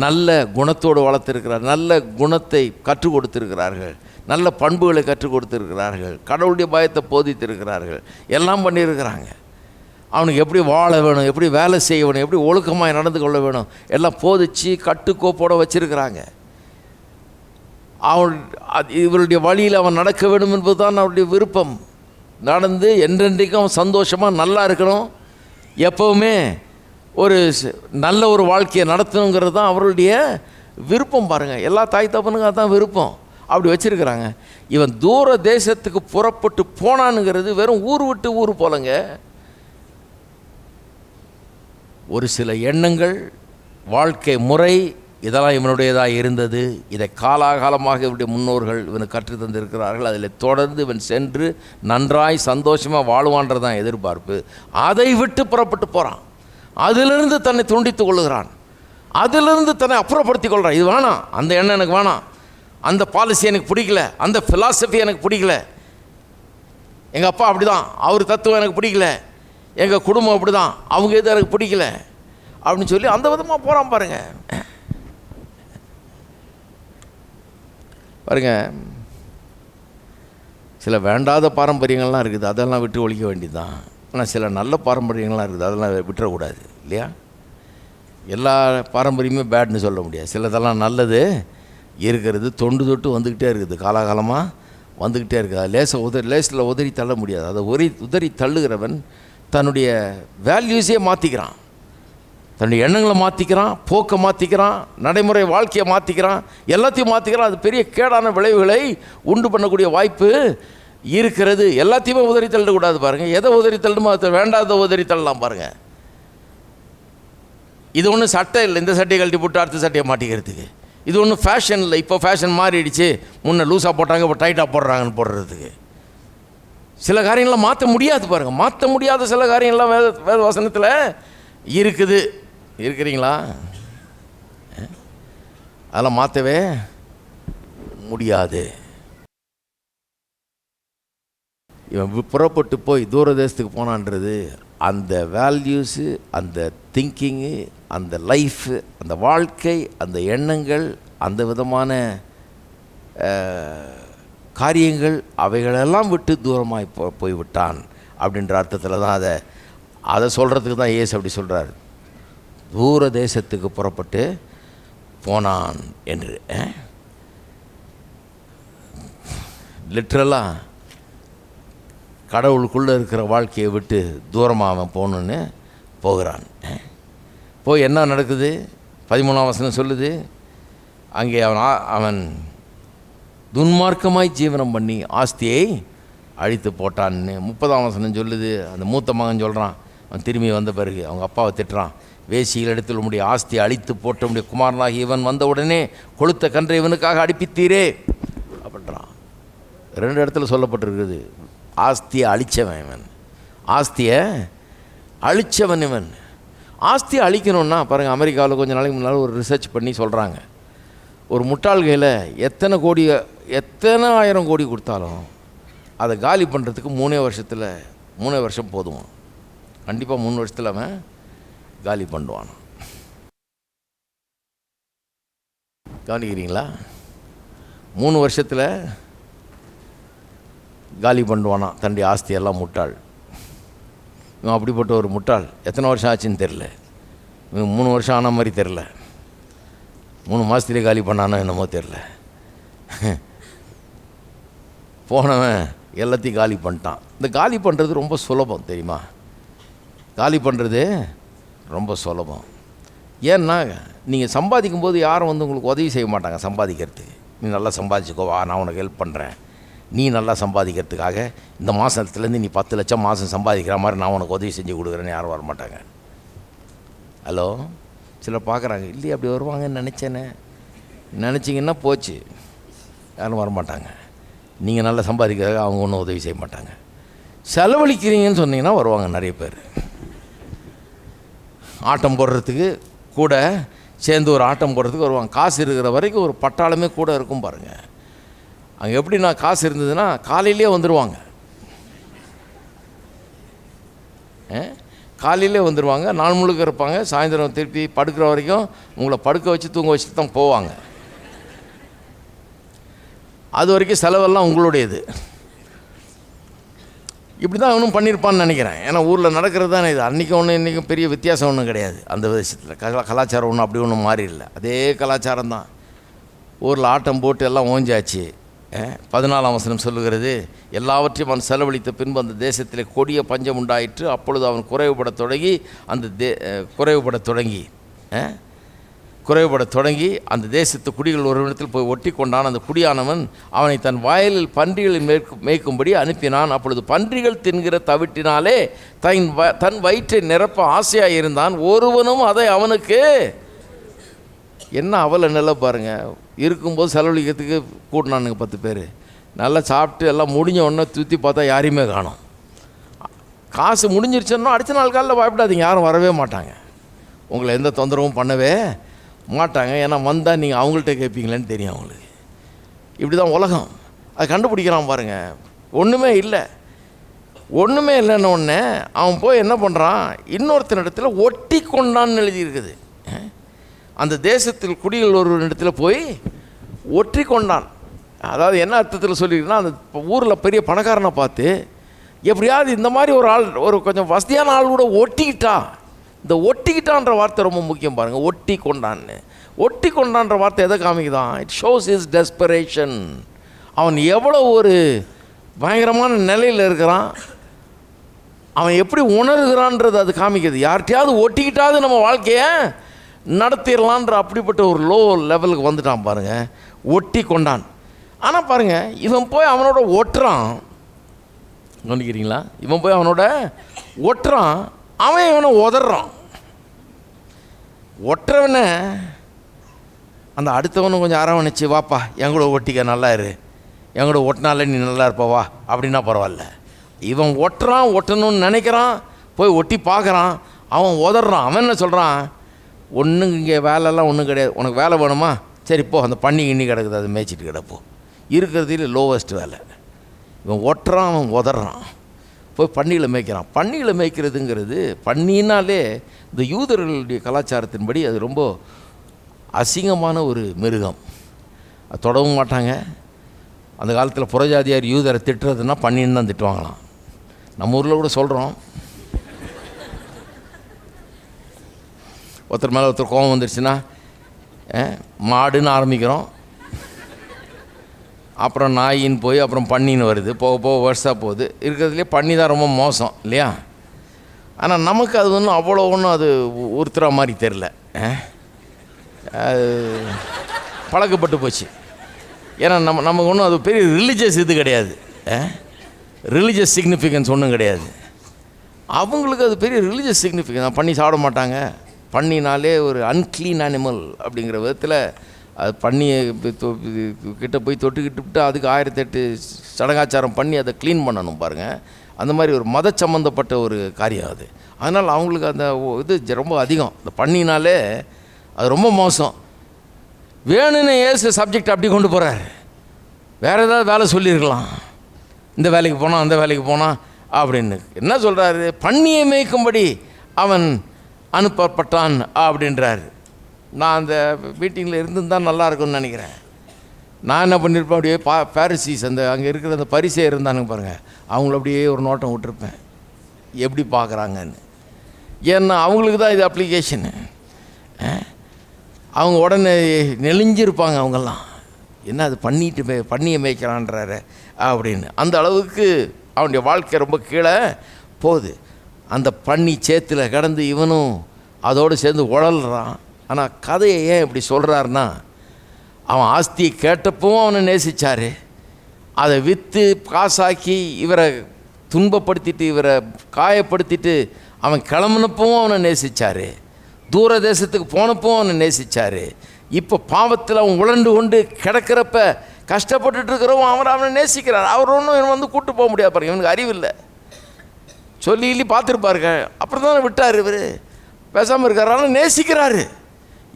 நல்ல குணத்தோடு வளர்த்துருக்கிறார், நல்ல குணத்தை கற்றுக் கொடுத்துருக்கிறார்கள், நல்ல பண்புகளை கற்றுக் கொடுத்துருக்கிறார்கள், கடவுளுடைய பயத்தை போதித்திருக்கிறார்கள், எல்லாம் பண்ணியிருக்கிறாங்க. அவனுக்கு எப்படி வாழ வேணும், எப்படி வேலை செய்ய வேணும், எப்படி ஒழுக்கமாக நடந்து கொள்ள வேணும் எல்லாம் போதிச்சு கட்டுக்கோப்போடு வச்சுருக்கிறாங்க. இவருடைய வழியில் அவன் நடக்க வேண்டும் என்பது தான் அவருடைய விருப்பம். நடந்து என்றென்றைக்கும் அவன் சந்தோஷமாக நல்லா இருக்கணும், எப்போவுமே ஒரு நல்ல ஒரு வாழ்க்கையை நடத்தணுங்கிறது தான் அவருடைய விருப்பம். பாருங்கள், எல்லா தாய் தப்பனுக்கும் அதுதான் விருப்பம். அப்படி வச்சுருக்கிறாங்க. இவன் தூர தேசத்துக்கு புறப்பட்டு போனானுங்கிறது வெறும் ஊர் விட்டு ஊர் போலங்க. ஒரு சில எண்ணங்கள், வாழ்க்கை முறை, இதெல்லாம் இவனுடையதாக இருந்தது. இதை காலாகாலமாக இவருடைய முன்னோர்கள் இவனுக்கு கற்று தந்திருக்கிறார்கள். அதில் தொடர்ந்து இவன் சென்று நன்றாய் சந்தோஷமாக வாழ்வான்றதான் எதிர்பார்ப்பு. அதை விட்டு புறப்பட்டு போகிறான். அதிலிருந்து தன்னை துண்டித்து கொள்ளுகிறான், அதிலிருந்து தன்னை அப்புறப்படுத்தி கொள்கிறான். இது வேணாம், அந்த எண்ணம் எனக்கு வேணாம், அந்த பாலிசி எனக்கு பிடிக்கல, அந்த ஃபிலாசபி எனக்கு பிடிக்கல, எங்கள் அப்பா அப்படி தான், அவர் தத்துவம் எனக்கு பிடிக்கல, எங்கள் குடும்பம் அப்படி தான், அவங்க எது எனக்கு பிடிக்கல அப்படின்னு சொல்லி அந்த விதமாக போகிறான் பாருங்கள். சில வேண்டாத பாரம்பரியங்கள்லாம் இருக்குது, அதெல்லாம் விட்டு ஒழிக்க வேண்டியது தான். ஆனால் சில நல்ல பாரம்பரியங்கள்லாம் இருக்குது, அதெல்லாம் விட்டுறக்கூடாது இல்லையா? எல்லா பாரம்பரியமே பேட்னு சொல்ல முடியாது. சிலதெல்லாம் நல்லது இருக்கிறது, தொண்டு தொட்டு வந்துக்கிட்டே இருக்குது, காலாகாலமாக வந்துக்கிட்டே இருக்குது. அது லேசில் உதறி தள்ள முடியாது. அதை உதறி தள்ளுகிறவன் தன்னுடைய வேல்யூஸே மாற்றிக்கிறான், தன்னுடைய எண்ணங்களை மாற்றிக்கிறான், போக்கை மாற்றிக்கிறான், நடைமுறை வாழ்க்கையை மாற்றிக்கிறான், எல்லாத்தையும் மாற்றிக்கிறான். அது பெரிய கேடான விளைவுகளை உண்டு பண்ணக்கூடிய வாய்ப்பு இருக்கிறது. எல்லாத்தையுமே உதறி தள்ளக்கூடாது பாருங்கள். எதை உதறி தள்ளணுமோ அதை வேண்டாத உதறி தள்ளலாம் பாருங்கள். இது ஒன்றும் சட்டை இல்லை, இந்த சட்டையை கழட்டி போட்டு அடுத்த சட்டையை மாட்டிக்கிறதுக்கு. இது ஒன்றும் ஃபேஷன் இல்லை, இப்போ ஃபேஷன் மாறிடுச்சு. முன்னே லூஸாக போட்டாங்க, இப்போ டைட்டாக போடுறாங்கன்னு போடுறதுக்கு. சில காரியங்கள்லாம் மாற்ற முடியாது பாருங்கள். மாற்ற முடியாத சில காரியங்கள்லாம் வேத வசனத்தில் இருக்குது. இருக்கிறீங்களா? அதெல்லாம் மாற்றவே முடியாது. இவன் புறப்பட்டு போய் தூரதேசத்துக்கு போனான்றது அந்த வேல்யூஸு, அந்த திங்கிங்கு, அந்த லைஃபு, அந்த வாழ்க்கை, அந்த எண்ணங்கள், அந்த விதமான காரியங்கள், அவைகளெல்லாம் விட்டு தூரமாய் போய்விட்டான் அப்படின்ற அர்த்தத்தில் தான் அதை சொல்கிறதுக்கு தான் இயேசு அப்படி சொல்கிறார். தூர தேசத்துக்கு புறப்பட்டு போனான் என்று. லிட்ரலாக கடவுளுக்குள்ளே இருக்கிற வாழ்க்கையை விட்டு தூரமாக அவன் போகணுன்னு போகிறான். போய் என்ன நடக்குது? 13ஆம் வசனம் சொல்லுது, அங்கே அவன் துன்மார்க்கமாய் ஜீவனம் பண்ணி ஆஸ்தியை அழித்து போட்டான்னு. 30ஆம் வசனம் சொல்லுது, அந்த மூத்த மகன் சொல்கிறான், அவன் திரும்பி வந்த பிறகு அவங்க அப்பாவை திட்டுறான், வேசியில் இடத்தில் உம்முடைய ஆஸ்தியை அழித்து போட்ட உம்முடைய குமாரனாகி இவன் வந்த உடனே கொளுத்த கன்றை இவனுக்காக அடிப்பித்தீரே அப்படின்றான். 2 இடத்துல சொல்லப்பட்டிருக்குது, ஆஸ்தியை அழித்தவன் இவன், ஆஸ்தியை அழித்தவன் இவன். ஆஸ்தியை அழிக்கணுன்னா பாருங்கள், அமெரிக்காவில் கொஞ்சம் நாளைக்கு முன்னால் ஒரு ரிசர்ச் பண்ணி சொல்கிறாங்க, ஒரு முட்டாள் கையில் எத்தனை ஆயிரம் கோடி கொடுத்தாலும் அதை காலி பண்ணுறதுக்கு 3 வருஷம் போதும். கண்டிப்பாக 3 வருஷத்தில் அவன் காலி பண்ணுவான். கவனிக்கிறீங்களா? 3 வருஷத்தில் காலி பண்ணுவானா தன்னுடைய ஆஸ்தியெல்லாம். முட்டாள் இவன், அப்படிப்பட்ட ஒரு முட்டாள். எத்தனை வருஷம் ஆச்சுன்னு தெரில, இவன் 3 வருஷம் ஆன மாதிரி தெரில, 3 மாதத்துலேயே காலி பண்ணானோ என்னமோ தெரில. போனவன் எல்லாத்தையும் காலி பண்ணிட்டான். இந்த காலி பண்ணுறது ரொம்ப சுலபம் தெரியுமா? காலி பண்ணுறது ரொம்ப சுலபம். ஏன்னா நீங்கள் சம்பாதிக்கும் போது யாரும் உங்களுக்கு உதவி செய்ய மாட்டாங்க சம்பாதிக்கிறதுக்கு. நீ நல்லா சம்பாதிச்சுக்கோவா, நான் உனக்கு ஹெல்ப் பண்ணுறேன். நீ நல்லா சம்பாதிக்கிறதுக்காக இந்த மாதத்துலேருந்து நீ 10 லட்சம் மாதம் சம்பாதிக்கிற மாதிரி நான் உனக்கு உதவி செஞ்சு கொடுக்குறேன்னு யாரும் வரமாட்டாங்க. ஹலோ, சிலர் பார்க்குறாங்க, இல்லையே அப்படி வருவாங்கன்னு நினச்சேனே. நினச்சிங்கன்னா போச்சு, யாரும் வரமாட்டாங்க. நீங்கள் நல்லா சம்பாதிக்கிறதுக்காக அவங்க ஒன்றும் உதவி செய்ய மாட்டாங்க. செலவழிக்கிறீங்கன்னு சொன்னீங்கன்னா வருவாங்க நிறைய பேர். ஆட்டம் போடுறதுக்கு கூட சேர்ந்து ஒரு ஆட்டம் போடுறதுக்கு வருவாங்க. காசு இருக்கிற வரைக்கும் ஒரு பட்டாளமே கூட இருக்கும் பாருங்கள். அங்கே எப்படின்னா காசு இருந்ததுன்னா காலையிலே வந்துடுவாங்க, காலையிலே வந்துடுவாங்க, நாள் முழுக்க இருப்பாங்க. சாயந்தரம் திருப்பி படுக்கிற வரைக்கும் உங்களை படுக்க வச்சு தூங்க வச்சுட்டு தான் போவாங்க. அது வரைக்கும் செலவெல்லாம் உங்களுடையது. இப்படி தான் அவனும் பண்ணியிருப்பான்னு நினைக்கிறேன். ஏன்னா ஊரில் நடக்கிறது தானே இது. அன்றைக்கும் ஒன்றும் இன்றைக்கும் பெரிய வித்தியாசம் ஒன்றும் கிடையாது. அந்த விஷயத்தில் கலாச்சாரம் ஒன்றும் அப்படி ஒன்றும் மாறி இல்லை, அதே கலாச்சாரம் தான். ஊரில் ஆட்டம் போட்டு எல்லாம் ஓஞ்சாச்சு. 14ஆம் வசனம் சொல்லுகிறது, எல்லாவற்றையும் அவன் செலவழித்த பின்பு அந்த தேசத்திலே கொடிய பஞ்சம் உண்டாயிற்று. அப்பொழுது அவன் குறைவுபடத் தொடங்கி அந்த தேசத்து குடிகள் ஒரு இடத்தில் போய் ஒட்டி கொண்டான். அந்த குடியானவன் அவனை தன் வயலில் பன்றிகளை மேய்க்கும்படி அனுப்பினான். அப்பொழுது பன்றிகள் தின்கிற தவிட்டினாலே தன் வயிற்றை நிரப்ப ஆசையாக இருந்தான். ஒருவனும் அதை அவனுக்கு என்ன அவலை நிலை பாருங்கள். இருக்கும்போது செலவழிக்கிறதுக்கு கூட்டினானுங்க 10 பேர். நல்லா சாப்பிட்டு எல்லாம் முடிஞ்ச உடனே சுற்றி பார்த்தா யாரையுமே காணோம். காசு முடிஞ்சிருச்சுன்னா அடுத்த நாள் காலையில் பயப்படாதீங்க, யாரும் வரவே மாட்டாங்க, உங்களை எந்த தொந்தரவும் பண்ணவே மாட்டாங்க. ஏன்னா வந்தால் நீங்கள் அவங்கள்ட்ட கேட்பீங்களேன்னு தெரியும் அவங்களுக்கு. இப்படி தான் உலகம். அதை கண்டுபிடிக்கிறான் பாருங்கள். ஒன்றுமே இல்லைன்னு ஒன்று அவன் போய் என்ன பண்ணுறான், இன்னொருத்தனிடத்தில் ஒட்டி கொண்டான்னு எழுதியிருக்குது. அந்த தேசத்தில் குடிகள் ஒரு இடத்துல போய் ஒற்றி கொண்டான். அதாவது என்ன அர்த்தத்தில் சொல்லியிருக்குன்னா, அந்த ஊரில் பெரிய பணக்காரனை பார்த்து எப்படியாவது இந்த மாதிரி ஒரு ஆள், ஒரு கொஞ்சம் வசதியான ஆள் கூட ஒட்டிக்கிட்டா. இந்த ஒட்டிக்கிட்டான்ற வார்த்தை ரொம்ப முக்கியம் பாருங்கள். ஒட்டி கொண்டான்ற வார்த்தை எதை காமிக்குதான்? It shows is desperation. அவன் எவ்வளோ ஒரு பயங்கரமான நிலையில் இருக்கிறான், அவன் எப்படி உணர்கிறான்றது அது காமிக்குது. யார்கிட்டையாவது ஒட்டிக்கிட்டாவது நம்ம வாழ்க்கையை நடத்திடலான்ற அப்படிப்பட்ட ஒரு லோ லெவலுக்கு வந்துட்டான் பாருங்கள். ஒட்டி கொண்டான். ஆனால் பாருங்கள், இவன் போய் அவனோட ஒட்டுறான். கவனிக்கிறீங்களா? இவன் போய் அவனோட ஒட்டுறான், அவன் இவனை உதறான். ஒட்டுறவனை அந்த அடுத்தவனும் கொஞ்சம் அரவணைச்சு, வாப்பா என் கூட ஒட்டிக்க, நல்லா இரு, என் கூட ஒட்டினாலே நீ நல்லா இருப்பவா அப்படின்னா பரவாயில்ல. இவன் ஒட்டணும்னு நினைக்கிறான், போய் ஒட்டி பார்க்குறான், அவன் உதறான். அவன் என்ன சொல்கிறான், ஒன்றும் இங்கே வேலைலாம் ஒன்றும் கிடையாது, உனக்கு வேலை வேணுமா, சரி போ, அந்த பண்ணி கிடக்குது அதை மேய்ச்சிட்டு கிடப்போ, இருக்கிறதுல லோவஸ்ட் வேலை. இவன் ஒட்டுறான், அவன் உதறான், போய் பன்னிகளை மேய்க்கிறான். பன்னிகளை மேய்க்கிறதுங்கிறது, பன்னினாலே இந்த யூதர்களுடைய கலாச்சாரத்தின்படி அது ரொம்ப அசிங்கமான ஒரு மிருகம். அது தொடவும் மாட்டாங்க. அந்த காலத்தில் புறஜாதியார் யூதரை திட்டுறதுன்னா பன்னின்னு தான் திட்டுவாங்களாம். நம்ம ஊரில் கூட சொல்கிறோம், ஒருத்தர் மேலே ஒருத்தர் கோபம் வந்துடுச்சுன்னா மாடுன்னு ஆரம்பிக்கிறோம், அப்புறம் நாயின்னு போய் அப்புறம் பன்னின்னு வருது, போக போக வருஷா போகுது. இருக்கிறதுலே பன்னி தான் ரொம்ப மோசம் இல்லையா? ஆனால் நமக்கு அது ஒன்றும் அவ்வளோ ஒன்றும் அது உறுத்துற மாதிரி தெரில, அது பழக்கப்பட்டு போச்சு. ஏன்னா நமக்கு ஒன்றும் அது பெரிய ரிலீஜியஸ் இது கிடையாது, ரிலீஜியஸ் சிக்னிஃபிகன்ஸ் ஒன்றும் கிடையாது. அவங்களுக்கு அது பெரிய ரிலீஜியஸ் சிக்னிஃபிகன்ஸ். பண்ணி சாப்பிட மாட்டாங்க. பண்ணினாலே ஒரு அன்க்ளீன் அனிமல் அப்படிங்கிற விதத்தில் அது பண்ணியை கிட்ட போய் தொட்டுக்கிட்டு அதுக்கு 1008 சடங்காச்சாரம் பண்ணி அதை க்ளீன் பண்ணணும் பாருங்கள். அந்த மாதிரி ஒரு மத சம்மந்தப்பட்ட ஒரு காரியம் அது. அதனால் அவங்களுக்கு அந்த இது ரொம்ப அதிகம். இந்த பண்ணினாலே அது ரொம்ப மோசம். வேணும்னு ஏசு சப்ஜெக்ட் அப்படி கொண்டு போகிறார். வேறு ஏதாவது வேலை சொல்லியிருக்கலாம், இந்த வேலைக்கு போனால் அந்த வேலைக்கு போனால் அப்படின்னு. என்ன சொல்கிறாரு? பண்ணியை மேய்க்கும்படி அவன் அனுப்பப்பட்டான் அப்படின்றார். நான் அந்த மீட்டிங்கில் இருந்துதான் நல்லா இருக்கும்னு நினைக்கிறேன். நான் என்ன பண்ணியிருப்பேன், அப்படியே பாரிசீஸ் அந்த அங்கே இருக்கிற அந்த பரிசே இருந்தானுங்க பாருங்கள், அவங்கள அப்படியே ஒரு நோட்டம் விட்டுருப்பேன் எப்படி பார்க்குறாங்கன்னு. ஏன்னா அவங்களுக்கு தான் இது அப்ளிகேஷனு. அவங்க உடனே நெளிஞ்சிருப்பாங்க அவங்கெல்லாம், என்ன அது பண்ணியை மேய்க்கிறான்றாரு அப்படின்னு. அந்த அளவுக்கு அவனுடைய வாழ்க்கை ரொம்ப கீழே போகுது. அந்த பண்ணி சேத்தில் கடந்து இவனும் அதோடு சேர்ந்து உழல்றான். ஆனால் கதையை ஏன் இப்படி சொல்கிறாருன்னா, அவன் ஆஸ்தியை கேட்டப்பவும் அவனை நேசித்தார், அதை விற்று காசாக்கி இவரை துன்பப்படுத்திட்டு இவரை காயப்படுத்திட்டு அவன் கிளம்புனப்பவும் அவனை நேசித்தார், தூர தேசத்துக்கு போனப்பவும் அவனை நேசித்தார். இப்போ பாவத்தில் அவன் உழண்டு கொண்டு கிடக்கிறப்ப கஷ்டப்பட்டுட்டு இருக்கிறவன் அவனை நேசிக்கிறார். அவர் ஒன்றும் இவன் வந்து கூப்பிட்டு போக முடியாது பாருங்க, இவனுக்கு அறிவில்லை. சொல்லி பார்த்துருப்பாருங்க, அப்புறம் தானே விட்டார். இவர் பேசாமல் இருக்கார், ஆனால் நேசிக்கிறாரு.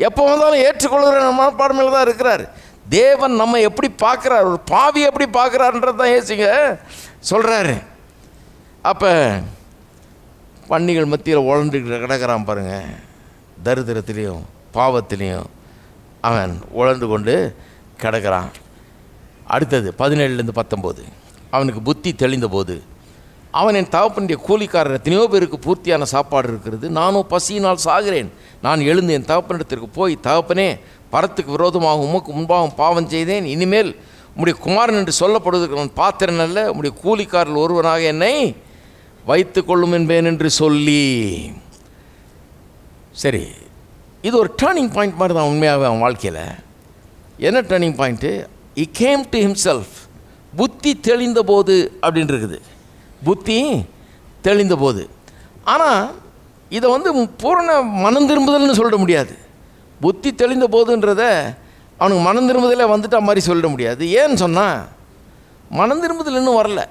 எப்போ வந்தாலும் ஏற்றுக்கொள்கிற மனப்பான்மையில் தான் இருக்கிறார். தேவன் நம்ம எப்படி பார்க்குறார், ஒரு பாவி எப்படி பார்க்குறாருன்றது தான் ஏசிங்க சொல்கிறாரு. அப்போ பன்னிகள் மத்தியில் உழண்டு கிடக்கிறான் பாருங்கள், தரித்திரத்துலேயும் பாவத்திலையும் அவன் உழந்து கொண்டு கிடக்கிறான். அடுத்தது 17-19. அவனுக்கு புத்தி தெளிந்த போது அவன், என் தகப்பனுடைய கூலிக்காரர் எத்தனையோ பேருக்கு பூர்த்தியான சாப்பாடு இருக்கிறது, நானும் பசியினால் சாகிறேன். நான் எழுந்து என் தகப்பனிடத்திற்கு போய், தகப்பனே, பரத்துக்கு விரோதமாக உமக்கு முன்பாகவும் பாவம் செய்தேன், இனிமேல் உம்முடைய குமாரன் என்று சொல்லப்படுவதற்கு நான் பாத்திரன் அல்ல, உம்முடைய கூலிக்காரர்கள் ஒருவனாக என்னை வைத்து கொள்ளும் என்பேன் என்று சொல்லி. சரி, இது ஒரு டேர்னிங் பாயிண்ட் மாதிரி தான் உண்மையாகவே அவன் வாழ்க்கையில். என்ன turning point? he came to himself. புத்தி தெளிந்த போது அப்படின்னு இருக்குது, புத்தி தெளிந்த போது. ஆனால் இதை வந்து பூரண மனம் திரும்புதல்னு சொல்லிட முடியாது. புத்தி தெளிந்த போதுன்றத அவனுக்கு மனம் திரும்புதலே வந்துட்டா மாதிரி சொல்லிட முடியாது. ஏன்னு சொன்னால் மனம் திரும்புதல் இன்னும் வரல.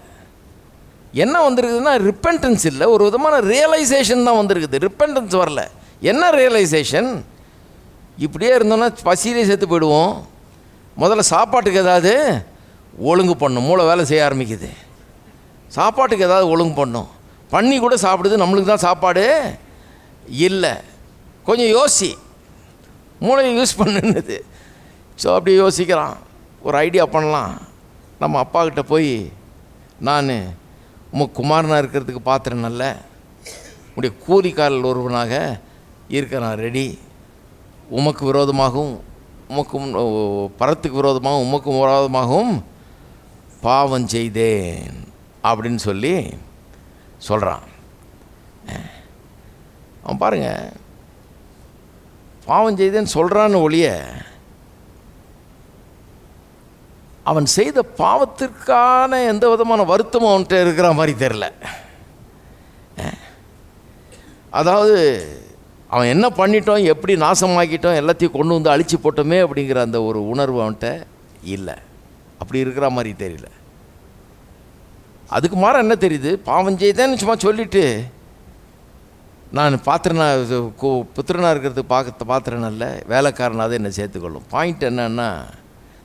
என்ன வந்திருக்குதுன்னா ரிப்பென்டன்ஸ் இல்லை, ஒரு விதமான ரியலைசேஷன் தான் வந்திருக்குது, ரிப்பென்டன்ஸ் வரல. என்ன ரியலைசேஷன்? இப்படியே இருந்தோன்னா பசியிலே செத்து போயிடுவோம். முதல்ல சாப்பாட்டுக்கு ஏதாவது ஒழுங்கு பண்ணும், மூளை வேலை செய்ய ஆரம்பிக்குது. சாப்பாட்டுக்கு ஏதாவது ஒழுங்கு பண்ணும். பண்ணி கூட சாப்பிடுது, நம்மளுக்கு தான் சாப்பாடு இல்லை. கொஞ்சம் யோசி, மூளையை யூஸ் பண்ணுது. ஸோ அப்படி யோசிக்கிறான், ஒரு ஐடியா பண்ணலாம். நம்ம அப்பாக்கிட்ட போய், நான் உங்கள் குமாரனாக இருக்கிறதுக்கு பாத்திரம் நல்ல, உடைய கூலிக்காரல் ஒருவனாக இருக்க நான் ரெடி, உமக்கு விரோதமாகவும் உமக்கும் பரத்துக்கு விரோதமாகவும் உமக்கும் விரோதமாகவும் பாவம் செய்தேன் அப்படின்னு சொல்லி சொல்கிறான். அவன் பாருங்கள், பாவம் செய்தேன்னு சொல்கிறான்னு ஒழிய அவன் செய்த பாவத்திற்கான எந்த விதமான வருத்தமும் அவன்கிட்ட இருக்கிற மாதிரி தெரில. அதாவது அவன் என்ன பண்ணிட்டோம், எப்படி நாசமாக்கிட்டோம், எல்லாத்தையும் கொண்டு வந்து அழிச்சு போட்டோமே அப்படிங்கிற அந்த ஒரு உணர்வு அவன்கிட்ட இல்லை. அப்படி இருக்கிற மாதிரி தெரியல. அதுக்கு மாற என்ன தெரியுது, பாவம் செய்தேன்னு சும்மா சொல்லிவிட்டு, நான் புத்திரனாக இருக்கிறதுக்கு பாத்திரன் அல்ல, வேலைக்காரனாக என்னை சேர்த்துக்கொள்ளும். பாயிண்ட் என்னன்னா,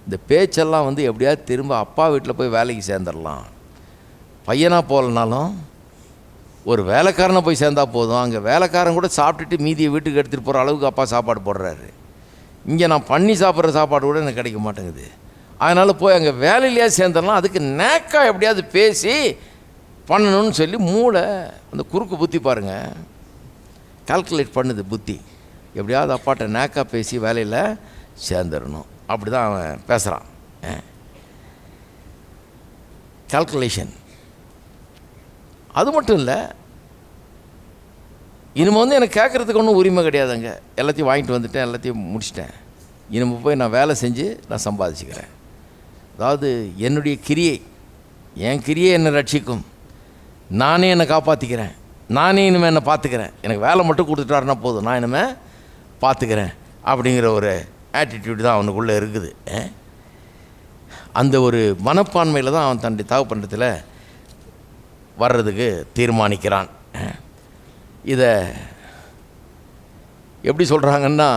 இந்த பேச்செல்லாம் வந்து எப்படியாவது திரும்ப அப்பா வீட்டில் போய் வேலைக்கு சேர்ந்துடலாம். பையனாக போகலனாலும் ஒரு வேலைக்காரனை போய் சேர்ந்தா போதும். அங்கே வேலைக்காரன் கூட சாப்பிட்டுட்டு மீதியை வீட்டுக்கு எடுத்துகிட்டு போகிற அளவுக்கு அப்பா சாப்பாடு போடுறாரு. இங்கே நான் பண்ணி சாப்பிட்ற சாப்பாடு கூட எனக்கு கிடைக்க மாட்டேங்குது. அதனால் போய் அங்கே வேலையிலேயே சேர்ந்துடலாம், அதுக்கு நேக்காக எப்படியாவது பேசி பண்ணணும்னு சொல்லி மூளை அந்த குறுக்கு புத்தி பாருங்கள் கால்குலேட் பண்ணுது. புத்தி எப்படியாவது அப்பாட்ட நேக்காக பேசி வேலையில் சேர்ந்துடணும். அப்படி தான் அவன் பேசுகிறான். கால்குலேஷன். அது மட்டும் இல்லை, இனிமே வந்து எனக்கு கேட்குறதுக்கு ஒன்றும் உரிமை கிடையாதுங்க. எல்லாத்தையும் வாங்கிட்டு வந்துட்டேன், எல்லாத்தையும் முடிச்சிட்டேன். இனிமே போய் நான் வேலை செஞ்சு நான் சம்பாதிச்சுக்கிறேன். அதாவது என்னுடைய கிரியை, என் கிரியை என்னை ரட்சிக்கும், நானே என்னை காப்பாற்றிக்கிறேன், நானே இனிமேல் என்னை பார்த்துக்கிறேன், எனக்கு வேலை மட்டும் கொடுத்துட்டாருன்னா போதும், நான் இனிமேல் பார்த்துக்கிறேன் அப்படிங்கிற ஒரு ஆட்டிடியூட் தான் அவனுக்குள்ளே இருக்குது. அந்த ஒரு மனப்பான்மையில் தான் அவன் தன்னுடைய தகப்பன்றத்தில் வர்றதுக்கு தீர்மானிக்கிறான். இதை எப்படி சொல்கிறாங்கன்னா,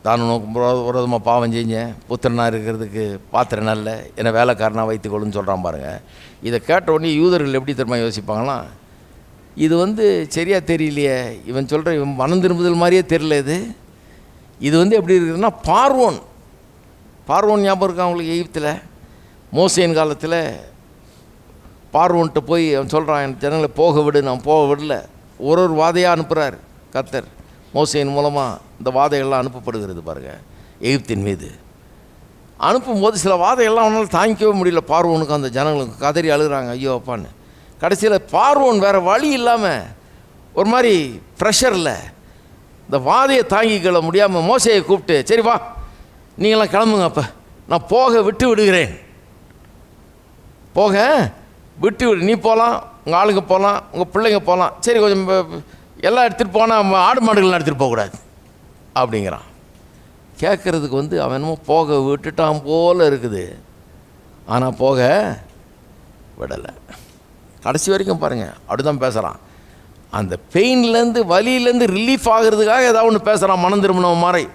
தான் உனக்கு விரோதமாக பாவம் செஞ்சேன், புத்திரனாக இருக்கிறதுக்கு பாத்திரம் நல்ல, என்னை வேலைக்காரனாக வைத்துக்கொள்ளுன்னு சொல்கிறான் பாருங்கள். இதை கேட்ட உடனே யூதர்கள் எப்படி தெரியுமா யோசிப்பாங்களாம், இது வந்து சரியாக தெரியலையே, இவன் சொல்கிற இவன் மனம் திரும்புதல் மாதிரியே தெரியல, இது வந்து எப்படி இருக்குதுன்னா பார்வோன் ஞாபகம் இருக்கா அவங்களுக்கு? எகிப்தில் மோசேயின் காலத்தில் பார்வோன்ட்டு போய் அவன் சொல்கிறான், என் ஜனங்களை போக விடு, நான் போக விடல. ஒரு வாதையாக அனுப்புகிறார் கர்த்தர். மோசேயின் மூலமாக இந்த வாதைகள்லாம் அனுப்பப்படுகிறது பாருங்கள் எகிப்தின் மீது. அனுப்பும்போது சில வாதைகள்லாம் அவனால் தாங்கிக்கவே முடியல பார்வோனுக்கு, அந்த ஜனங்களுக்கு கதறி அழுகிறாங்க, ஐயோ அப்பான்னு. கடைசியில் பார்வோன் வேறு வழி இல்லாமல் ஒரு மாதிரி ப்ரெஷரில் இந்த வாதையை தாங்கிக்கொள்ள முடியாமல் மோசையை கூப்பிட்டு, சரி வா நீங்களாம் கிளம்புங்க, அப்போ நான் போக விட்டு விடுகிறேன், போக விட்டு விடு, நீ போகலாம், உங்கள் ஆளுங்க போகலாம், உங்கள் பிள்ளைங்க போகலாம், சரி கொஞ்சம் எல்லாம் எடுத்துகிட்டு போனால் ஆடு மாடுகள்லாம் எடுத்துகிட்டு போகக்கூடாது அப்படிங்கிறான். கேட்குறதுக்கு வந்து அவன் என்னமோ போக விட்டுட்டான் போல் இருக்குது, ஆனால் போக விடலை. கடைசி வரைக்கும் பாருங்கள் அப்படி தான் பேசுகிறான். அந்த பெயின்லேருந்து வலியிலேருந்து ரிலீஃப் ஆகிறதுக்காக ஏதாவது ஒன்று பேசுகிறான், மனம் திரும்பினவன் மாதிரி.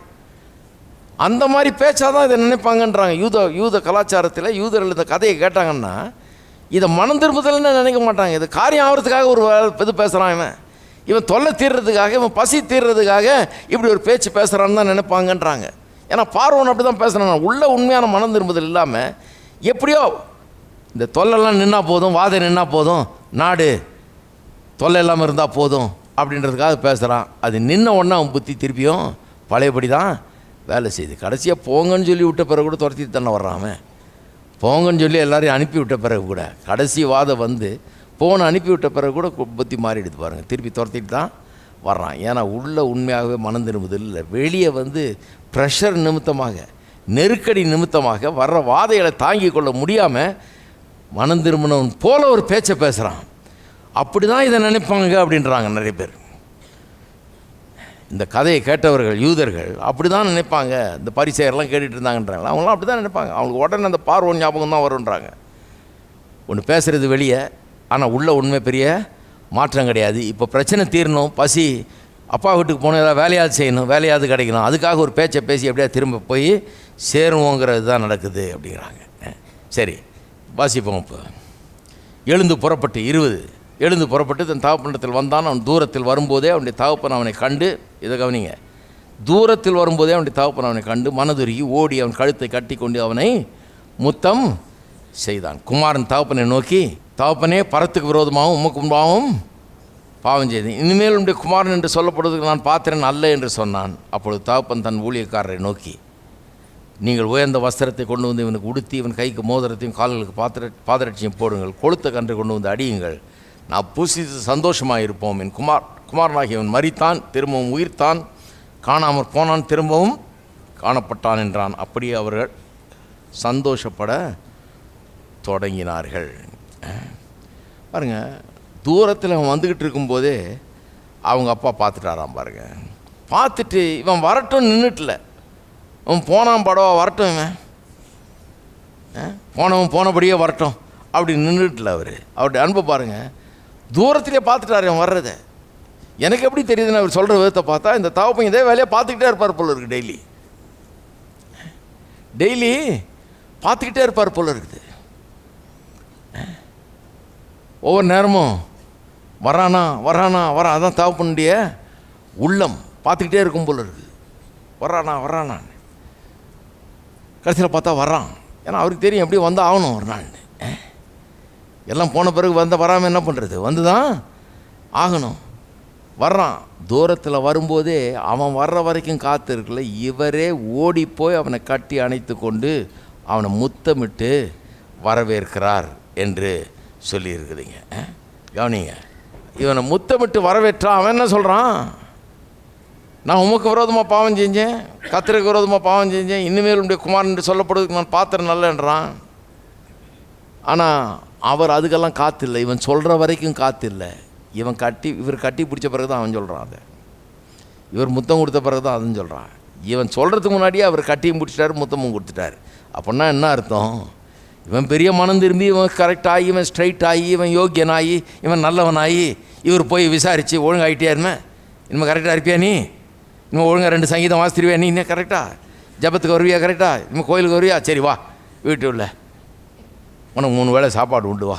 அந்த மாதிரி பேச்சாதான் இதை நினைப்பாங்கன்றாங்க. யூத கலாச்சாரத்தில் யூதர்கள் இந்த கதையை கேட்டாங்கன்னா இதை மனம் திரும்புதல்னு நினைக்க மாட்டாங்க. இது காரியம் ஆகிறதுக்காக ஒரு இது பேசுகிறான், இவன் தொல்லை தீர்றதுக்காக, இவன் பசி தீர்றதுக்காக இப்படி ஒரு பேச்சு பேசுகிறான்னு தான் நினைப்பாங்கன்றாங்க. ஏன்னா பார்வோன் அப்படி தான் பேசுகிறான். உள்ள உண்மையான மனம் திரும்புதல் இல்லாமல் எப்படியோ இந்த தொல்லைலாம் நின்னா போதும், வாதை நின்னா போதும், நாடு தொல்லை இல்லாமல் இருந்தால் போதும் அப்படின்றதுக்காக பேசுகிறான். அது நின்ன உடனே அவன் புத்தி திருப்பியும் பழையபடி தான் வேலை செய்யுது. கடைசியாக போங்கன்னு சொல்லி விட்ட பிறகு கூட துரத்திட்டு தானே வர்றான். போங்கன்னு சொல்லி எல்லோரையும் அனுப்பி விட்ட பிறகு கூட, கடைசி வாதம் வந்து போன அனுப்பி விட்ட பிறகு கூட புத்தி மாறிடுது பாருங்கள், திருப்பி துரத்திட்டு தான் வர்றான். ஏன்னா உள்ள உண்மையாகவே மனம் திரும்புதல் இல்லை, வெளியே வந்து ப்ரெஷர் நிமித்தமாக, நெருக்கடி நிமித்தமாக வர்ற வாதைகளை தாங்கி கொள்ள முடியாமல் மனம் திரும்பினவன் போல ஒரு பேச்சை பேசுகிறான். அப்படி தான் இதை நினைப்பாங்க அப்படின்றாங்க நிறைய பேர். இந்த கதையை கேட்டவர்கள் யூதர்கள் அப்படி தான் நினைப்பாங்க. இந்த பரிசேயர்லாம் கேட்டுட்டு இருந்தாங்கன்றாங்க, அவங்களாம் அப்படி தான் நினைப்பாங்க. அவங்களுக்கு உடனே அந்த பார்வோன் ஞாபகம் தான் வருன்றாங்க. ஒன்று பேசுகிறது வெளியே, ஆனால் உள்ள உண்மை பெரிய மாற்றம் கிடையாது. இப்போ பிரச்சனை தீரணும், பசி, அப்பா வீட்டுக்கு போகணும், ஏதாவது வேலையாவது செய்யணும், வேலையாவது கிடைக்கணும், அதுக்காக ஒரு பேச்சை பேசி எப்படியா திரும்ப போய் சேருவோங்கிறது தான் நடக்குது அப்படிங்கிறாங்க. சரி வாசிப்போம். இப்போ எழுந்து புறப்பட்டு 20 எழுந்து புறப்பட்டு தன் தகப்பனிடத்தில் வந்தான். அவன் தூரத்தில் வரும்போதே அவனுடைய தகப்பன் அவனை கண்டு, இதை கவனிங்க, தூரத்தில் வரும்போதே அவனுடைய தகப்பன் அவனை கண்டு மனதுருகி ஓடி அவன் கழுத்தை கட்டி கொண்டு அவனை முத்தம் செய்தான். குமாரன் தகப்பனை நோக்கி, தகப்பனே பரத்துக்கு விரோதமாகவும் உமக்கு முன்பாகவும் பாவம் செய்தேன், இனிமேல் உன்னுடைய குமாரன் என்று சொல்லப்படுவதற்கு நான் பாத்திரன் அல்ல என்று சொன்னான். அப்பொழுது தகப்பன் தன் ஊழியக்காரரை நோக்கி, நீங்கள் உயர்ந்த வஸ்திரத்தை கொண்டு வந்து இவனுக்கு உடுத்தி இவன் கைக்கு மோதிரத்தையும் கால்களுக்கு பாதரட்சியும் போடுங்கள், கொளுத்த கன்று கொண்டு வந்து அடியுங்கள், நான் பூசித்து சந்தோஷமாக இருப்போம். என் குமாரனாகியவன் மரித்தான், திரும்பவும் உயிர்த்தான், காணாமற் போனான், திரும்பவும் காணப்பட்டான் என்றான். அப்படியே அவர்கள் சந்தோஷப்பட தொடங்கினார்கள். பாருங்க, தூரத்தில் அவன் வந்துக்கிட்டு இருக்கும்போதே அவங்க அப்பா பார்த்துட்டாராம் பாருங்க. பார்த்துட்டு இவன் வரட்டும் நின்றுட்டுல, அவன் போனான் படவா வரட்டும், இவன் போனவன் போனபடியே வரட்டும் அப்படி நின்றுட்டுல. அவருடைய அன்பை பாருங்கள், தூரத்திலே பார்த்துட்டார் அவன் வர்றதை. எனக்கு எப்படி தெரியுதுன்னு அவர் சொல்கிற விதத்தை பார்த்தா இந்த தகப்பன் இதே வேலையை பார்த்துக்கிட்டே இருப்பார் போல இருக்குது. டெய்லி பார்த்துக்கிட்டே இருப்பார் போல இருக்குது. ஒவ்வொரு நேரமும் வரானா அதான் தகப்பனுடைய உள்ளம் பார்த்துக்கிட்டே இருக்கும் போல இருக்குது. வரானா கடைசியில் பார்த்தா வர்றான். ஏன்னா அவருக்கு தெரியும் எப்படி வந்தால் ஆகணும் ஒரு நாள். எல்லாம் போன பிறகு வராமல் என்ன பண்ணுறது, வந்து தான் ஆகணும். வர்றான். தூரத்தில் வரும்போதே அவன் வர்ற வரைக்கும் காத்து இருக்குல்ல, இவரே ஓடி போய் அவனை கட்டி அணைத்து கொண்டு அவனை முத்தமிட்டு வரவேற்கிறார் என்று சொல்லியிருக்குதுங்க. கவனிங்க, இவனை முத்தமிட்டு வரவேற்றான். அவன் என்ன சொல்கிறான்? நான் உமக்கு விரோதமாக பாவம் செஞ்சேன், கர்த்தருக்கு விரோதமாக பாவம் செஞ்சேன், இனிமேல் உடைய குமாரன் என்று சொல்லப்படுவதுக்கு நான் பாத்திரம் நல்லன்றான். ஆனால் அவர் அதுக்கெல்லாம் காத்தில்லை. இவன் சொல்கிற வரைக்கும் காத்தில்லை. இவர் கட்டி பிடிச்ச பிறகு தான் அவன் சொல்கிறான். அதை இவர் முத்தம் கொடுத்த பிறகு தான் அதுன்னு சொல்கிறான். இவன் சொல்கிறதுக்கு முன்னாடியே அவர் கட்டியும் பிடிச்சிட்டாரு, முத்தமும் கொடுத்துட்டார். அப்படின்னா என்ன அர்த்தம்? இவன் பெரிய மனம் திரும்பி, இவன் கரெக்டாகி, இவன் ஸ்ட்ரைட் ஆகி, இவன் யோக்கியனாகி, இவன் நல்லவனாகி, இவர் போய் விசாரித்து ஒழுங்காகிட்டே இருமே, இனிமேல் கரெக்டாக இருப்பியா நீ, இனிமேல் ஒழுங்காக 2 சங்கீதம் வாசித்திருவியா நீ, இன்னும் கரெக்டாக ஜபத்துக்கு வருவியா, கரெக்டாக இனிமேல் கோயிலுக்கு வருவியா, சரி வா வீட்டு உள்ள உனக்கு 3 வேளை சாப்பாடு உண்டு வா,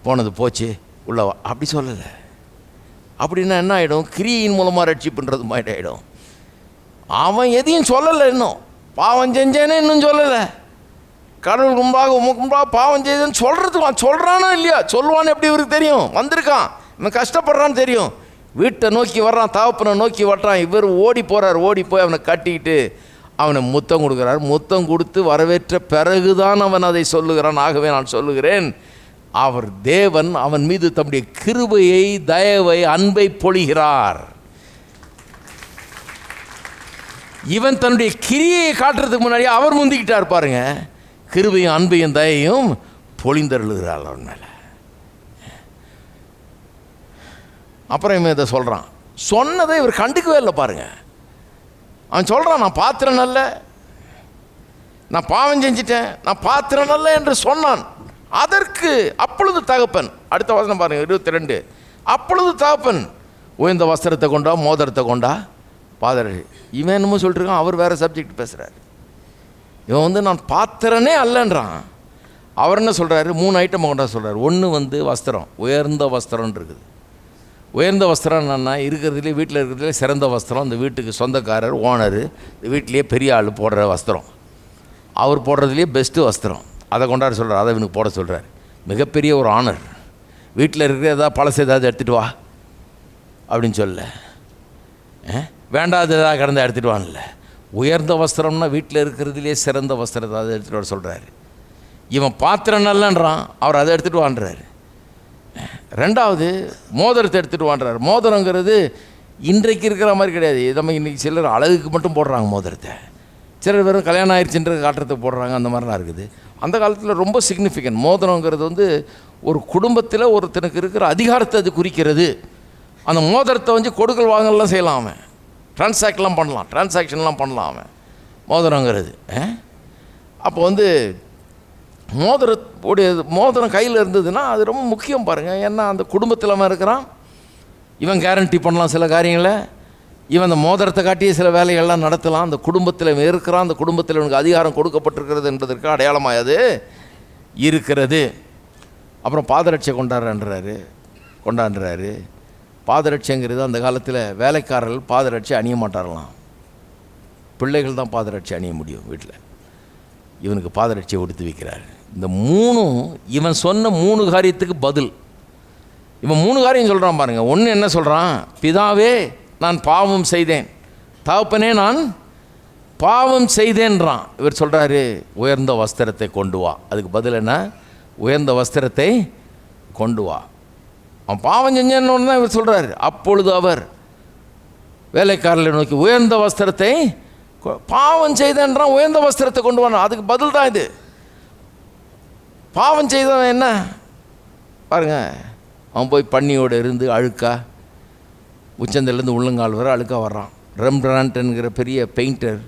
போனது போச்சு உள்ளவா, அப்படி சொல்லலை. அப்படின்னா என்ன ஆகிடும்? கிரியின் மூலமாக ரட்சிப்புன்றது மாதிரி ஆகிடும். அவன் எதையும் சொல்லலை, இன்னும் பாவம் செஞ்சேன்னு இன்னும் சொல்லலை. கடவுள் முன்பாக உமக்கு முன்பாக பாவம் செய்தேன்னு சொல்கிறதுக்கு சொல்கிறானோ இல்லையா? சொல்லுவான்னு எப்படி இவருக்கு தெரியும்? வந்திருக்கான், இவன் கஷ்டப்படுறான்னு தெரியும். வீட்டை நோக்கி வர்றான், தகப்பனை நோக்கி வர்றான். இவர் ஓடி போகிறார். ஓடி போய் அவனை கட்டிக்கிட்டு அவனை முத்தம் கொடுக்குறார். முத்தம் கொடுத்து வரவேற்ற பிறகுதான் அவன் அதை சொல்லுகிறான். ஆகவே நான் சொல்லுகிறேன், அவர் தேவன் அவன் மீது தம்முடைய கிருபையை, தயவை, அன்பை பொழிகிறார். இவன் தன்னுடைய கிரியை காட்டுறதுக்கு முன்னாடி அவர் முந்திக்கிட்டார் பாருங்க. கிருபையும் அன்பையும் தயையும் பொழிந்தருளுகிறாள் அவன் மேலே. அப்புறம் இவன் இதை சொல்கிறான். சொன்னதை இவர் கண்டுக்கவே இல்லை பாருங்க. அவன் சொல்கிறான், நான் பாத்திரம் நல்ல, நான் பாவம் செஞ்சிட்டேன், நான் பாத்திரம் நல்ல என்று சொன்னான். அதற்கு அப்பொழுது தகப்பன், அடுத்த வசனம் பாருங்க 22, அப்பொழுது தகப்பன் உயர்ந்த வஸ்திரத்தை கொண்டா, மோதிரத்தை கொண்டா, பாதரட்சி. இவன் என்னமோ சொல்லிட்டுருக்கான், அவர் வேறு சப்ஜெக்ட் பேசுகிறார். இவன் நான் பாத்திரனே அல்லன்றான். அவர் என்ன சொல்கிறாரு? 3 ஐட்டம் கொண்டா சொல்கிறார். ஒன்று வஸ்திரம், உயர்ந்த வஸ்திரம்னு இருக்குது. உயர்ந்த வஸ்திரம் என்னென்னா, இருக்கிறதுலே வீட்டில் இருக்கிறதுலே சிறந்த வஸ்திரம். அந்த வீட்டுக்கு சொந்தக்காரர், ஓனரு, வீட்டிலேயே பெரிய ஆள் போடுற வஸ்திரம், அவர் போடுறதுலேயே பெஸ்ட்டு வஸ்திரம், அதை கொண்டாட சொல்கிறார். அதை இவனுக்கு போட சொல்கிறார். மிகப்பெரிய ஒரு ஆனர். வீட்டில் இருக்கிற ஏதாவது பழசு ஏதாவது எடுத்துகிட்டு வா அப்படின்னு சொல்ல, வேண்டாத ஏதாவது கடந்து எடுத்துகிட்டு வான்ல. உயர்ந்த வஸ்திரம்னா வீட்டில் இருக்கிறதுலே சிறந்த வஸ்திரத்தை அதை எடுத்துகிட்டு வர சொல்கிறாரு. இவன் பாத்திரம் நல்லன்றான், அவர் அதை எடுத்துகிட்டு வான்றாரு. 2வது மோதிரத்தை எடுத்துகிட்டு வான்றார். மோதிரங்கிறது இன்றைக்கு இருக்கிற மாதிரி கிடையாது. நம்ம இன்றைக்கி சிலர் அழகுக்கு மட்டும் போடுறாங்க மோதிரத்தை, சிலர் வெறும் கல்யாணம் ஆயிடுச்சுன்ற காட்டுறதுக்கு போடுறாங்க. அந்த மாதிரிலாம் இருக்குது. அந்த காலத்தில் ரொம்ப சிக்னிஃபிகண்ட். மோதிரங்கிறது ஒரு குடும்பத்தில் ஒருத்தனுக்கு இருக்கிற அதிகாரத்தை அது குறிக்கிறது. அந்த மோதிரத்தை கொடுக்கல் வாங்கலாம் செய்யலாம், அவன் ட்ரான்சாக்ஷன்லாம் பண்ணலாம் அவன் மோதிரங்கிறது. அப்போ மோதிரம் கையில் இருந்ததுன்னா அது ரொம்ப முக்கியம் பாருங்கள். ஏன்னா அந்த குடும்பத்தில் அவன் இருக்கிறான், இவன் கேரண்டி பண்ணலாம் சில காரியங்களை, இவன் அந்த மோதிரத்தை காட்டியே சில வேலைகள்லாம் நடத்தலாம். அந்த குடும்பத்தில் இவன் இருக்கிறான், அந்த குடும்பத்தில் இவனுக்கு அதிகாரம் கொடுக்கப்பட்டிருக்கிறது என்பதற்கு அடையாளமாக அது இருக்கிறது. அப்புறம் பாதரட்சை கொண்டாடுறாரு. பாதரட்சைங்கிறது அந்த காலத்தில் வேலைக்காரர்கள் பாதரட்சை அணிய மாட்டாரலாம், பிள்ளைகள் தான் பாதரட்சை அணிய முடியும் வீட்டில். இவனுக்கு பாதரட்சியை கொடுத்து வைக்கிறார். இந்த 3 இவன் சொன்ன 3 காரியத்துக்கு பதில். இவன் 3 காரியம் சொல்கிறான் பாருங்க. ஒன்று என்ன சொல்கிறான்? பிதாவே நான் பாவம் செய்தேன், தகப்பனே நான் பாவம் செய்தேன்றான். இவர் சொல்கிறாரு உயர்ந்த வஸ்திரத்தை கொண்டு வா. அதுக்கு பதில் என்ன? உயர்ந்த வஸ்திரத்தை கொண்டு வா. அவன் பாவம் செஞ்சேன்னு தான் இவர் சொல்கிறாரு. அப்பொழுது அவர் வேலைக்காரர்களை நோக்கி உயர்ந்த வஸ்திரத்தை, பாவம் செய்தேன்றான், உயர்ந்த வஸ்திரத்தை கொண்டு வானா. அதுக்கு பதில் தான் இது. பாவம் செய்தவன் என்ன பாருங்க, அவன் போய் பன்னியோடு இருந்து அழுக்கா, உச்சந்திலேருந்து உள்ளங்கால் வர அழுக்கா வர்றான். ரெம்பிராண்ட்ங்கிற பெரிய பெயிண்டர்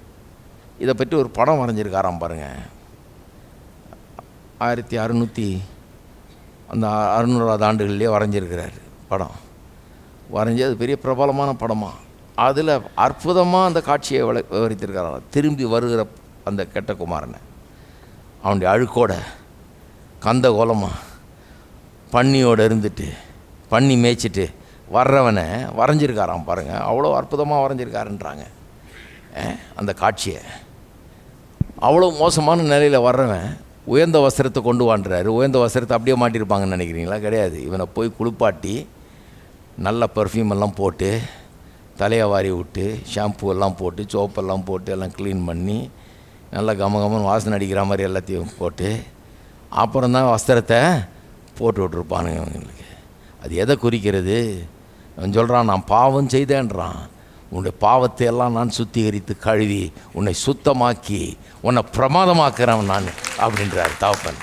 இதை பற்றி ஒரு படம் வரைஞ்சிருக்காராம் பாருங்கள். 1600வது ஆண்டுகள்லேயே வரைஞ்சிருக்கிறார் படம். வரைஞ்சி அது பெரிய பிரபலமான படமாக. அதில் அற்புதமாக அந்த காட்சியை விவரித்திருக்கிறார். திரும்பி வருகிற அந்த கெட்ட குமாரனை அவனுடைய அழுக்கோட கந்த கோலமாக பன்னியோடு இருந்துட்டு பன்னி மேய்ச்சிட்டு வர்றவனை வரைஞ்சிருக்காராம் பாருங்கள். அவ்வளோ அற்புதமாக வரைஞ்சிருக்காருன்றாங்க அந்த காட்சியை. அவ்வளோ மோசமான நிலையில் வர்றவன் உயர்ந்த வஸ்திரத்தை கொண்டு வான்றாரு. உயர்ந்த வஸ்திரத்தை அப்படியே மாட்டியிருப்பாங்கன்னு நினைக்கிறீங்களா? கிடையாது. இவனை போய் குளிப்பாட்டி நல்ல பர்ஃப்யூம் எல்லாம் போட்டு தலையை வாரி விட்டு ஷாம்பு எல்லாம் போட்டு சோப்பெல்லாம் போட்டு எல்லாம் க்ளீன் பண்ணி நல்லா கமகமன்னு வாசனை அடிக்கிற மாதிரி எல்லாத்தையும் போட்டு அப்புறம் தான் வஸ்திரத்தை போட்டு விட்ருப்பானுங்க அவங்களுக்கு. அது எதை குறிக்கிறது? அவன் சொல்கிறான், நான் பாவம் செய்தேன்றான். உன்னுடைய பாவத்தை எல்லாம் நான் சுத்திகரித்து கழுவி உன்னை சுத்தமாக்கி உன்னை பிரமாதமாக்குறவன் நான் அப்படின்றார் தகப்பன்.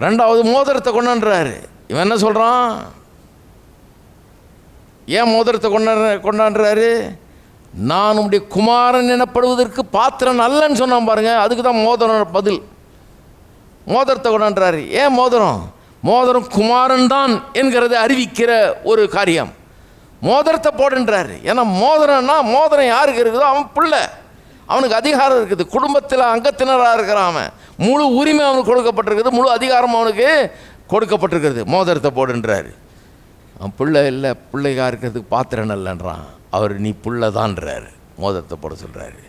ரெண்டாவது மோதிரத்தை கொண்டாடுறாரு. இவன் என்ன சொல்கிறான்? ஏன் மோதிரத்தை கொண்டாடுறாரு? நான் உடைய குமாரன் எனப்படுவதற்கு பாத்திரன் அல்லன்னு சொன்னான் பாருங்க. அதுக்கு தான் மோதிரம் பதில். மோதிரத்தை கொண்டாடுறாரு. ஏன் மோதிரம்? மோதிரம் குமாரன் தான் என்கிறத அறிவிக்கிற ஒரு காரியம். மோதிரத்தை போடுன்றாரு. ஏன்னா மோதிரம் யாருக்கு இருக்குதோ அவன் பிள்ளை, அவனுக்கு அதிகாரம் இருக்குது. குடும்பத்தில் அங்கத்தினராக இருக்கிறான் அவன். முழு உரிமை அவனுக்கு கொடுக்கப்பட்டிருக்குது, முழு அதிகாரம் அவனுக்கு கொடுக்கப்பட்டிருக்கிறது. மோதிரத்தை போடுன்றாரு. அவன் பிள்ளை இல்லை, பிள்ளைக்காக இருக்கிறதுக்கு பாத்திரம் இல்லைன்றான். அவர் நீ பிள்ளை தான்றாரு. மோதிரத்தை போட சொல்கிறாரு.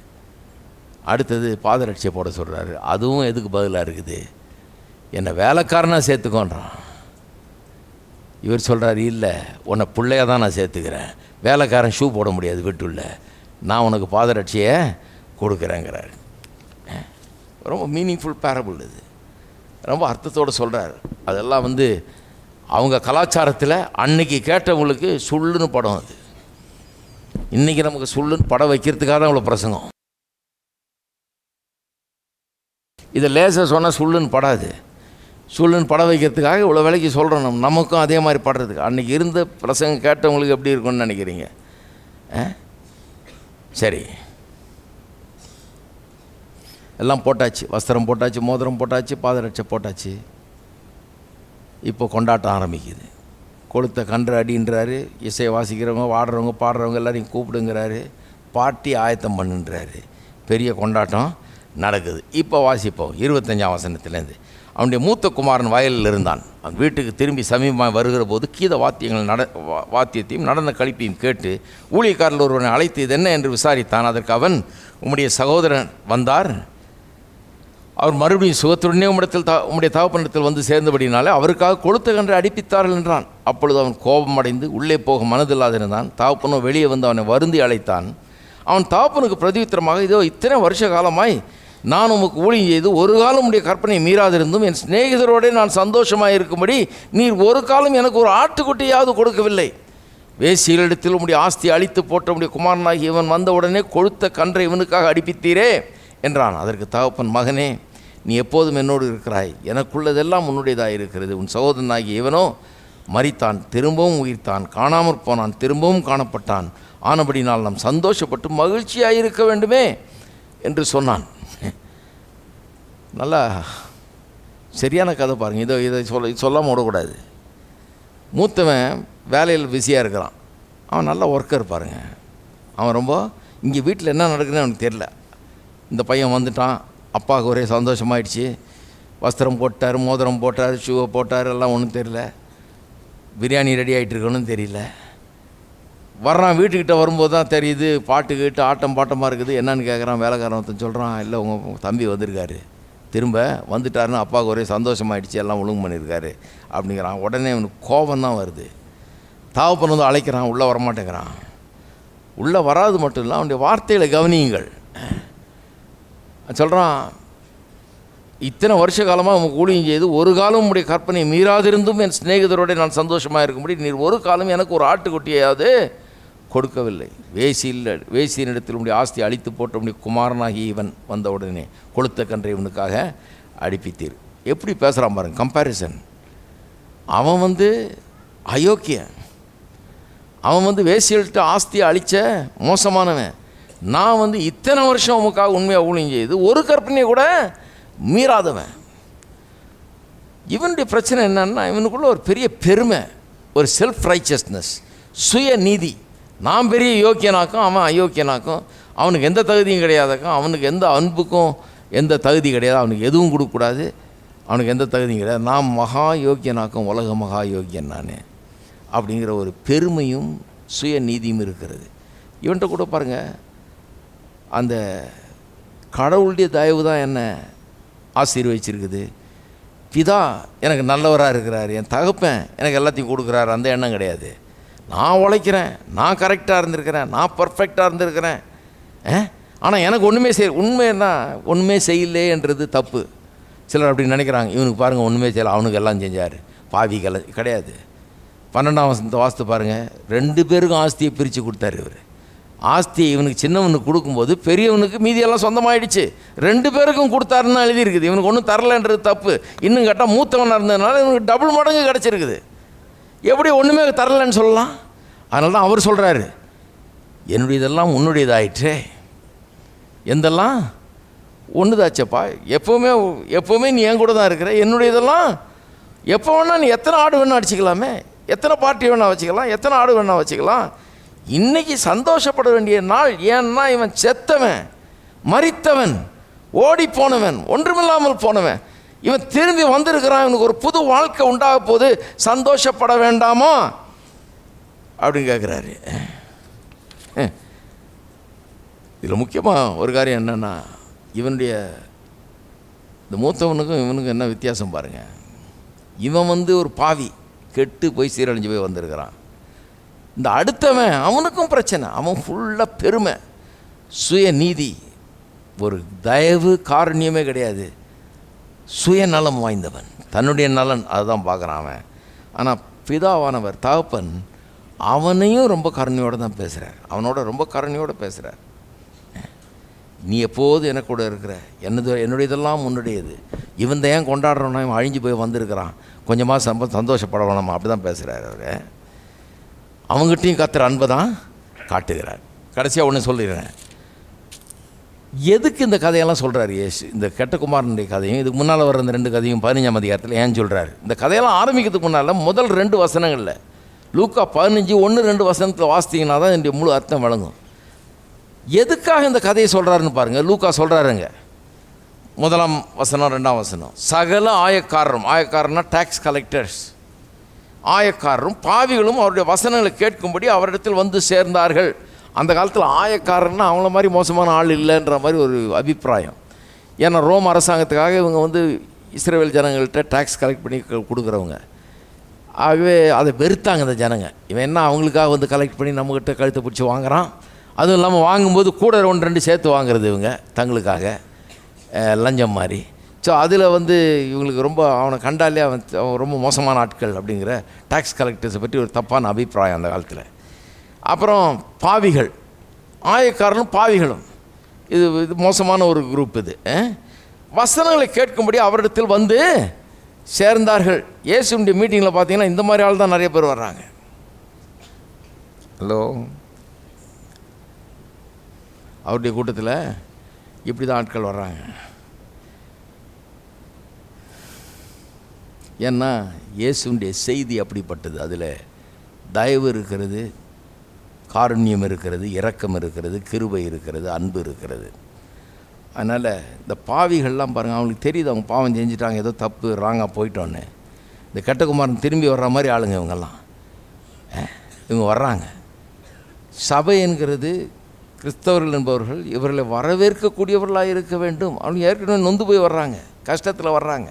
அடுத்தது பாதரட்சியை போட சொல்கிறாரு. அதுவும் எதுக்கு பதிலாக இருக்குது? என்னை வேலைக்காரனாக சேர்த்துக்கோன்றான். இவர் சொல்கிறார், இல்லை உன்னை பிள்ளையாக தான் நான் சேர்த்துக்கிறேன். வேலைக்காரன் ஷூ போட முடியாது வீட்டுள்ள, நான் உனக்கு பாதரட்சியை கொடுக்குறேங்கிறார். ரொம்ப மீனிங்ஃபுல் பேரபிள் இது. ரொம்ப அர்த்தத்தோடு சொல்கிறார். அதெல்லாம் அவங்க கலாச்சாரத்தில் அன்னைக்கு கேட்டவங்களுக்கு சுள்ளுன்னு படம். அது இன்றைக்கி நமக்கு சுள்ளுன்னு படம் வைக்கிறதுக்காக தான் அவ்வளோ பிரசங்கம். இதை லேசாக சொன்னால் சுள்ளுன்னு படாது. சுள்ளுன்னு படம் வைக்கிறதுக்காக இவ்வளோ வேலைக்கு சொல்கிறோம். நமக்கும் அதே மாதிரி படுறதுக்கு. அன்றைக்கி இருந்த பிரசங்கம் கேட்டவங்களுக்கு எப்படி இருக்குன்னு நினைக்கிறீங்க? சரி, எல்லாம் போட்டாச்சு. வஸ்திரம் போட்டாச்சு, மோதிரம் போட்டாச்சு, பாதரட்சை போட்டாச்சு. இப்போ கொண்டாட்டம் ஆரம்பிக்குது. கொளுத்த கன்று அடின்றாரு. இசையை வாசிக்கிறவங்க, வாடுறவங்க, பாடுறவங்க எல்லாரையும் கூப்பிடுங்கிறாரு. பாட்டி ஆயத்தம் பண்ணுன்றாரு. பெரிய கொண்டாட்டம் நடக்குது. இப்போ வாசிப்போம் 25ஆம் வசனத்துலேருந்து. அவனுடைய மூத்த குமாரன் வயலில் இருந்தான். அவன் வீட்டுக்கு திரும்பி சமீபமாக வருகிற போது கீத வாத்தியத்தையும் நடன கழிப்பையும் கேட்டு ஊழியக்காரர்கள் ஒருவனை அழைத்து இது என்ன என்று விசாரித்தான். அதற்கு அவன், உம்முடைய சகோதரன் வந்தார், அவர் மறுபடியும் சுகத்துடனே உம்முடைய தகப்பனிடத்தில் வந்து சேர்ந்தபடினாலே அவருக்காக கொளுத்த கன்று அடிப்பித்தார்கள் என்றான். அப்பொழுது அவன் கோபமடைந்து உள்ளே போக மனதில்லாதிருந்தான். தகப்பனும் வெளியே வந்து அவனை வருந்தி அழைத்தான். அவன் தகப்பனுக்கு பிரதியுத்தரமாக, இதோ இத்தனை வருஷ காலமாய் நான் உமக்கு ஊழியம் செய்து ஒரு காலம் உடைய கற்பனை மீறாதிருந்தும் என் சிநேகிதரோடு நான் சந்தோஷமாக இருக்கும்படி நீர் ஒரு காலம் எனக்கு ஒரு ஆட்டுக்குட்டியாவது கொடுக்கவில்லை. வேசிகளிடத்தில் உம்முடைய ஆஸ்தி அழித்து போட்ட உம்முடைய குமாரனாகி இவன் வந்தவுடனே கொழுத்த கன்றை இவனுக்காக அடிப்பித்தீரே என்றான். அதற்கு தகப்பன், மகனே, நீ எப்போதும் என்னோடு இருக்கிறாய், எனக்குள்ளதெல்லாம் உன்னுடையதாக இருக்கிறது. உன் சகோதரனாகி இவனோ மரித்தான், திரும்பவும் உயிர்த்தான், காணாமற் போனான், திரும்பவும் காணப்பட்டான். ஆனபடினால் நாம் சந்தோஷப்பட்டு மகிழ்ச்சியாக இருக்க வேண்டுமே என்று சொன்னான். நல்லா சரியான கதை பாருங்கள். இதை சொல்லாமல் விடக்கூடாது. மூத்தவன் வேலையில் பிஸியாக இருக்கிறான். அவன் நல்ல ஒர்க்கர் பாருங்கள். அவன் ரொம்ப இங்கே வீட்டில் என்ன நடக்குதுன்னு அவனுக்கு தெரியல. இந்த பையன் வந்துட்டான், அப்பாவுக்கு ஒரே சந்தோஷமாயிடுச்சு. வஸ்திரம் போட்டார், மோதிரம் போட்டார், ஷூவை போட்டார், எல்லாம் ஒன்றும் தெரியல. பிரியாணி ரெடி ஆகிட்டு இருக்கணும்னு தெரியல. வர்றான், வீட்டுக்கிட்ட வரும்போது தான் தெரியுது பாட்டுக்கிட்டு ஆட்டம் பாட்டமாக இருக்குது. என்னன்னு கேட்குறான். வேலைக்காரன் ஒருத்தன் சொல்கிறான், இல்லை உங்கள் தம்பி வந்திருக்காரு, திரும்ப வந்துட்டாருன்னு அப்பாவுக்கு ஒரே சந்தோஷமாயிடுச்சு, எல்லாம் ஒழுங்கு பண்ணியிருக்காரு அப்படிங்கிறான். உடனே அவனுக்கு கோபம் தான் வருது. தகப்பன் வந்து அழைக்கிறான், உள்ளே வரமாட்டேங்கிறான். உள்ளே வராது மட்டும் இல்லை, அவனுடைய வார்த்தைகளை கவனியுங்கள். சொல்கிறான், இத்தனை வருஷ காலமாக உங்கள் ஊழியம் செய்து ஒரு காலம் உங்களுடைய கற்பனை மீறாதிருந்தும் என் சிநேகிதரோடு நான் சந்தோஷமாக இருக்கும்படி நீர் ஒரு காலம் எனக்கு ஒரு ஆட்டுக்குட்டியாவது கொடுக்கவில்லை. வேசியினிடத்தில் உடைய ஆஸ்தி அழித்து போட்ட உடைய குமாரனாகி இவன் வந்த உடனே கொளுத்த கன்றை இவனுக்காக அடிப்பித்தீர். எப்படி பேசுகிறான் பாருங்க, கம்பேரிசன். அவன் அயோக்கியன், அவன் வேசியில்கிட்ட ஆஸ்தியை அழித்த மோசமானவன். நான் இத்தனை வருஷம் உமக்காக உண்மையாக ஊழியம் செய்து ஒரு கற்பனையை கூட மீறாதவன். இவனுடைய பிரச்சனை என்னன்னா, இவனுக்குள்ள ஒரு பெரிய பெருமை, ஒரு செல்ஃப் ரைச்சஸ்னஸ், சுய நீதி. நான் பெரிய யோக்கியனாக்கும், அவன் அயோக்கியனாக்கும், அவனுக்கு எந்த தகுதியும் கிடையாதாக்கும், அவனுக்கு எந்த அன்புக்கும் எந்த தகுதி கிடையாது, அவனுக்கு எதுவும் கொடுக்கக்கூடாது, அவனுக்கு எந்த தகுதியும் கிடையாது. நான் மகா யோக்கியனாக்கும், உலக மகா யோக்கியன் நான் அப்படிங்கிற ஒரு பெருமையும் சுய நீதியும் இருக்கிறது. இவன்கிட்ட கூட பாருங்கள், அந்த கடவுளுடைய தயவு தான் என்ன ஆசீர்வதிச்சிருக்குது. பிதா எனக்கு நல்லவராக இருக்கிறார், என் தகப்பன் எனக்கு எல்லாத்தையும் கொடுக்குறாரு, அந்த எண்ணம் கிடையாது. நான் உழைக்கிறேன், நான் கரெக்டாக இருந்திருக்கிறேன், நான் பர்ஃபெக்டாக இருந்திருக்கிறேன், ஆனால் எனக்கு ஒன்றுமே உண்மைன்னா ஒன்றுமே செய்யலேன்றது தப்பு. சிலர் அப்படி நினைக்கிறாங்க. இவனுக்கு பாருங்கள் ஒன்றுமே செய்யலை, அவனுக்கு எல்லாம் செஞ்சார், பாவிகள் கிடையாது. 12ஆம் வாஸ்து பாருங்கள், 2 பேருக்கும் ஆஸ்தியை பிரித்து கொடுத்தாரு இவர். ஆஸ்தியை இவனுக்கு சின்னவனுக்கு கொடுக்கும்போது பெரியவனுக்கு மீதியெல்லாம் சொந்தமாகிடுச்சு. 2 பேருக்கும் கொடுத்தாருன்னு எழுதியிருக்குது. இவனுக்கு ஒன்றும் தரலைன்றது தப்பு. இன்னும் கேட்டால் மூத்தவனாக இருந்ததுனால இவனுக்கு டபுள் மடங்கு கிடச்சிருக்குது. எப்படி ஒன்றுமே தரலைன்னு சொல்லலாம்? அதனால தான் அவர் சொல்கிறாரு, என்னுடையதெல்லாம் உன்னுடையதாயிற்றே, எந்தெல்லாம் ஒன்றுதாச்சப்பா, எப்போவுமே நீ என் கூட தான் இருக்கிற, என்னுடையதெல்லாம் எப்போ வேணால் நீ எத்தனை ஆடு வேணால் அடிச்சிக்கலாமே, எத்தனை பார்ட்டி வேணால் வச்சுக்கலாம், எத்தனை ஆடு வேணால் வச்சுக்கலாம். இன்றைக்கி சந்தோஷப்பட வேண்டிய நாள். ஏன்னா இவன் செத்தவன், மரித்தவன், ஓடி போனவன், ஒன்றுமில்லாமல் போனவன், இவன் திரும்பி வந்திருக்கிறான், இவனுக்கு ஒரு புது வாழ்க்கை உண்டாக போது, சந்தோஷப்பட வேண்டாமா அப்படின்னு கேட்குறாரு. இதில் முக்கியமாக ஒரு காரியம் என்னென்னா, இவனுடைய இந்த மூத்தவனுக்கும் இவனுக்கும் என்ன வித்தியாசம் பாருங்கள். இவன் ஒரு பாவி, கெட்டு போய் சீரழிஞ்சு போய் வந்திருக்கிறான். இந்த அடுத்தவன் அவனுக்கும் பிரச்சனை, அவன் ஃபுல்லாக பெருமை, சுயநீதி, ஒரு தயவு காரணியமே கிடையாது, சுயநலம் வாய்ந்தவன், தன்னுடைய நலன் அதுதான் பார்க்குறான் அவன். ஆனால் பிதாவானவர் தகப்பன் அவனையும் ரொம்ப கருணையோடு தான் பேசுகிறார், அவனோட ரொம்ப கருணையோடு பேசுகிறார். நீ எப்போது எனக்கு கூட இருக்கிற, என்னுடையதெல்லாம் உன்னுடையது, இவன் தான் ஏன் கொண்டாடுறோன்னா இவன் அழிஞ்சு போய் வந்திருக்கிறான், கொஞ்சமாக சந்தோஷப்பட வேணாமா, அப்படி தான் பேசுகிறார் அவர். அவங்ககிட்டையும் கத்துற அன்பை தான் காட்டுகிறார். கடைசியாக ஒன்று சொல்லிடுறேன், எதுக்கு இந்த கதையெல்லாம் சொல்கிறார் இயேசு? இந்த கெட்ட குமாரனுடைய கதையும் இதுக்கு முன்னால் வர இந்த 2 கதையும் 15ஆம் அதிகாரத்தில் ஏன் சொல்கிறார்? இந்த கதையெல்லாம் ஆரம்பிக்கிறதுக்கு முன்னால் முதல் 2 வசனங்களில் லூக்கா 15:1-2 வசனத்தில் வாசித்தீங்கன்னா தான் என்னுடைய முழு அர்த்தம் வழங்கும். எதுக்காக இந்த கதையை சொல்கிறாருன்னு பாருங்கள். லூக்கா சொல்கிறாருங்க, 1ஆம் வசனம் 2ஆம் வசனம், சகல ஆயக்காரர்னா டேக்ஸ் கலெக்டர்ஸ், ஆயக்காரரும் பாவிகளும் அவருடைய வசனங்களை கேட்கும்படி அவரிடத்தில் வந்து சேர்ந்தார்கள். அந்த காலத்தில் ஆயக்காரர்னா அவங்கள மாதிரி மோசமான ஆள் இல்லைன்ற மாதிரி ஒரு அபிப்பிராயம். ஏன்னா ரோம் அரசாங்கத்துக்காக இவங்க இஸ்ரேல் ஜனங்கள்கிட்ட டேக்ஸ் கலெக்ட் பண்ணி கொடுக்குறவங்க. ஆகவே அதை வெறுத்தாங்க இந்த ஜனங்க. இவன் என்ன அவங்களுக்காக கலெக்ட் பண்ணி நம்மக்கிட்ட கழுத்தை பிடிச்சி வாங்குறான், அதுவும் இல்லாமல் வாங்கும்போது கூட 1-2 சேர்த்து வாங்குறது இவங்க தங்களுக்காக லஞ்சம் மாதிரி. ஸோ அதில் இவங்களுக்கு ரொம்ப அவனை கண்டாலே அவன் ரொம்ப மோசமான ஆட்கள் அப்படிங்கிற டேக்ஸ் கலெக்டர்ஸை பற்றி ஒரு தப்பான அபிப்பிராயம் அந்த காலத்தில். அப்புறம் பாவிகள், ஆயக்காரனும் பாவிகளும், இது மோசமான ஒரு குரூப். இது வசனங்களை கேட்கும்படி அவரிடத்தில் வந்து சேர்ந்தார்கள். இயேசுடைய மீட்டிங்கில் பார்த்தீங்கன்னா இந்த மாதிரி ஆள் தான் நிறைய பேர் வர்றாங்க. ஹலோ, அவருடைய கூட்டத்தில் இப்படி தான் ஆட்கள் வர்றாங்க. ஏன்னா இயேசுடைய செய்தி அப்படிப்பட்டது. அதில் தயவு இருக்கிறது, காருண்யம் இருக்கிறது, இரக்கம் இருக்கிறது, கிருபை இருக்கிறது, அன்பு இருக்கிறது. அதனால் இந்த பாவிகள்லாம் பாருங்கள், அவங்களுக்கு தெரியுது அவங்க பாவம் செஞ்சுட்டாங்க, ஏதோ தப்பு ராங்காக போயிட்டோன்னு. இந்த கெட்டகுமாரன் திரும்பி வர்ற மாதிரி ஆளுங்க இவங்கெல்லாம். இவங்க வர்றாங்க. சபை என்கிறது கிறிஸ்தவர்கள் என்பவர்கள் இவர்களை வரவேற்கக்கூடியவர்களாக இருக்க வேண்டும். அவங்க ஏற்கனவே நொந்து போய் வர்றாங்க, கஷ்டத்தில் வர்றாங்க.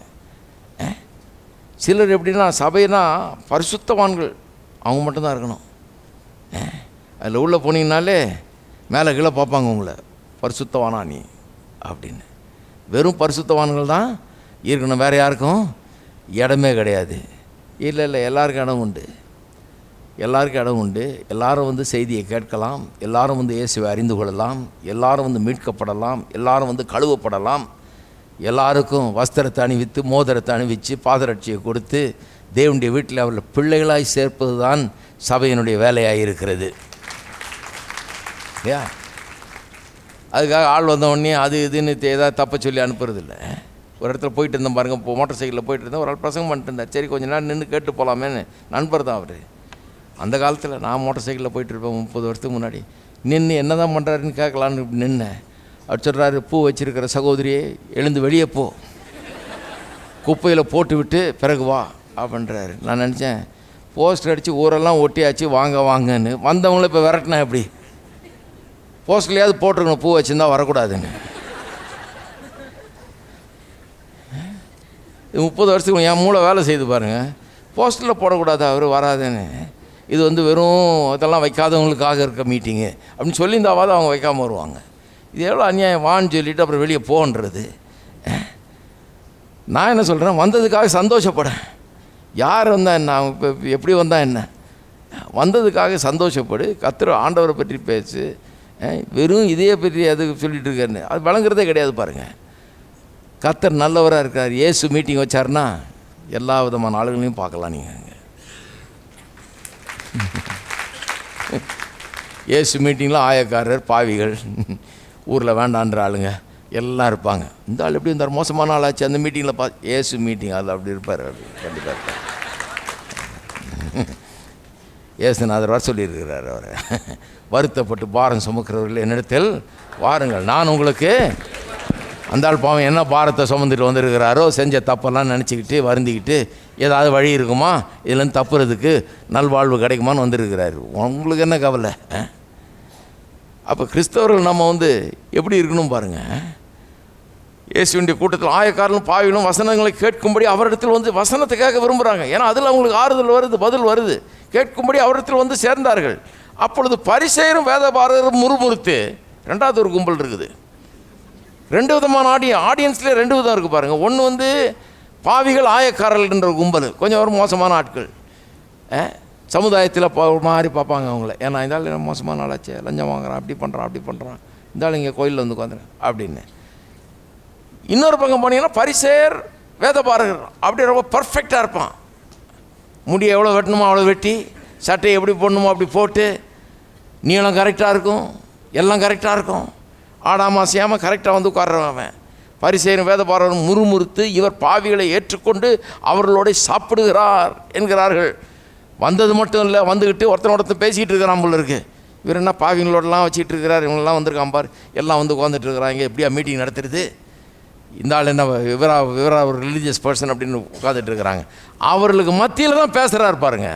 சிலர் எப்படின்னா சபைனா பரிசுத்தவான்கள் அவங்க மட்டும்தான் இருக்கணும். அதில் உள்ளே போனீங்கனாலே மேலே கீழே பார்ப்பாங்க உங்களை, பரிசுத்தவானா நீ அப்படின்னு. வெறும் பரிசுத்தவான்கள் தான் இருக்கணும், வேறு யாருக்கும் இடமே கிடையாது. இல்லை எல்லாருக்கும் இடம் உண்டு, எல்லாருக்கும் இடம் உண்டு. எல்லாரும் செய்தியை கேட்கலாம், எல்லாரும் இயேசுவை அறிந்து கொள்ளலாம், எல்லாரும் மீட்கப்படலாம், எல்லாரும் கழுவப்படலாம். எல்லாருக்கும் வஸ்திரத்தை அணிவித்து மோதிரத்தை அணிவித்து பாதரட்சியை கொடுத்து தேவனுடைய வீட்டில் அவர்களை பிள்ளைகளாய் சேர்ப்பது தான் சபையினுடைய வேலையாக இருக்கிறது. இல்லையா? அதுக்காக ஆள் வந்தவொடனே அது இதுன்னு ஏதாவது தப்ப சொல்லி அனுப்புறதில்லை. ஒரு இடத்துல போயிட்டு இருந்தேன் பாருங்கள், இப்போ மோட்டர் சைக்கிளில் போயிட்டு இருந்தேன், ஒரு ஆள் பிரசங்கம் பண்ணிட்டு இருந்தார். சரி கொஞ்சம் நேரம் நின்று கேட்டு போகலாமேன்னு. நண்பர் தான் அவர். அந்த காலத்தில் நான் மோட்டர் சைக்கிளில் போயிட்டுருப்பேன் 30 வருஷத்துக்கு முன்னாடி. நின்று என்ன தான் பண்ணுறாருன்னு கேட்கலான்னு நின்னேன். அவர் சொல்கிறாரு, பூ வச்சிருக்கிற சகோதரியே எழுந்து வெளியே போ, குப்பையில் போட்டு விட்டு பிறகு வா அப்படின்றாரு. நான் நினச்சேன் போஸ்டர் அடித்து ஊரெல்லாம் ஒட்டியாச்சு வாங்க வாங்கன்னு. வந்தவங்கள இப்போ விரட்டினா எப்படி? போஸ்டர்லையாவது போட்டிருக்கணும் பூ வச்சுருந்தா வரக்கூடாதுன்னு. 30 வருஷத்துக்கு என் மூளை வேலை செய்து பாருங்கள். போஸ்டரில் போடக்கூடாது அவர் வராதுன்னு. இது வந்து வெறும் இதெல்லாம் வைக்காதவங்களுக்காக இருக்க மீட்டிங்கு அப்படின்னு சொல்லியிருந்தாவது அவங்க வைக்காமல் வருவாங்க. இது எவ்வளோ அநியாயம். வான்னு சொல்லிவிட்டு அப்புறம் வெளியே போன்றது. நான் என்ன சொல்கிறேன், வந்ததுக்காக சந்தோஷப்படேன். யார் வந்தால் என்ன, அவங்க இப்போ எப்படி வந்தால் என்ன, வந்ததுக்காக சந்தோஷப்படு. கர்த்தர் ஆண்டவரை பற்றி பேசு. வெறும் இதையே பற்றி அது சொல்லிகிட்டு இருக்காருன்னு அது வழங்குறதே கிடையாது. பாருங்கள், கர்த்தர் நல்லவராக இருக்கார். இயேசு மீட்டிங் வச்சாருன்னா எல்லா விதமான ஆளுகளையும் பார்க்கலாம். நீங்கள் இயேசு மீட்டிங்கில் ஆயக்காரர், பாவிகள், ஊரில் வேண்டான்ற ஆளுங்க எல்லாம் இருப்பாங்க. இந்த ஆள் எப்படி இருந்தார், மோசமான ஆளாச்சு. அந்த மீட்டிங்கில் இயேசு மீட்டிங் அதில் அப்படி இருப்பார். கண்டிப்பாக இருப்பார். இயேசுநாதர் வர சொல்லியிருக்கிறார். அவரை வருத்தப்பட்டு பாரம் சுமக்கிறவர்கள் என்னிடத்தில் வாருங்கள், நான் உங்களுக்கு. அந்த ஆள் பாவம் என்ன பாரத்தை சுமந்துட்டு வந்திருக்கிறாரோ, செஞ்ச தப்பெல்லாம் நினச்சிக்கிட்டு வருந்திக்கிட்டு ஏதாவது வழி இருக்குமா, இதுலேருந்து தப்புறதுக்கு நல்வாழ்வு கிடைக்குமான்னு வந்திருக்கிறாரு. உங்களுக்கு என்ன கவலை? அப்போ கிறிஸ்தவர்கள் நம்ம வந்து எப்படி இருக்கணும் பாருங்கள். இயேசுவினுடைய கூட்டத்தில் ஆயக்காரர்களும் பாவிகளும் வசனங்களை கேட்கும்படி அவரிடத்தில் வந்து வசனத்தை கேட்க விரும்புகிறாங்க. ஏன்னா அதில் அவங்களுக்கு ஆறுதல் வருது, பதில் வருது. கேட்கும்படி அவரிடத்தில் வந்து சேர்ந்தார்கள். அப்பொழுது பரிசேயரும் வேதபாரகரும் முறுமுறுத்து, ரெண்டாவது ஒரு கும்பல் இருக்குது. 2 விதமான ஆடியன்ஸ்லேயே 2 விதம் இருக்குது பாருங்கள். ஒன்று வந்து பாவிகள், ஆயக்காரர்கள் என்ற கும்பல், கொஞ்சம் ஒரு மோசமான ஆட்கள். சமுதாயத்தில் மாதிரி பார்ப்பாங்க அவங்கள. ஏன்னா இந்த ஆள் மோசமான ஆளாச்சே, லஞ்சம் வாங்குறான், அப்படி பண்ணுறான், இந்த ஆள் இங்கே கோயிலில் வந்து உட்காந்துறேன் அப்படின்னு. இன்னொரு பக்கம் போனீங்கன்னா பரிசேயர், வேதபாரகர் அப்படி ரொம்ப பர்ஃபெக்டாக இருப்பான். முடியை எவ்வளோ வெட்டணுமோ அவ்வளோ வெட்டி, சட்டையை எப்படி போடணுமோ அப்படி போட்டு, நீளம் கரெக்டாக இருக்கும், எல்லாம் கரெக்டாக இருக்கும், ஆடாமல் அசையாமல் கரெக்டாக வந்து உட்கார்றவன். பரிசேயரும் வேதபாரகரும் முறுமுறுத்து இவர் பாவிகளை ஏற்றுக்கொண்டு அவர்களோட சாப்பிடுகிறார் என்கிறார்கள். வந்தது மட்டும் இல்லை, வந்துக்கிட்டு ஒருத்தர் பேசிக்கிட்டு இருக்கிறான் போல இருக்குது. இவர் என்ன பாவிங்களோடலாம் வச்சுக்கிட்டு இருக்கிறார், இவங்கெல்லாம் வந்திருக்கான் பார், எல்லாம் வந்து உட்காந்துட்டு இருக்கிறாங்க, எப்படியா மீட்டிங் நடத்துறது, இந்த ஆள் என்ன விவரா ஒரு ரிலீஜியஸ் பர்சன் அப்படின்னு உட்காந்துட்டு இருக்கிறாங்க. அவர்களுக்கு மத்தியில் தான் பேசுகிறாரு பாருங்க.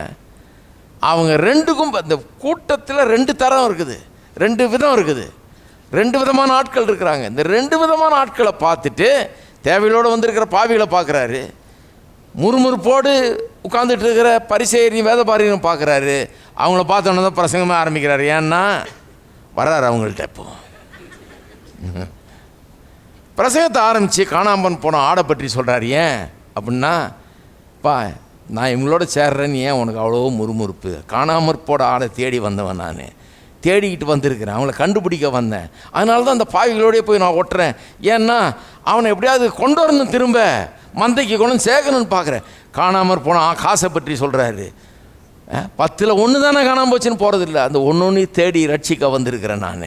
அவங்க 2க்கும் இந்த கூட்டத்தில் 2 தரம் இருக்குது, 2 விதம் இருக்குது, 2 விதமான ஆட்கள் இருக்கிறாங்க. இந்த 2 விதமான ஆட்களை பார்த்துட்டு தேவையோடு வந்திருக்கிற பாவிகளை பார்க்குறாரு, முறுமுறுப்போடு உட்காந்துட்டு இருக்கிற பரிசேயரையும் வேதபாரகரையும் பார்க்குறாரு. அவங்கள பார்த்தோன்னே தான் பிரசங்கமாக ஆரம்பிக்கிறாரு. ஏன்னா வர்றாரு அவங்கள்ட்ட. இப்போ பிரசங்கத்தை ஆரம்பித்து காணாமல் போன ஆடை பற்றி சொல்கிறார். ஏன் அப்படின்னா, பா நான் இவங்களோட சேர்றேன்னு ஏன் உனக்கு அவ்வளோ முறுமுறுப்பு? காணாமற் போட ஆடை தேடி வந்தவன், நான் தேடிக்கிட்டு வந்திருக்கிறேன், அவங்கள கண்டுபிடிக்க வந்தேன். அதனால தான் அந்த பாவிகளோடய போய் நான் ஒட்டுறேன். ஏன்னா அவனை எப்படியாவது கொண்டு வரணும், திரும்ப மந்தைக்கு கொண்டு சேர்க்கணும்னு பார்க்குறேன். காணாமற் போன காசை பற்றி சொல்கிறாரு. 10ல் 1 தானே காணாமல் போச்சுன்னு போகிறதில்ல, அந்த 1 தேடி ரட்சிக்க வந்திருக்கிறேன் நான்.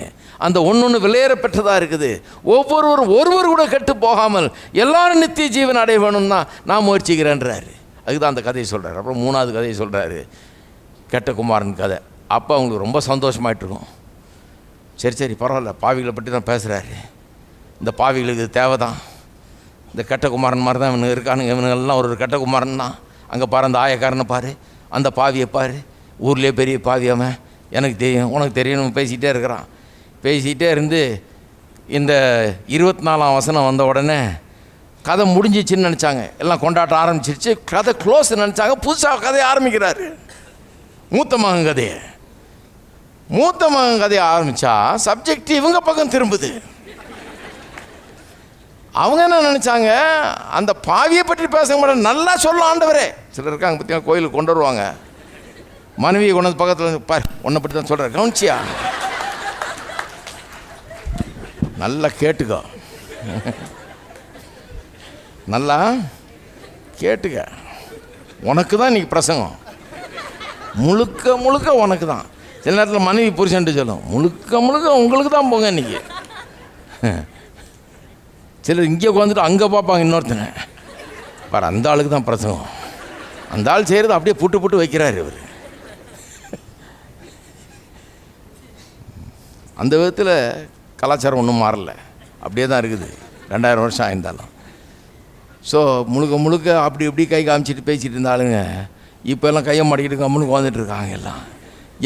அந்த 1 விலையேற பெற்றதாக இருக்குது. ஒருவர் கூட கெட்டு போகாமல் எல்லாரும் நித்திய ஜீவன் அடைய வேணும்னா நான் முயற்சிக்கிறேன்றாரு. அதுதான் அந்த கதையை சொல்கிறார். அப்புறம் 3வது கதையை சொல்கிறாரு, கெட்ட குமாரன் கதை. அப்போ அவங்களுக்கு ரொம்ப சந்தோஷமாயிட்ருக்கும். சரி பரவாயில்ல, பாவிகளை பற்றி தான் பேசுகிறாரு, இந்த பாவிகளுக்கு இது தேவை தான், இந்த கெட்ட குமாரன் மாதிரி தான் இவனுங்க இருக்கானுங்க, இவனுங்கெல்லாம் ஒரு கெட்ட குமாரன் தான். அங்கே பாரு, அந்த ஆயக்காரனை பாரு, அந்த பாவியை பாரு, ஊர்லேயே பெரிய பாவியாம, எனக்கு தெரியும் உனக்கு தெரியும் பேசிகிட்டே இருக்கிறான். பேசிகிட்டே இருந்து இந்த 24ஆம் வசனம் வந்த உடனே கதை முடிஞ்சிச்சின்னு நினச்சாங்க. எல்லாம் கொண்டாட்டம் ஆரம்பிச்சிருச்சு, கதை க்ளோஸ் நினச்சாங்க. புதுசாக கதையை ஆரம்பிக்கிறாரு. மூத்த மகன் கதையை ஆரம்பித்தா சப்ஜெக்ட் இவங்க பக்கம் திரும்புது. அவங்க என்ன நினச்சாங்க, அந்த பாவியை பற்றி பேச மாட்டேன், நல்லா சொல்ல ஆண்டவரே. சிலர் இருக்காங்க பார்த்தீங்கன்னா, கோயிலுக்கு கொண்டு வருவாங்க, மனைவியை கொண்டு வந்து பக்கத்தில் பார், உன்னை பற்றி தான் சொல்கிறேன், கவனிச்சியா, நல்லா கேட்டுக்கோ, நல்லா கேட்டுக்க, உனக்கு தான் இன்றைக்கி பிரசங்கம், முழுக்க உனக்கு தான். சில நேரத்தில் மனைவி புருஷன்ட்டு சொல்லும், முழுக்க உங்களுக்கு தான் போங்க இன்றைக்கி. சிலர் இங்கே உட்காந்துட்டு அங்கே பார்ப்பாங்க இன்னொருத்தனை, பாரு அந்த ஆளுக்கு தான் பிரசங்கம், அந்த ஆள் செய்கிறது அப்படியே புட்டு வைக்கிறார் இவர். அந்த விதத்தில் கலாச்சாரம் ஒன்றும் மாறல, அப்படியே தான் இருக்குது 2000 வருஷம் ஆயிருந்தாலும். ஸோ முழுக்க அப்படி இப்படி கை காமிச்சிட்டு பேசிகிட்டு இருந்தாலுங்க, இப்போ எல்லாம் கையை மாட்டிக்கிட்டு கம்முன்னு உட்காந்துட்டு இருக்காங்க எல்லாம்.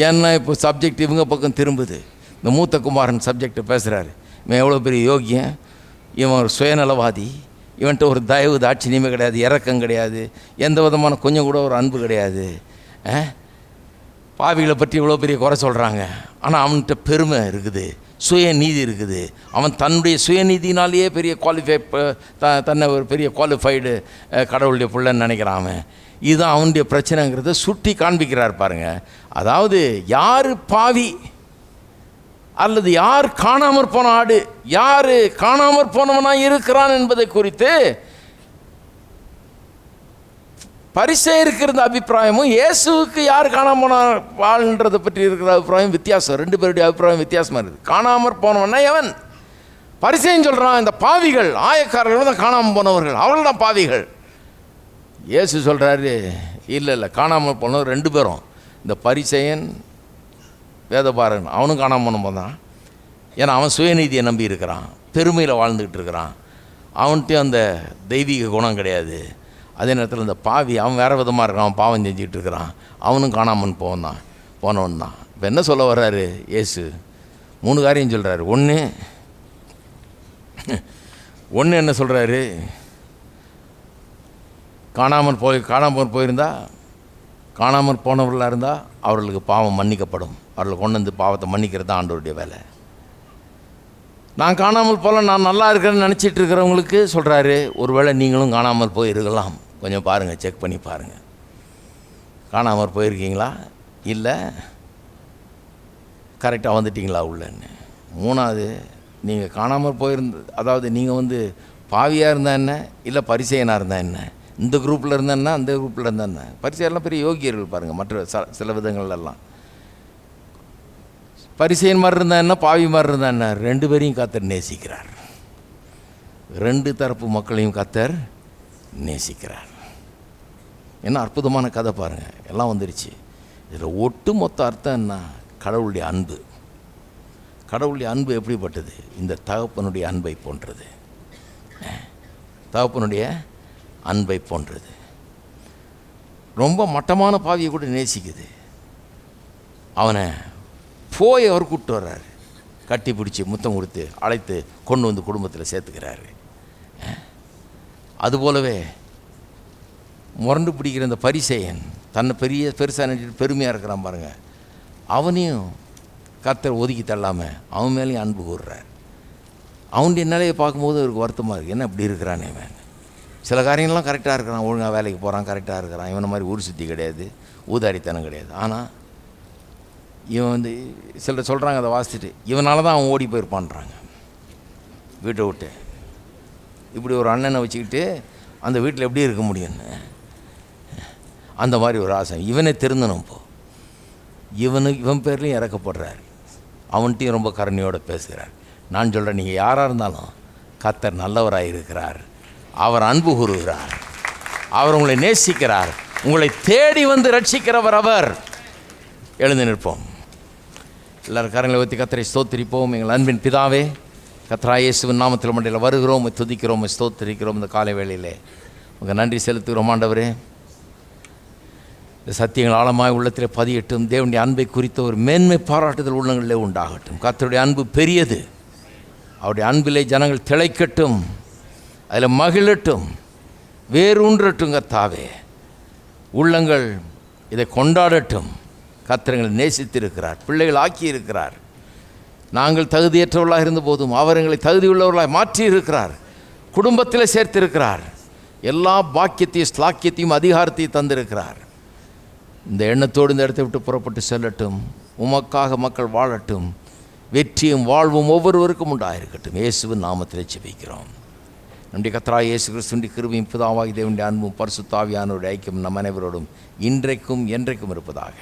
ஏன்னா இப்போ சப்ஜெக்ட் இவங்க பக்கம் திரும்புது. இந்த மூத்த குமாரன் சப்ஜெக்டை பேசுகிறாரு, இவன் எவ்வளோ பெரிய யோகியன், இவன் ஒரு சுயநலவாதி, இவன்கிட்ட ஒரு தயவு தாட்சியமே கிடையாது, இரக்கம் கிடையாது, எந்த விதமான கொஞ்சம் கூட ஒரு அன்பு கிடையாது. பாவிகளை பற்றி இவ்வளோ பெரிய குறை சொல்கிறாங்க. ஆனால் அவன்கிட்ட பெருமை இருக்குது, சுயநீதி இருக்குது. அவன் தன்னுடைய சுயநீதினாலேயே பெரிய தன்னை ஒரு பெரிய குவாலிஃபைடு கடவுளுடைய பிள்ளைன்னு நினைக்கிறான் அவன். இதுதான் அவனுடைய பிரச்சனைங்கிறத சுட்டி காண்பிக்கிறார் பாருங்க. அதாவது யார் பாவி அல்லது யார் காணாமற் போன ஆடு, யார் காணாமற் போனவனாக இருக்கிறான் என்பதை குறித்து பரிசேயருக்கு இருந்த அபிப்பிராயமும் இயேசுவுக்கு யார் காணாம போன வாழ்ன்றதை பற்றி இருக்கிற அபிப்பிராயம் வித்தியாசம். ரெண்டு பேருடைய அபிப்பிராயம் வித்தியாசமாக இருக்குது. காணாமற் போனவன்னா எவன்? பரிசேயன் சொல்கிறான் இந்த பாவிகள், ஆயக்காரர்கள் தான் காணாமல் போனவர்கள், அவர்கள் தான் பாவிகள். இயேசு சொல்கிறாரு இல்லை காணாமல் போனவர் ரெண்டு பேரும். இந்த பரிசேயன் வேதபாரன் அவனும் காணாமல் போனான். ஏன்னா அவன் சுயநீதியை நம்பி இருக்கிறான், பெருமையில் வாழ்ந்துக்கிட்டு இருக்கிறான், அவன்கிட்டையும் அந்த தெய்வீக குணம் கிடையாது. அதே நேரத்தில் இந்த பாவி அவன் வேறு விதமாக இருக்கான், அவன் பாவம் செஞ்சுக்கிட்டு இருக்கிறான், அவனும் காணாமல் போனவன் தான். இப்போ என்ன சொல்ல வர்றாரு இயேசு? 3 காரியம் சொல்கிறாரு. ஒன்று என்ன சொல்கிறாரு? காணாமல் போயிருந்தா, காணாமல் போனவர்களாக இருந்தால் அவர்களுக்கு பாவம் மன்னிக்கப்படும். அவர்களை கொண்டு வந்து பாவத்தை மன்னிக்கிறது தான் ஆண்டவருடைய வேலை. நான் காணாமல் போல நான் நல்லா இருக்கிறேன்னு நினச்சிட்டு இருக்கிறவங்களுக்கு சொல்கிறாரு, ஒருவேளை நீங்களும் காணாமல் போயிருக்கலாம், கொஞ்சம் பாருங்கள், செக் பண்ணி பாருங்கள். காணாமல் போயிருக்கீங்களா, இல்லை கரெக்டாக வந்துட்டிங்களா உள்ளன்னு. 3வது, நீங்கள் காணாமல் அதாவது நீங்கள் பாவியாக இருந்தால் என்ன, இல்லை பரிசேயனாக இருந்தால் என்ன, இந்த குரூப்பில் இருந்தேன்னா அந்த குரூப்பில் இருந்தா பரிசேயெல்லாம் பெரிய யோகியர்கள் பாருங்கள். மற்ற சில விதங்கள்லாம் பரிசேயன் மாதிரி இருந்தா என்ன, பாவி மாதிரி இருந்தா என்ன, 2 பேரையும் கர்த்தர் நேசிக்கிறார். 2 தரப்பு மக்களையும் கர்த்தர் நேசிக்கிறார். என்ன அற்புதமான கதை பாருங்கள், எல்லாம் வந்துடுச்சு. இதில் ஒட்டு மொத்த அர்த்தம் என்ன? கடவுளுடைய அன்பு. கடவுளுடைய அன்பு எப்படிப்பட்டது? இந்த தகப்பனுடைய அன்பை போன்றது. தகப்பனுடைய அன்பை போன்றது. ரொம்ப மட்டமான பாவியை கூட நேசிக்குது. அவனை போய் அவர் கூப்பிட்டு வர்றாரு, கட்டி பிடிச்சி முத்தம் கொடுத்து அழைத்து கொண்டு வந்து குடும்பத்தில் சேர்த்துக்கிறாரு. அதுபோலவே முரண்டு பிடிக்கிற இந்த பரிசேயன் தன்னை பெருசாக நினைச்சிட்டு பெருமையாக இருக்கிறான் பாருங்கள், அவனையும் கர்த்தர் ஒதுக்கி தள்ளாமல் அவன் மேலேயும் அன்பு கூறுறார். அவனுடைய நிலையை பார்க்கும்போது அவருக்கு வருத்தமாக இருக்குது, என்ன இப்படி இருக்கிறானே இவன். சில காரியங்கள்லாம் கரெக்டாக இருக்கிறான், ஒழுங்காக வேலைக்கு போகிறான், கரெக்டாக இருக்கிறான், இவனை மாதிரி ஊர் சுற்றி கிடையாது, ஊதாரித்தனம் கிடையாது. ஆனால் இவன் சிலர் சொல்கிறாங்க, அதை வாசிச்சுட்டு இவனால தான் அவன் ஓடி போயிருப்பான்றாங்க வீட்டை விட்டு. இப்படி ஒரு அண்ணனை வச்சுக்கிட்டு அந்த வீட்டில் எப்படி இருக்க முடியும்னு அந்த மாதிரி ஒரு ஆசை. இவனே திருந்தணும். இப்போது இவன் பேர்லேயும் இறக்கப்படுறார், அவன்கிட்டையும் ரொம்ப கருணையோடு பேசுகிறார். நான் சொல்கிறேன், நீங்கள் யாராக இருந்தாலும் கர்த்தர் நல்லவராக இருக்கிறார், அவர் அன்பு கூறுகிறார், அவர் உங்களை நேசிக்கிறார், உங்களை தேடி வந்து ரட்சிக்கிறவர் அவர். எழுந்து நிற்போம். எல்லாரும் கரங்களை ஊற்றி கர்த்தரை ஸ்தோத்திரிப்போம். எங்கள் அன்பின் பிதாவே, கர்த்தராகிய இயேசுவின் நாமத்தில் மண்டையில் வருகிறோம், துதிக்கிறோம், ஸ்தோத்திரிக்கிறோம். இந்த காலை வேளையிலே உங்கள் நன்றி செலுத்துகிறோம். ஆண்டவரே, இந்த சத்தியங்கள் ஆழமாய் உள்ளத்தில் பதியட்டும். தேவனுடைய அன்பை குறித்த ஒரு மேன்மை பாராட்டுதல் உள்ளங்களிலே உண்டாகட்டும். கர்த்தருடைய அன்பு பெரியது, அவருடைய அன்பிலே ஜனங்கள் திளைக்கட்டும், அதில் மகிழட்டும், வேரூன்றட்டும். கர்த்தாவே, உள்ளங்கள் இதை கொண்டாடட்டும். கர்த்தர் நேசித்திருக்கிறார், பிள்ளைகள் ஆக்கியிருக்கிறார். நாங்கள் தகுதியற்றவர்களாக இருந்த போதும் அவர் எங்களை தகுதியுள்ளவர்களாக மாற்றியிருக்கிறார், குடும்பத்தில் சேர்த்திருக்கிறார், எல்லா பாக்கியத்தையும் ஸ்லாக்கியத்தையும் அதிகாரத்தையும் தந்திருக்கிறார். இந்த எண்ணத்தோடு இந்த இடத்தை விட்டு புறப்பட்டு செல்லட்டும். உமக்காக மக்கள் வாழட்டும். வெற்றியும் வாழ்வும் ஒவ்வொருவருக்கும் உண்டாயிருக்கட்டும். இயேசுவின் நாமத்திலே ஜெபிக்கிறோம். நம்முடைய கர்த்தராகிய இயேசு கிறிஸ்துவின் கிருபையும் பிதாவாகிய தேவனுடைய அன்பும் பரிசுத்த ஆவியானவருடைய ஐக்கியம் நம் அனைவரோடும் இன்றைக்கும் என்றைக்கும் இருப்பதாக.